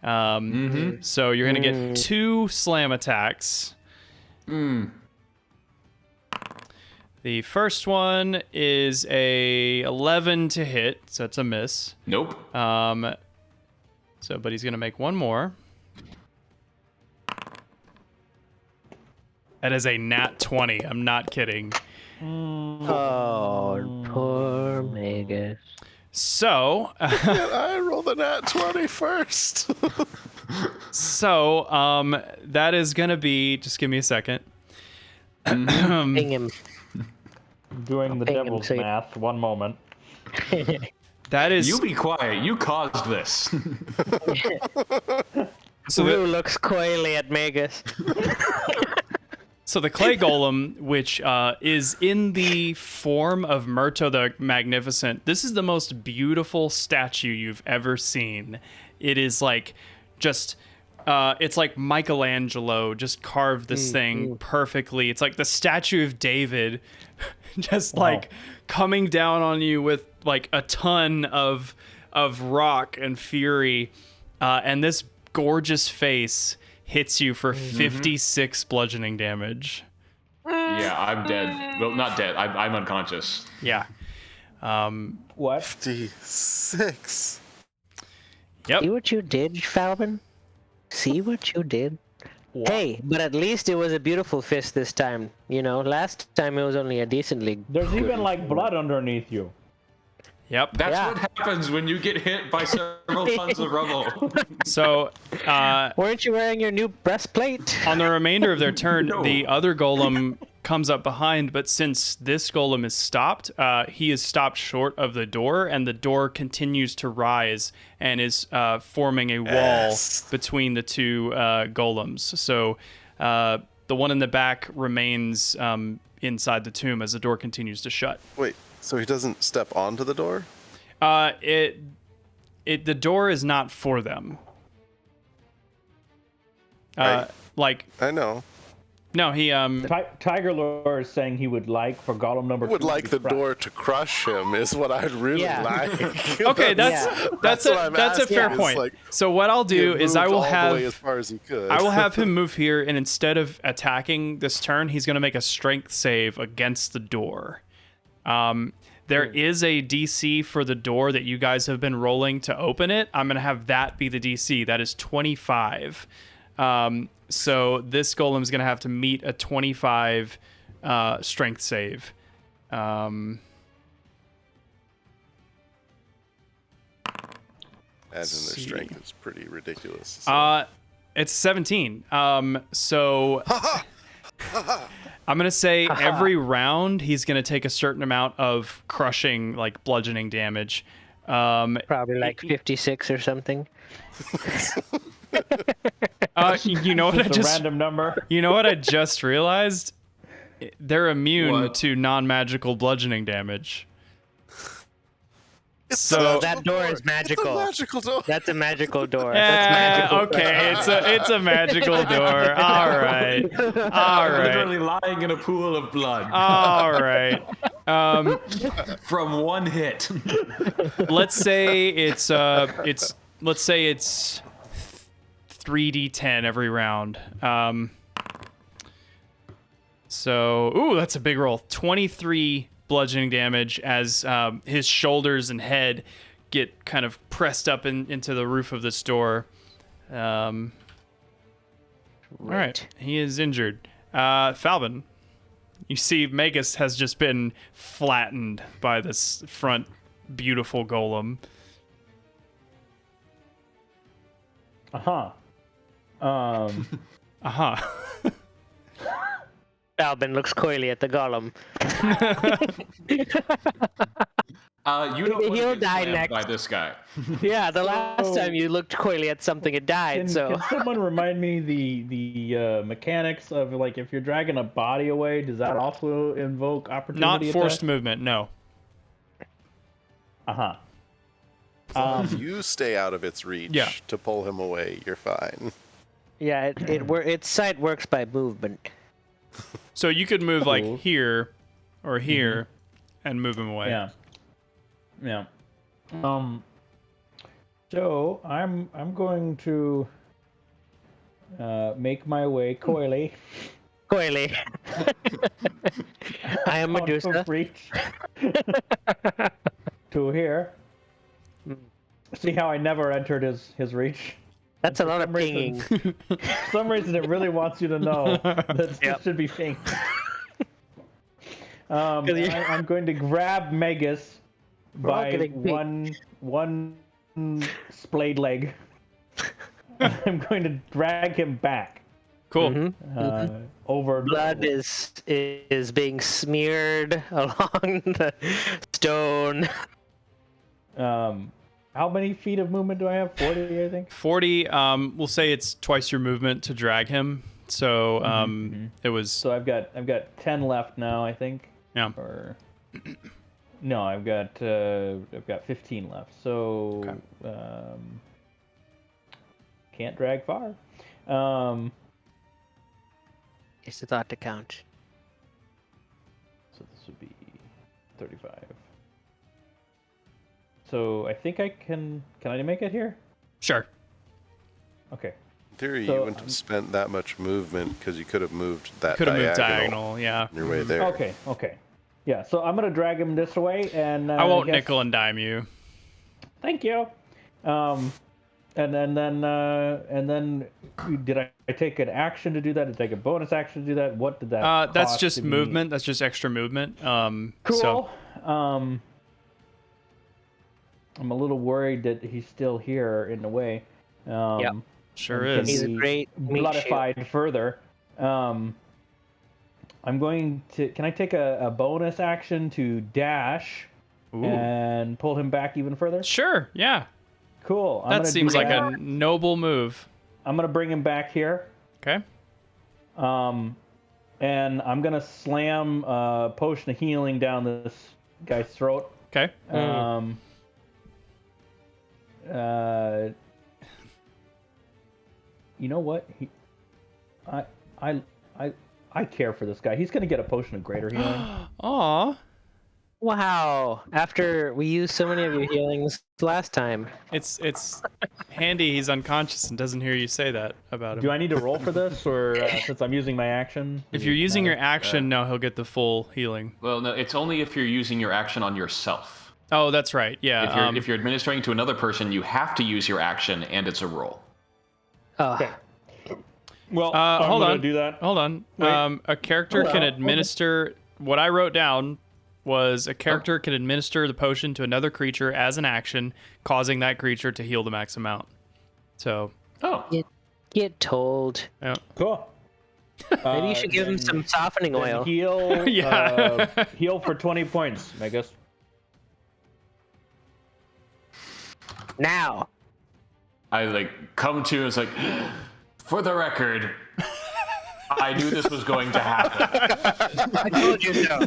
So you're gonna get 2 slam attacks. The first one is a 11 to hit, so it's a miss. Nope. So, but he's gonna make one more. That is a nat 20. I'm not kidding. Oh, poor Magus. So, I roll the nat 20 first. that is gonna be. Just give me a second. Ping him. Doing the Ping him, devil's so you- math. One moment. That is. You be quiet. You caused this. So Rue looks coyly at Magus. So the clay golem, which is in the form of Murto the Magnificent, this is the most beautiful statue you've ever seen. It is like just, it's like Michelangelo just carved this thing perfectly. It's like the statue of David, just like coming down on you with like a ton of rock and fury, and this gorgeous face hits you for 56 bludgeoning damage. Yeah, I'm dead. Well, not dead. I'm unconscious. Yeah. What? 56. Yep. See what you did, Falvin? See what you did? Hey, but at least it was a beautiful fist this time. You know, last time it was only a decently. There's even like blood underneath you. Yep. That's Yeah. what happens when you get hit by several tons of rubble. So, Weren't you wearing your new breastplate? on the remainder of their turn, No. the other golem comes up behind, but since this golem is stopped, he is stopped short of the door, and the door continues to rise and is forming a wall between the two golems. So the one in the back remains inside the tomb as the door continues to shut. Wait, so he doesn't step onto the door? The door is not for them. Right. Like I know. no, he Tiger Lore is saying he would like for golem number 2 Would like to the be crushed. door to crush him is what I'd really like. okay. That's what I'm a fair asking, point. like, So what I'll do is I will all the way have as far as he could. I will have him move here, and instead of attacking this turn, he's going to make a strength save against the door. There is a DC for the door that you guys have been rolling to open it. I'm going to have that be the DC. That is 25. So this golem's going to have to meet a 25 strength save. Imagine their strength is pretty ridiculous. So. It's 17. So I'm going to say every round he's going to take a certain amount of crushing, like bludgeoning damage. Probably like 56 or something. You know what I Just a just random number. You know what I just realized? They're immune to non-magical bludgeoning damage. So that door is magical. It's a magical door. That's a magical door. That's magical. Okay, it's a magical door. All right. Literally lying in a pool of blood. All right. From one hit. Let's say it's 3d10 every round. So, that's a big roll. 23 bludgeoning damage as his shoulders and head get kind of pressed up into the roof of this door. All right, he is injured. Falvin, you see Magus has just been flattened by this front beautiful golem. Albin looks coyly at the golem. You don't want He'll to get die slammed next. by this guy. Yeah, the last time you looked coyly at something, it died. Can someone remind me the mechanics of, like, if you're dragging a body away, does that also invoke opportunity Not forced attack? movement, no. As long as you stay out of its reach to pull him away, you're fine. Yeah, its sight works by movement. So you could move like here or here and move him away. Yeah. So I'm going to make my way coyly. Coyly. I am Medusa. Reach to here. See how I never entered his reach? That's a lot of pinging. For some reason, it really wants you to know that this should be pinged. I'm going to grab Magus by one splayed leg. I'm going to drag him back. Cool. Over blood is being smeared along the stone. How many feet of movement do I have? 40, I think. 40. We'll say it's twice your movement to drag him. So it was. So I've got 10 left now, I think. Yeah. Or no, I've got 15 left. So can't drag far. It's a thought to count. So this would be 35. So I think I can. Can I make it here? Sure. Okay. In theory, So, you wouldn't have spent that much movement because you could have moved that Could have moved diagonal diagonal, yeah. on your way there. Okay. Yeah. So I'm gonna drag him this way, and I won't guess... nickel and dime you. Thank you. And then did I take an action to do that? Did I take a bonus action to do that? What did that? That's cost just to me? movement. That's just extra movement. Cool. So I'm a little worried that he's still here in the way. Sure and is. He's a great meat bloodified further. I'm going to. Can I take a bonus action to dash and pull him back even further? Sure. Yeah. Cool. That seems like a noble move. I'm gonna bring him back here. Okay. And I'm gonna slam a potion of healing down this guy's throat. Okay. You know what? I care for this guy. He's gonna get a potion of greater healing. Aw. Wow. After we used so many of your healings last time. It's handy he's unconscious and doesn't hear you say that about him. Do I need to roll for this, or since I'm using my action? If you're using your action, no, he'll get the full healing. Well, no, it's only if you're using your action on yourself. Oh, that's right. Yeah. If you're administering to another person, you have to use your action, and it's a roll. Oh. Okay. Well, hold on. Do that. Hold on. Wait. A character can administer. What I wrote down was a character can administer the potion to another creature as an action, causing that creature to heal the max amount. So. Oh. Get told. Yeah. Cool. Maybe you should give him some softening oil. Heal. Yeah. Heal for 20 points, Megas. Now. I come to, it's like, for the record, I knew this was going to happen. I told you so.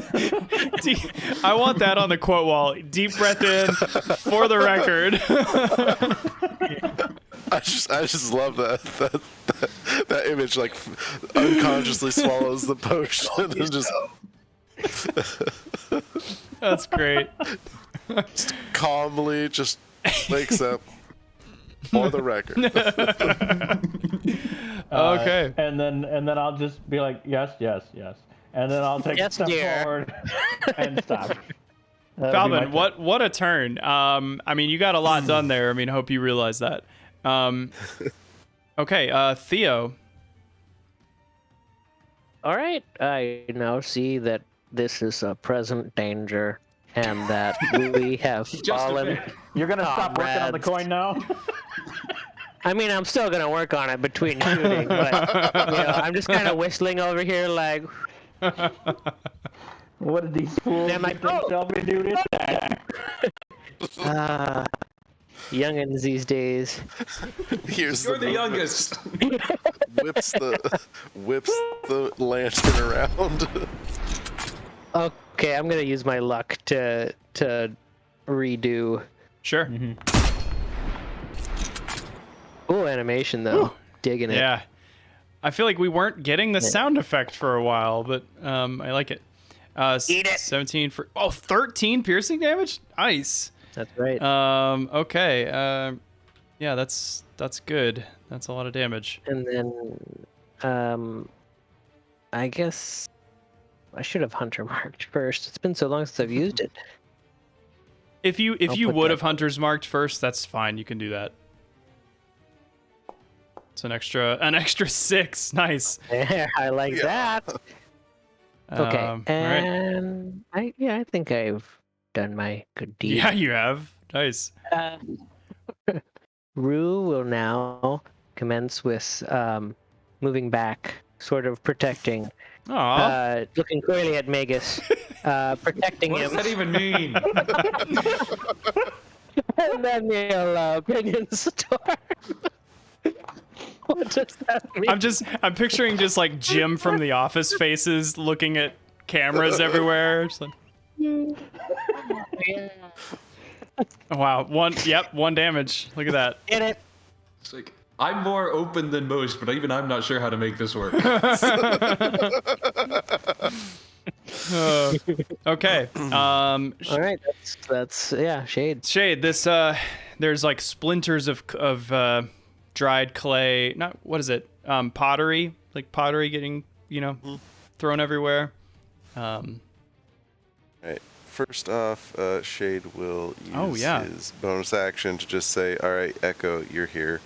I want that on the quote wall. Deep breath in, for the record. I just love that image, like unconsciously swallows the potion and just That's great. just calmly just wakes up. For the record. Okay. And then I'll just be like, yes, and then I'll take a step forward and stop. Calvin, what a turn. I mean, you got a lot done there. I mean, I hope you realize that. Okay, Theo. All right. I now see that this is a present danger and that we have fallen. You're gonna stop working on the coin now? I mean, I'm still gonna work on it between shooting, but I'm just kind of whistling over here, like. What did these fools like, themselves do to that? Youngins these days. You're the youngest. whips the lantern around. Okay, I'm gonna use my luck to redo. Sure. Cool animation though. Ooh. Digging it. Yeah. I feel like we weren't getting the sound effect for a while, but I like it. Eat it. 17 for 13 piercing damage. Nice. That's right. Okay. Yeah, that's good. That's a lot of damage. And then, I guess I should have hunter marked first. It's been so long since I've used it. If you would have hunters marked first, that's fine. You can do that. It's an extra 6. Nice. I like that. Okay. And right. I think I've done my good deed. Yeah, you have. Nice. Rue will now commence with moving back, sort of protecting. Aww. Looking clearly at Magus, protecting him. What does that even mean? And then he'll bring in Storm. What does that mean? I'm picturing just like Jim from The Office faces looking at cameras everywhere. Just like, Yeah. oh, wow. One damage. Look at that. Get it? It's like, I'm more open than most, but even I'm not sure how to make this work. Okay. All right. That's Shade. Shade. This there's like splinters of dried clay. Not what is it? Pottery. Like pottery getting thrown everywhere. Right. First off, Shade will use his bonus action to just say, "All right, Echo, you're here,"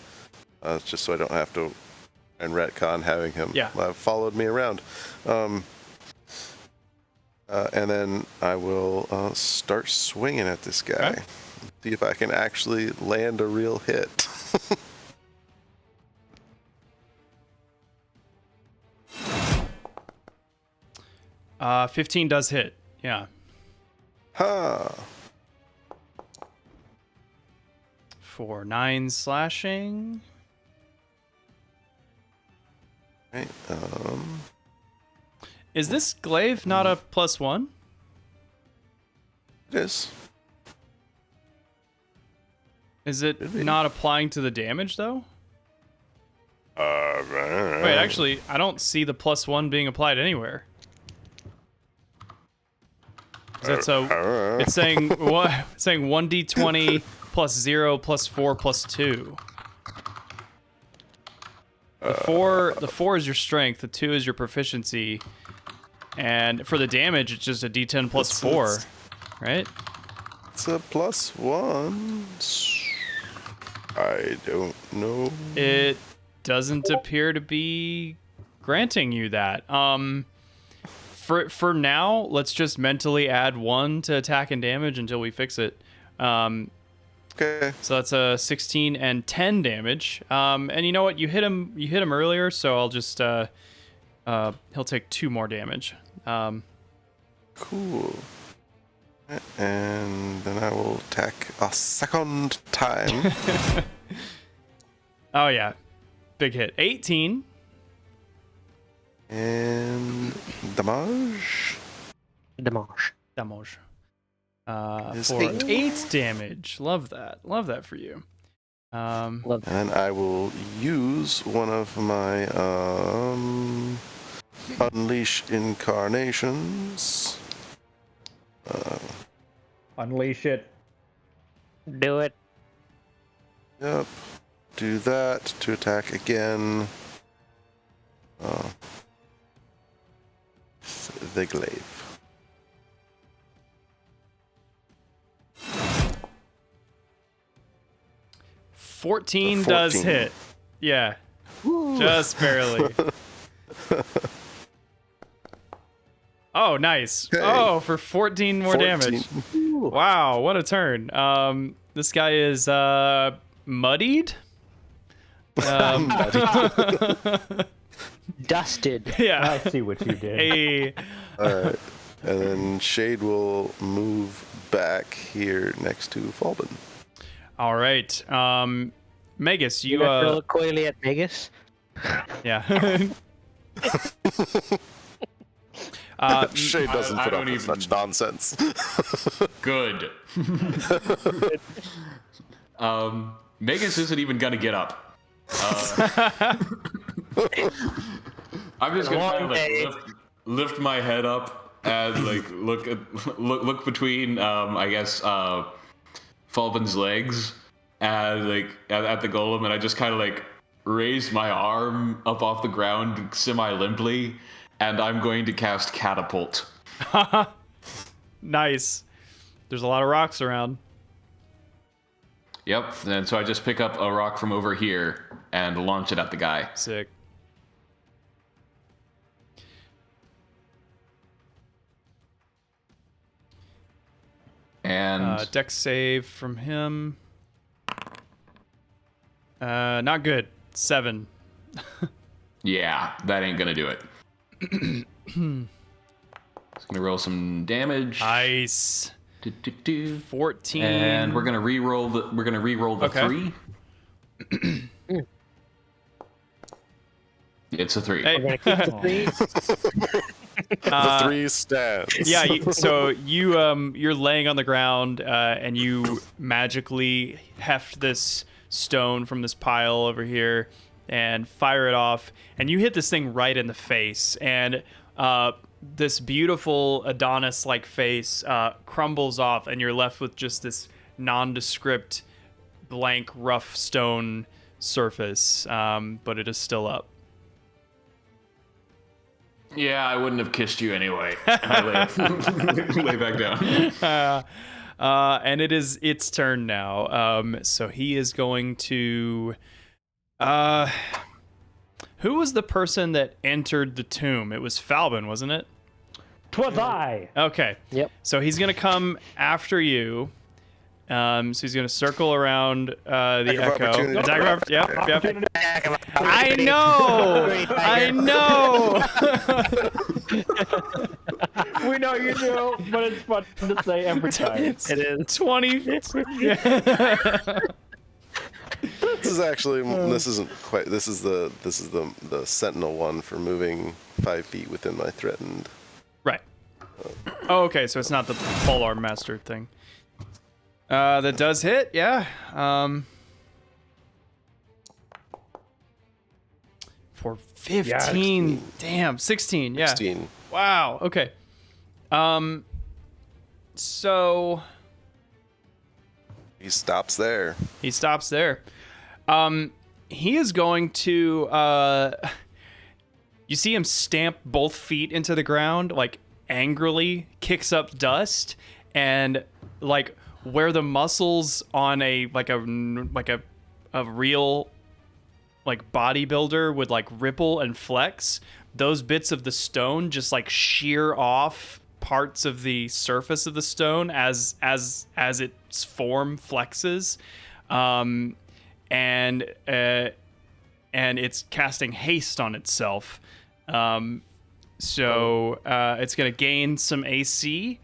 just so I don't have to and retcon having him followed me around. And then I will start swinging at this guy. Okay. See if I can actually land a real hit. 15 does hit. Yeah. Ha! For 9 slashing. Right, Is this glaive not a +1? it is. Is it not applying to the damage though? Wait, Wait, actually, I don't see the +1 being applied anywhere. It's saying what? It's saying 1d20 +0 +4 +2. The 4 is your strength. The 2 is your proficiency, and for the damage, it's just a d10 +4, right? It's a +1. I don't know. It doesn't appear to be granting you that. For now, let's just mentally add 1 to attack and damage until we fix it. Okay. So that's a 16 and 10 damage. And you know what? You hit him earlier, so I'll just he'll take 2 more damage. Cool. And then I will attack a second time. Oh yeah, big hit. 18. And damage. Damage. Is For 8. 8 damage. Love that. Love that for you. And I will use one of my Unleash Incarnations. Unleash it. Do it. Yep. Do that to attack again. The glaive. Fourteen does hit. Yeah. Woo. Just barely. Oh, nice. Okay. Oh, for 14 more 14. damage. Wow, what a turn. This guy is muddied. Dusted. Yeah. I see what you did. Hey. Alright. And then Shade will move back here next to Falbin. All right. Megas, you look coyly at Megas. Yeah. Shade doesn't I put don't up with even- such nonsense. Good. Megas isn't even gonna get up. I'm just gonna kind of like lift my head up and like look between I guess Falbin's legs and like at the golem, and I just kind of like raise my arm up off the ground semi limply, and I'm going to cast Catapult. Nice. There's a lot of rocks around. Yep, and so I just pick up a rock from over here and launch it at the guy. Sick. And Dex save from him. Not good. 7. yeah, that ain't gonna do it. It's gonna roll some damage. Nice. 14. And we're gonna re-roll the Okay. 3. It's a 3. Hey. We're gonna keep the 3. The 3 stands. Yeah, you're laying on the ground and you magically heft this stone from this pile over here and fire it off, and you hit this thing right in the face, and this beautiful Adonis-like face crumbles off, and you're left with just this nondescript, blank, rough stone surface, but it is still up. Yeah, I wouldn't have kissed you anyway. I lay back down. And it is its turn now. So he is going to... who was the person that entered the tomb? It was Falbin, wasn't it? 'Twas I. Okay. Yep. So he's going to come after you. So he's going to circle around the echo. Attack of yep. I know. We know you do, but it's fun to say every time. It is 20. This is actually this isn't quite. This is the sentinel one for moving 5 feet within my threatened. Right. Oh, okay. So it's not the polearm master thing. That does hit. Yeah. For 15. Yeah, damn. 16. Yeah. 16. Wow. Okay. So he stops there. He stops there. He is going to you see him stamp both feet into the ground, like angrily, kicks up dust, and like where the muscles on a real like bodybuilder would like ripple and flex, those bits of the stone just like shear off parts of the surface of the stone as its form flexes, and it's casting haste on itself. So it's going to gain some AC.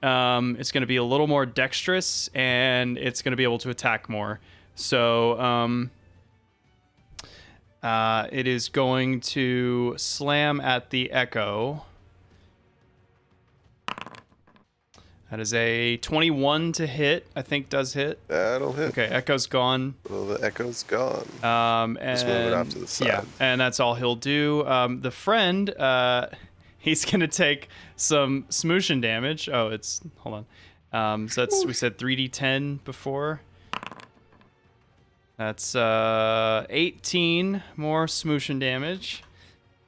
It's going to be a little more dexterous, and it's going to be able to attack more. So it is going to slam at the echo. That is a 21 to hit. I think does hit. That'll hit. Okay, echo's gone. Well, the echo's gone. And just move it off to the side. Yeah, and that's all he'll do. The friend, he's gonna take some smooshing damage. Oh, it's hold on. So that's we said 3d10 before. That's 18 more smooshing damage.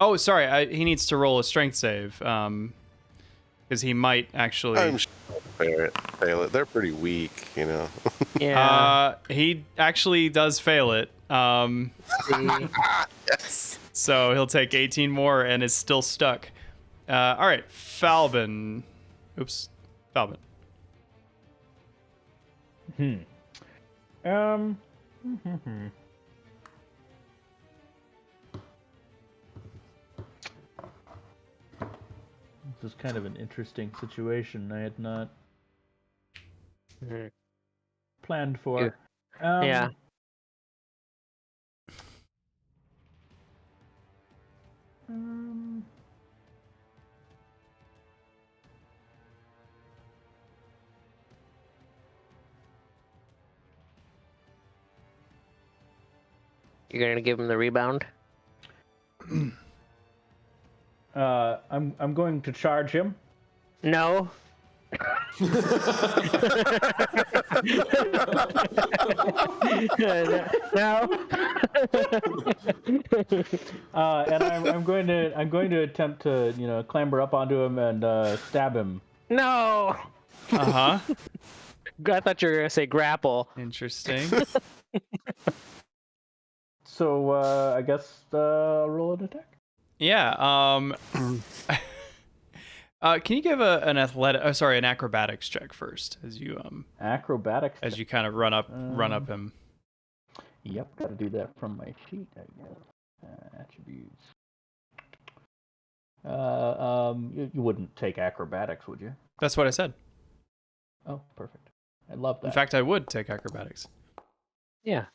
Oh, sorry, he needs to roll a strength save. Because he might actually. I'm sure fail it. They're pretty weak, you know. Yeah. He actually does fail it. Yes. So he'll take 18 more and is still stuck. All right, Falbin. Oops, Falbin. This is kind of an interesting situation I had not planned for. Yeah. You're gonna give him the rebound? I'm going to charge him. No. No. And I'm going to attempt to clamber up onto him and stab him. No. I thought you were gonna say grapple. Interesting. So I guess roll an attack. Yeah. Can you give an acrobatics check first as you acrobatics as you kind of run up him. Yep, got to do that from my sheet, I guess. Attributes. You wouldn't take acrobatics, would you? That's what I said. Oh, perfect. I love that. In fact, I would take acrobatics. Yeah.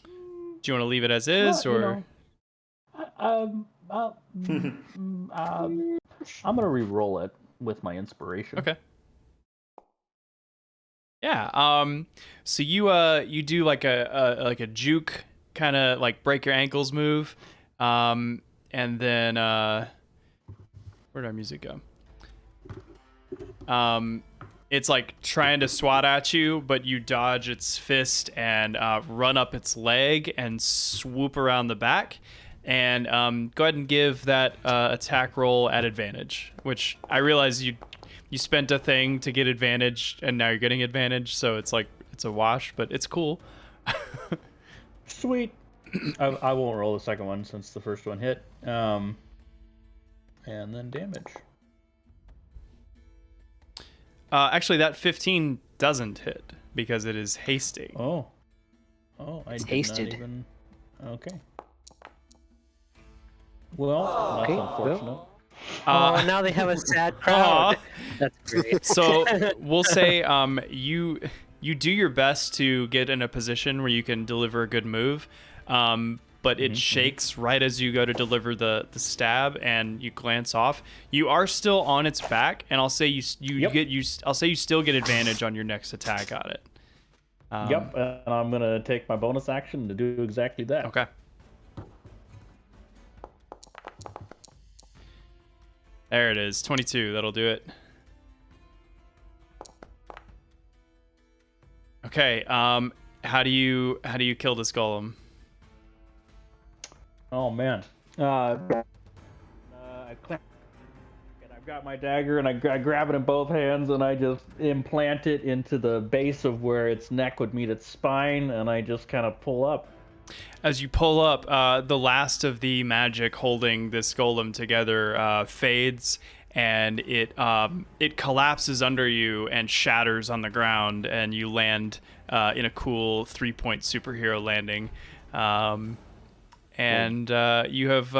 Do you want to leave it as is, or? I'm gonna re-roll it with my inspiration. Okay. Yeah. So you do like a juke kind of like break your ankles move, and then where'd our music go? It's like trying to swat at you, but you dodge its fist and run up its leg and swoop around the back. And go ahead and give that attack roll at advantage, which I realize you spent a thing to get advantage, and now you're getting advantage, so it's like it's a wash, but it's cool. Sweet. I won't roll the second one since the first one hit. And then damage. Actually, that 15 doesn't hit because it is hasting. Oh, I did hasted. not even. Okay. Well, that's unfortunate. Now they have a sad crowd. That's great. So we'll say you do your best to get in a position where you can deliver a good move, but it shakes right as you go to deliver the stab, and you glance off. You are still on its back, and I'll say I'll say you still get advantage on your next attack on it. Yep, and I'm gonna take my bonus action to do exactly that. Okay. There it is, 22. That'll do it. Okay. How do you kill this golem? Oh man. I've got my dagger and I grab it in both hands and I just implant it into the base of where its neck would meet its spine, and I just kind of pull up. As you pull up, the last of the magic holding this golem together fades, and it collapses under you and shatters on the ground, and you land in a cool 3-point superhero landing. And you have,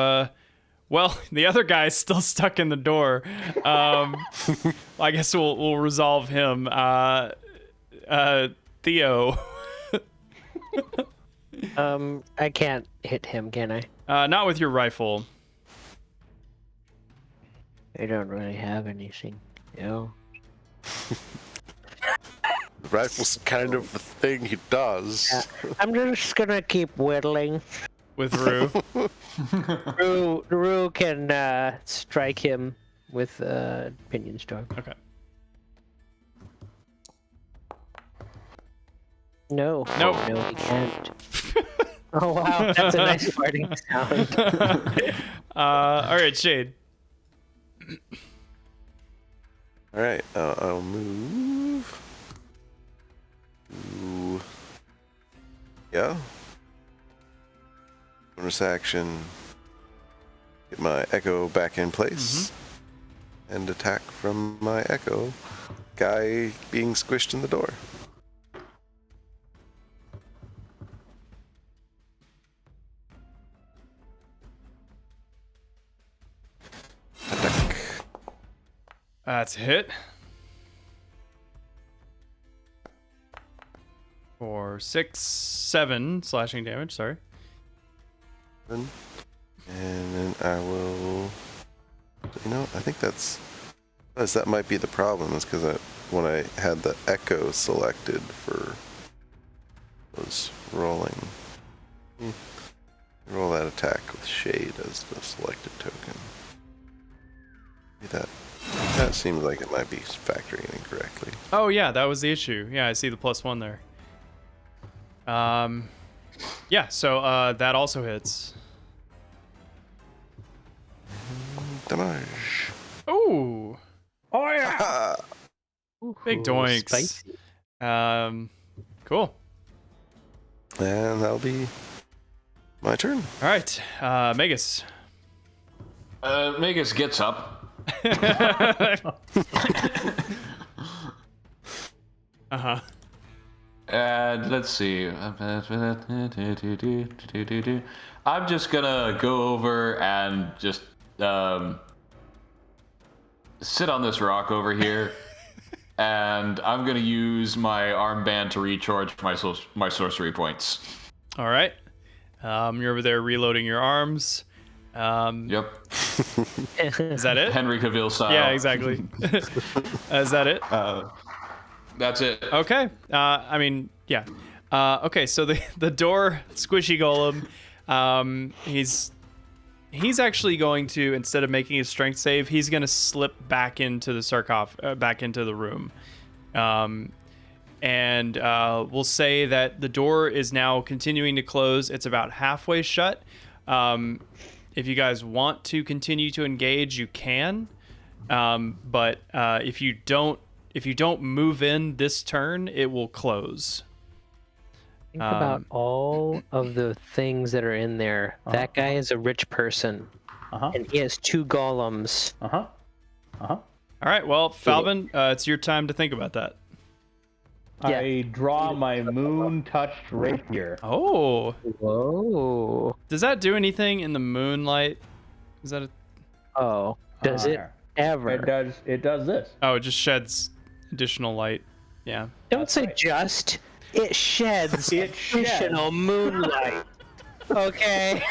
well, the other guy's still stuck in the door. I guess we'll resolve him. Theo. I can't hit him, can I? Not with your rifle. I don't really have anything. No. The rifle's kind of the thing he does. Yeah. I'm just gonna keep whittling. With Rue. Rue can strike him with Pinion Storm. Okay. No. Nope. No, he can't. Oh wow, that's a nice farting sound. All right, Shade. All right, I'll move. Ooh. Yeah. Bonus action. Get my echo back in place. And attack from my echo. Guy being squished in the door. Attack. That's a hit. For 6, 7 slashing damage, sorry. And then I will... You know, I think that might be the problem, is because when I had the echo selected for... was rolling. Roll that attack with Shade as the selected token. That seems like it might be factoring in incorrectly. Oh yeah, that was the issue. Yeah, I see the +1 there. Yeah, so that also hits. Damage. Ooh. Oh yeah. Big doinks. Spicy. Cool. And that'll be my turn. All right, Magus. Magus gets up. Uh-huh. And let's see. I'm just gonna go over and just sit on this rock over here, and I'm gonna use my armband to recharge my sorcery points. All right. You're over there reloading your arms. Yep. Is that it? Henry Cavill style. Yeah, exactly. Is that it? That's it. Okay. I mean, yeah. Okay, so the door squishy golem, he's actually going to, instead of making a strength save, he's going to slip back into the back into the room. And we'll say that the door is now continuing to close. It's about halfway shut. If you guys want to continue to engage, you can. But if you don't move in this turn, it will close. Think about all of the things that are in there. That guy is a rich person, and he has 2 golems. All right, well, Falvin, it's your time to think about that. Yeah. I draw my moon-touched rapier. Oh. Whoa. Does that do anything in the moonlight? Is that a... Oh. Does it ever? It does this. Oh, it just sheds additional light. Yeah. Don't say just. It sheds additional moonlight. Okay.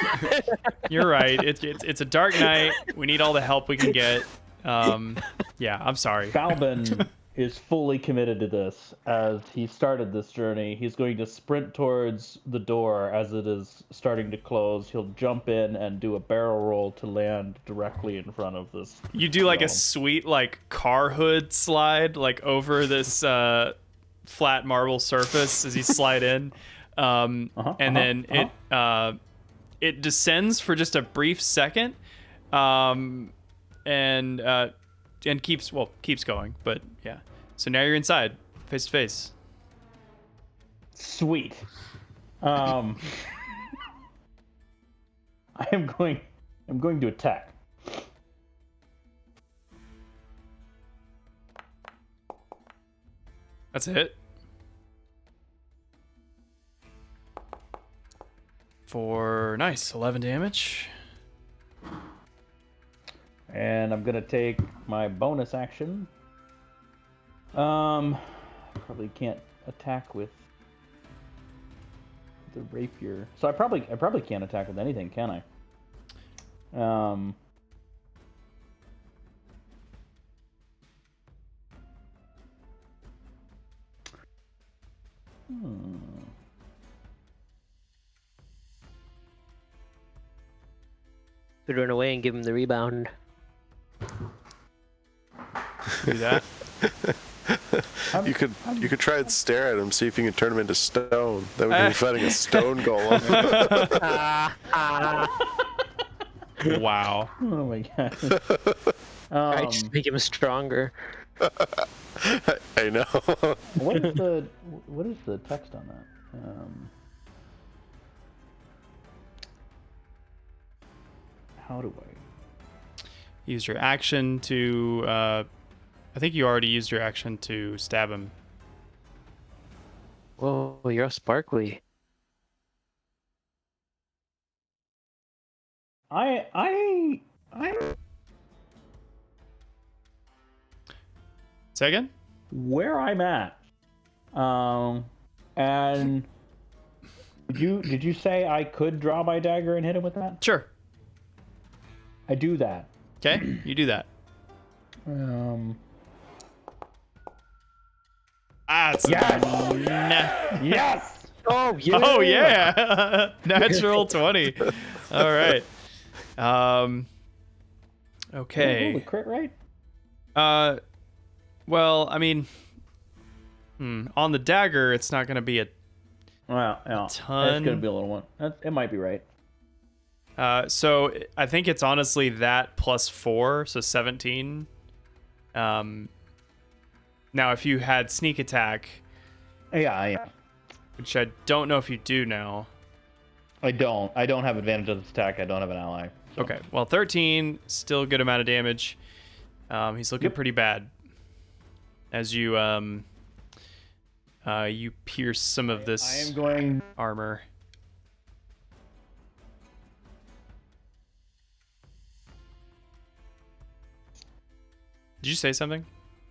You're right. It's a dark night. We need all the help we can get. Yeah, I'm sorry. Falvin is fully committed to this. As he started this journey, he's going to sprint towards the door as it is starting to close. He'll jump in and do a barrel roll to land directly in front of this. You do like a dome. sweet like car hood slide like over this flat marble surface as you slide in, and then it descends for just a brief second, and keeps going. But yeah, so now you're inside, face to face. Sweet. I am going to attack. That's it. For nice 11 damage. And I'm gonna take my bonus action. Probably can't attack with the rapier. So I probably can't attack with anything, can I? Could run away and give him the rebound. Do that. You could try and stare at him, see if you can turn him into stone. That would be fighting a stone golem. Wow. Oh my god. I just make him stronger. I know. What is the text on that? How do I? Use your action to. I think you already used your action to stab him. Whoa, you're all sparkly. I Say again? where I'm at. And did you say I could draw my dagger and hit him with that? Sure. I do that. Okay, you do that. It's Yes. Oh yeah. Oh yeah. Natural 20. All right. Okay. Roll the crit, right? Well, I mean, on the dagger, it's not going to be a Well, yeah. ton. It's gonna be a little one. It might be right. So I think it's honestly that plus 4, so 17. Now, if you had sneak attack, Yeah. which I don't know if you do now. I don't have advantage of this attack. I don't have an ally. So. Okay, well, 13, still a good amount of damage. He's looking pretty bad. As you you pierce some of this I am going. armor. Did you say something?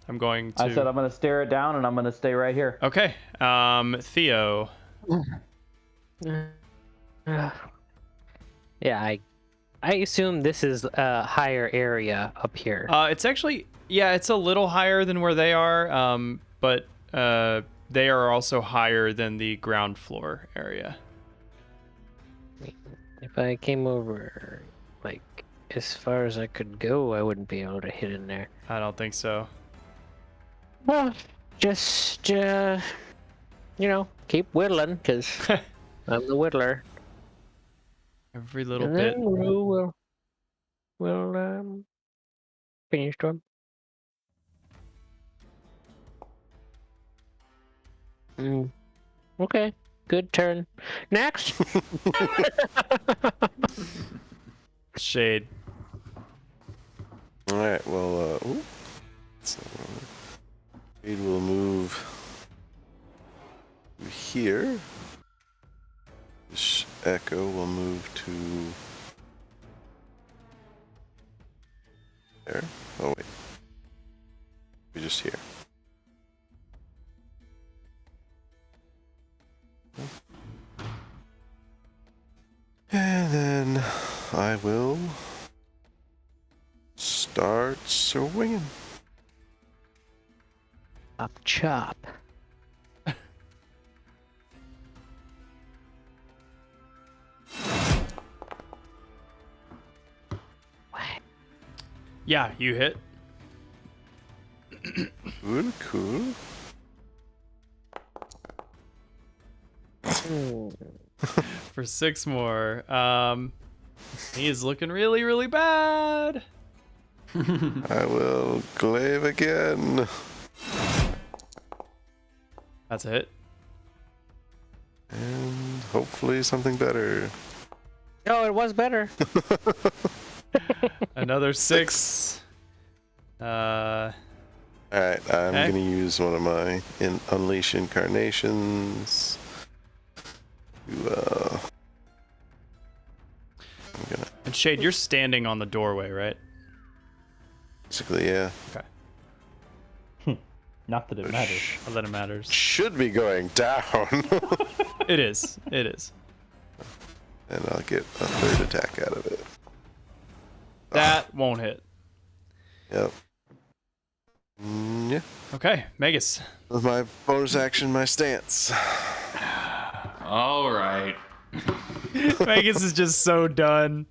I'm going to. I said I'm gonna stare it down, and I'm gonna stay right here. Okay. Theo. Yeah, I assume this is a higher area up here. It's actually, yeah, it's a little higher than where they are, but they are also higher than the ground floor area. If I came over, like, as far as I could go, I wouldn't be able to hit in there. I don't think so. Well, just, keep whittling, because I'm the whittler. Every little And bit. then we'll finish them. Okay, good turn. Next! Shade. All right. Well, Shade will move here. Echo will move to there. Oh wait, we're just here. And then I will start swinging. Chop. Yeah, you hit. Cool. For 6 more. He is looking really, really bad. I will glaive again. That's a hit. And hopefully something better. Oh, it was better. Another 6. Alright, I'm Okay. gonna use one of my Unleash Incarnations to, I'm gonna, And Shade, you're standing on the doorway, right? basically, yeah. Okay. Not that it matters. Not that it matters. Should be going down. It is. It is. And I'll get a third attack out of it. That won't hit. Yep. Yeah. Okay, Magus. With my bonus action, my stance. All right. Magus is just so done.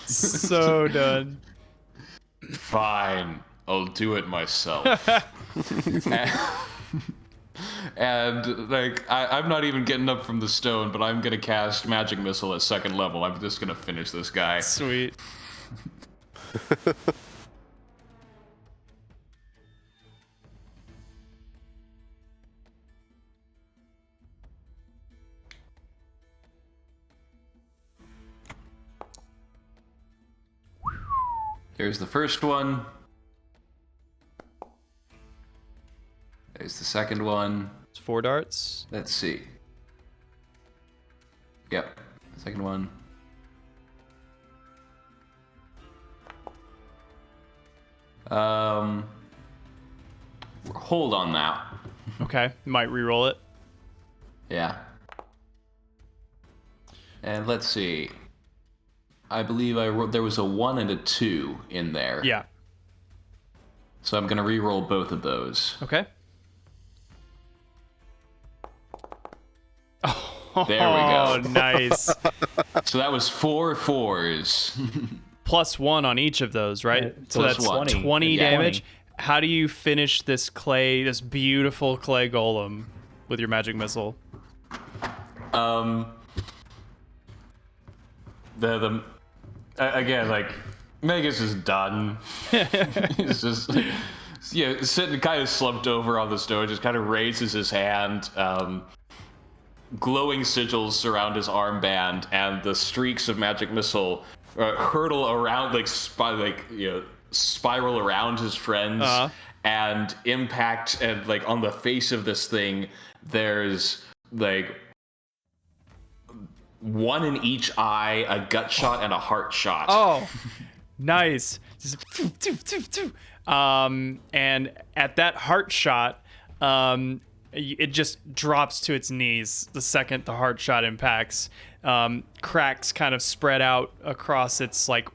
So done. Fine. I'll do it myself. And like, I'm not even getting up from the stone, but I'm gonna cast Magic Missile at 2nd level. I'm just gonna finish this guy. Sweet. Here's the first one. There's the second one. It's 4 darts. Let's see. Yep. Second one. Hold on that. Okay, might re-roll it. Yeah. And let's see. I believe I wrote there was a 1 and a 2 in there. Yeah. So I'm gonna re-roll both of those. Okay. There we go. Oh, nice. So that was 4 4s. Plus 1 on each of those, right? Yeah, So plus that's 1. 20 Yeah. damage. How do you finish this beautiful clay golem with your magic missile? Again, like, Magus is done. He's just, sitting kind of slumped over on the stone, just kind of raises his hand. Glowing sigils surround his armband, and the streaks of magic missile hurtle around, spiral around his friends, and impact, and like on the face of this thing, there's like 1 in each eye, a gut shot, and a heart shot. Oh, nice. Just and at that heart shot, it just drops to its knees the second the heart shot impacts. Cracks kind of spread out across its like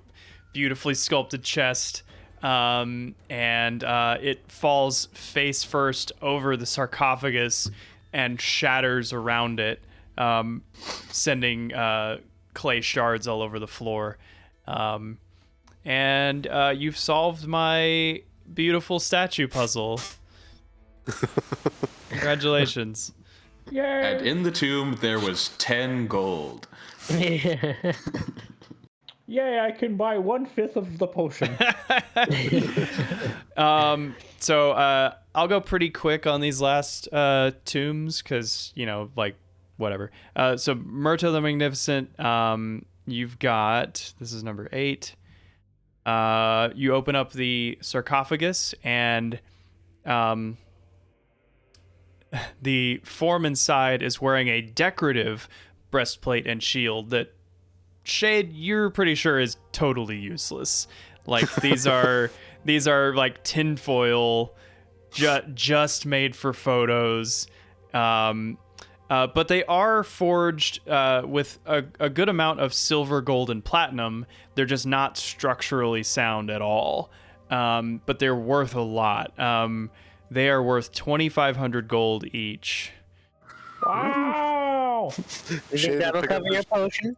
beautifully sculpted chest, and it falls face first over the sarcophagus and shatters around it, sending clay shards all over the floor. And you've solved my beautiful statue puzzle. Congratulations. Yay! And in the tomb, there was 10 gold. Yay, I can buy 1/5 of the potion. So I'll go pretty quick on these last tombs because, whatever. So Murto the Magnificent, you've got, this is number 8. You open up the sarcophagus, and the form inside is wearing a decorative breastplate and shield that, Shade, you're pretty sure is totally useless. Like these are like tinfoil, just made for photos. But they are forged with a good amount of silver, gold, and platinum. They're just not structurally sound at all. But they're worth a lot. They are worth 2,500 gold each. Wow! You think that'll cover your potion?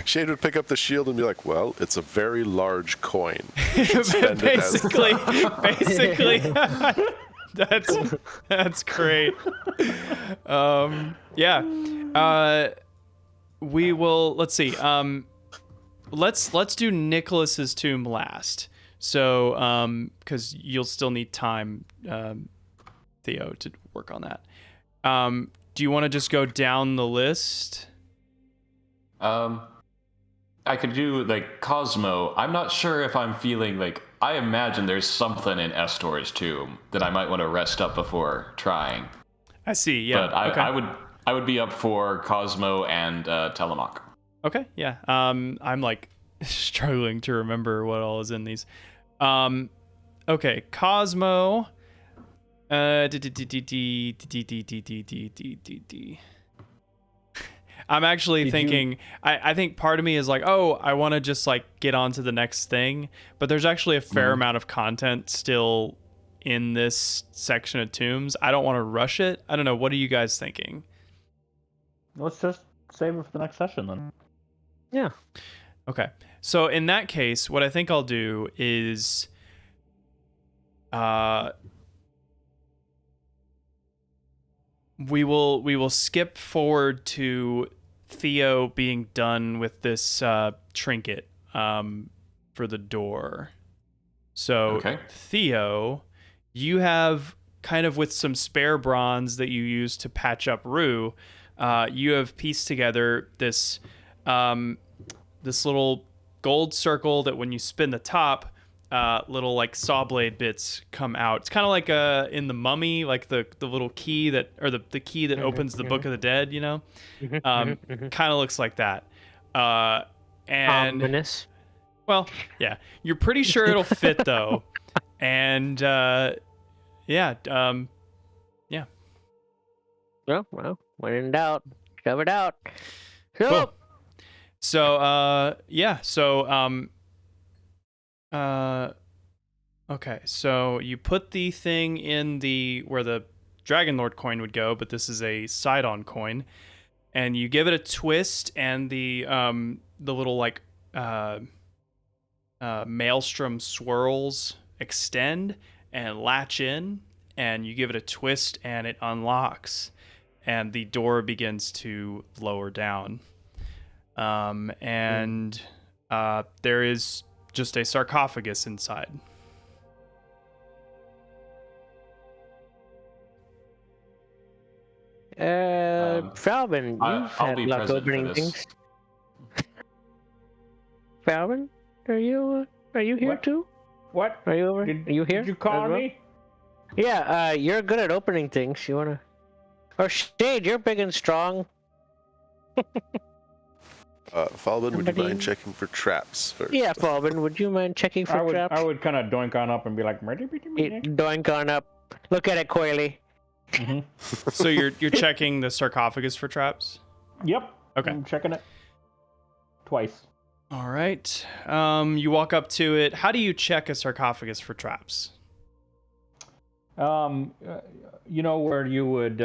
Shade would pick up the shield and be like, well, it's a very large coin. Basically. That's great. Yeah. We will, let's see. Let's do Nicholas's tomb last. So, because you'll still need time, Theo, to work on that. Do you want to just go down the list? I could do like Cosmo. I'm not sure if I'm feeling like, I imagine there's something in Estor's tomb that I might want to rest up before trying. I see. Yeah. But okay. I would be up for Cosmo and Telemach. Okay. Yeah. I'm like struggling to remember what all is in these. Okay. Cosmo. I'm actually thinking, I think part of me is like, oh, I want to just like get on to the next thing. But there's actually a fair amount of content still in this section of tombs. I don't want to rush it. I don't know. What are you guys thinking? Let's just save it for the next session then. Yeah. Okay. So in that case, what I think I'll do is we will skip forward to Theo being done with this trinket for the door. So Okay. Theo, you have kind of with some spare bronze that you use to patch up Rue, you have pieced together this this little gold circle that when you spin the top, little like saw blade bits come out. It's kind of like in the Mummy, like the little key that, or the key that opens the Book of the Dead, you know? Kind of looks like that. And ominous. well, yeah, you're pretty sure it'll fit though. And yeah. Well, when in doubt, shove it out. Cool. So yeah, so okay, so you put the thing in where the Dragonlord coin would go, but this is a Sidon coin, and you give it a twist, and the little like maelstrom swirls extend and latch in, and you give it a twist, and it unlocks, and the door begins to lower down, and there is just a sarcophagus inside. Falvin, you've I'll had be luck present for opening this. things. Falvin, are you here What? too? What? Are you over? Did, are you here? Did you call as well? me? Yeah, you're good at opening things. You wanna? Or Shade, you're big and strong. Falvin, would you Somebody- mind checking for traps first? Yeah, Falvin, would you mind checking for traps? I would kind of doink on up and be like, Doink on up. Look at it, Coily. So you're checking the sarcophagus for traps? Yep. Okay. I'm checking it twice. All right. You walk up to it. How do you check a sarcophagus for traps? You know where you would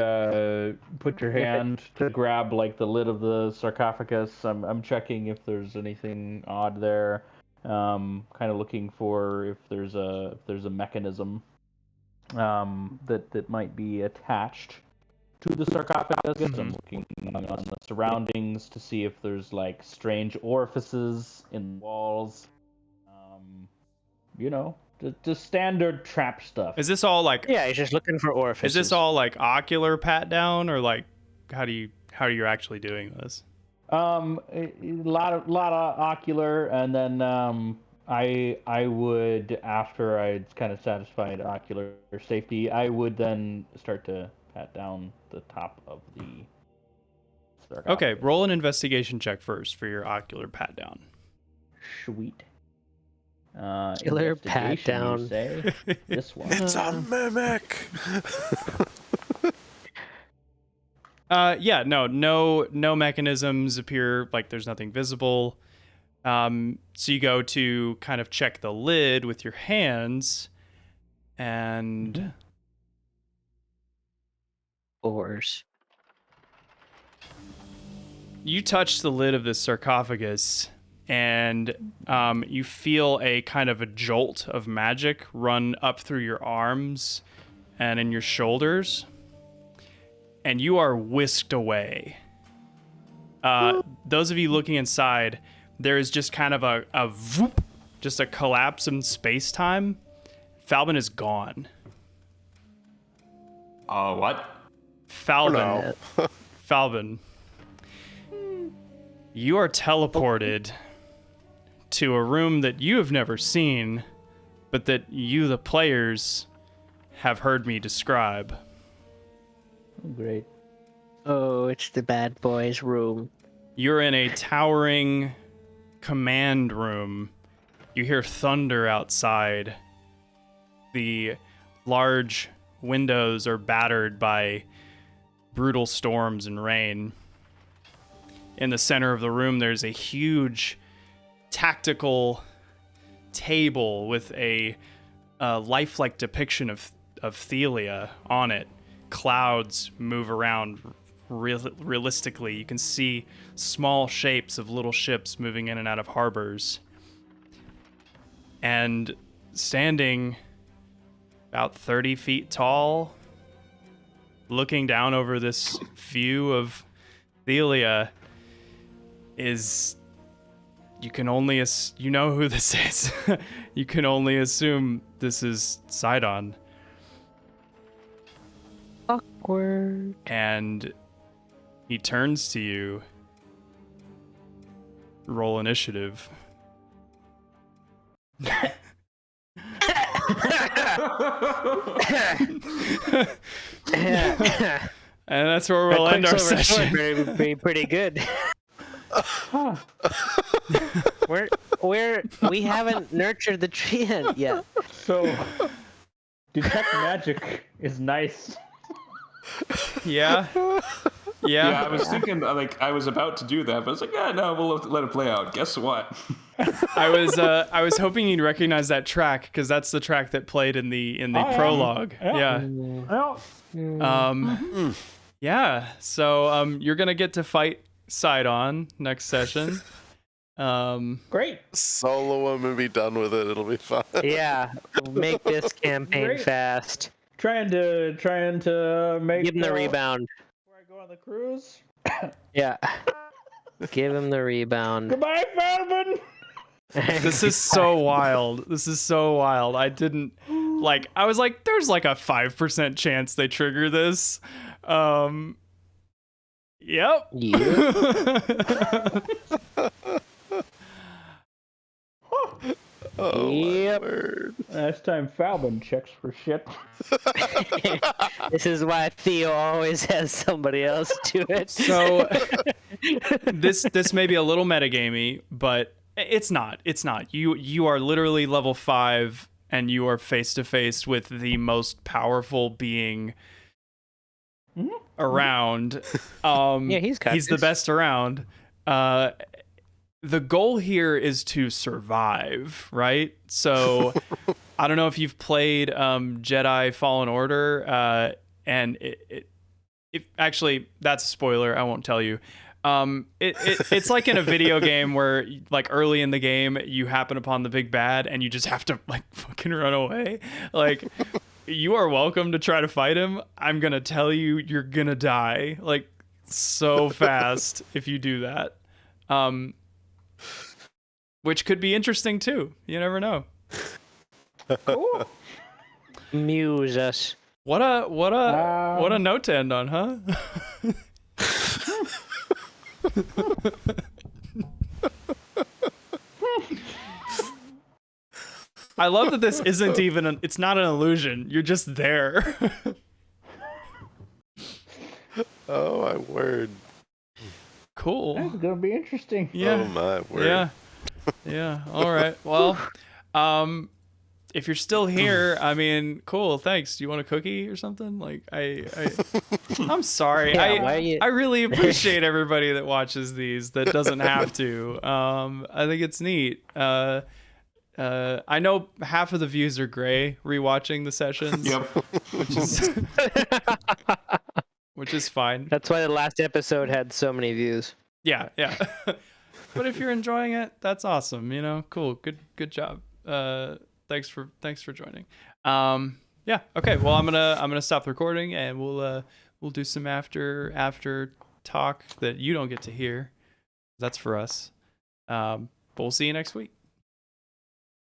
put your hand to grab like the lid of the sarcophagus. I'm checking if there's anything odd there. Kind of looking for if there's a mechanism that might be attached to the sarcophagus. I'm looking on the surroundings to see if there's like strange orifices in the walls. You know, just standard trap stuff. Is this all like? Yeah, he's just looking for orifices. Is this all like ocular pat down, or like how are you actually doing this? A lot of ocular, and then I would, after I'd kind of satisfied ocular safety, I would then start to pat down the top of the sarcophagus. Okay, roll an investigation check first for your ocular pat down. Sweet. Killer pat Investigation, down. you say? This one. It's a mimic. Yeah, no mechanisms appear, like there's nothing visible. So you go to kind of check the lid with your hands, and Oars. you touch the lid of this sarcophagus, and you feel a kind of a jolt of magic run up through your arms and in your shoulders, and you are whisked away. Those of you looking inside, there is just kind of a voop, just a collapse in space-time. Falbin is gone. What? Falbin. Falbin. You are teleported to a room that you have never seen, but that you, the players, have heard me describe. Oh, great. Oh, it's the bad boy's room. You're in a towering command room. You hear thunder outside. The large windows are battered by brutal storms and rain. In the center of the room, there's a huge tactical table with a lifelike depiction of Thelia on it. Clouds move around realistically. You can see small shapes of little ships moving in and out of harbors. And standing about 30 feet tall, looking down over this view of Thelia, is, you can only you know who this is. You can only assume this is Sidon. Awkward. And he turns to you. Roll initiative. And that's where we'll end our session. Would be pretty good. We haven't nurtured the tree yet. So, detect magic is nice. Yeah. Yeah, I was thinking, like, I was about to do that, but I was like, yeah, no, we'll let it play out. Guess what? I was hoping you'd recognize that track, because that's the track that played in the prologue. Yeah. Yeah. So you're gonna get to fight Sidon next session. Great. Solo him and be done with it. It'll be fun. Yeah. Make this campaign Great. fast. Trying to make. Give him the rebound. Before I go on the cruise. Yeah. Give him the rebound. Goodbye, Falvin. This is so wild. This is so wild. I didn't I was like, there's like a 5% chance they trigger this. Yep. Oh, Yep. my word. Next time Falvin checks for shit. This is why Theo always has somebody else do it. So this may be a little metagamey, but it's not. It's not. You are literally level 5 and you are face to face with the most powerful being around. Yeah, he's the best around. The goal here is to survive, right? So I don't know if you've played Jedi Fallen Order, and if actually that's a spoiler, I won't tell you. It's like in a video game where, like, early in the game you happen upon the big bad and you just have to like fucking run away. Like, you are welcome to try to fight him. I'm gonna tell you, you're gonna die like so fast if you do that. Which could be interesting too. You never know. Cool. Muse us. What a note to end on, huh? I love that this isn't even it's not an illusion. You're just there. Oh my word. Cool. That's gonna be interesting. Yeah. Oh my word. Yeah. Yeah. All right. Well, if you're still here, I mean, cool. Thanks. Do you want a cookie or something? Like, I'm sorry. Yeah, I really appreciate everybody that watches these that doesn't have to. I think it's neat. I know half of the views are gray rewatching the sessions. Yep. Which is fine. That's why the last episode had so many views. Yeah. But if you're enjoying it, that's awesome. You know, cool. Good job. Thanks for joining. Yeah. Okay. Well, I'm gonna stop the recording and we'll do some after talk that you don't get to hear. That's for us. But we'll see you next week.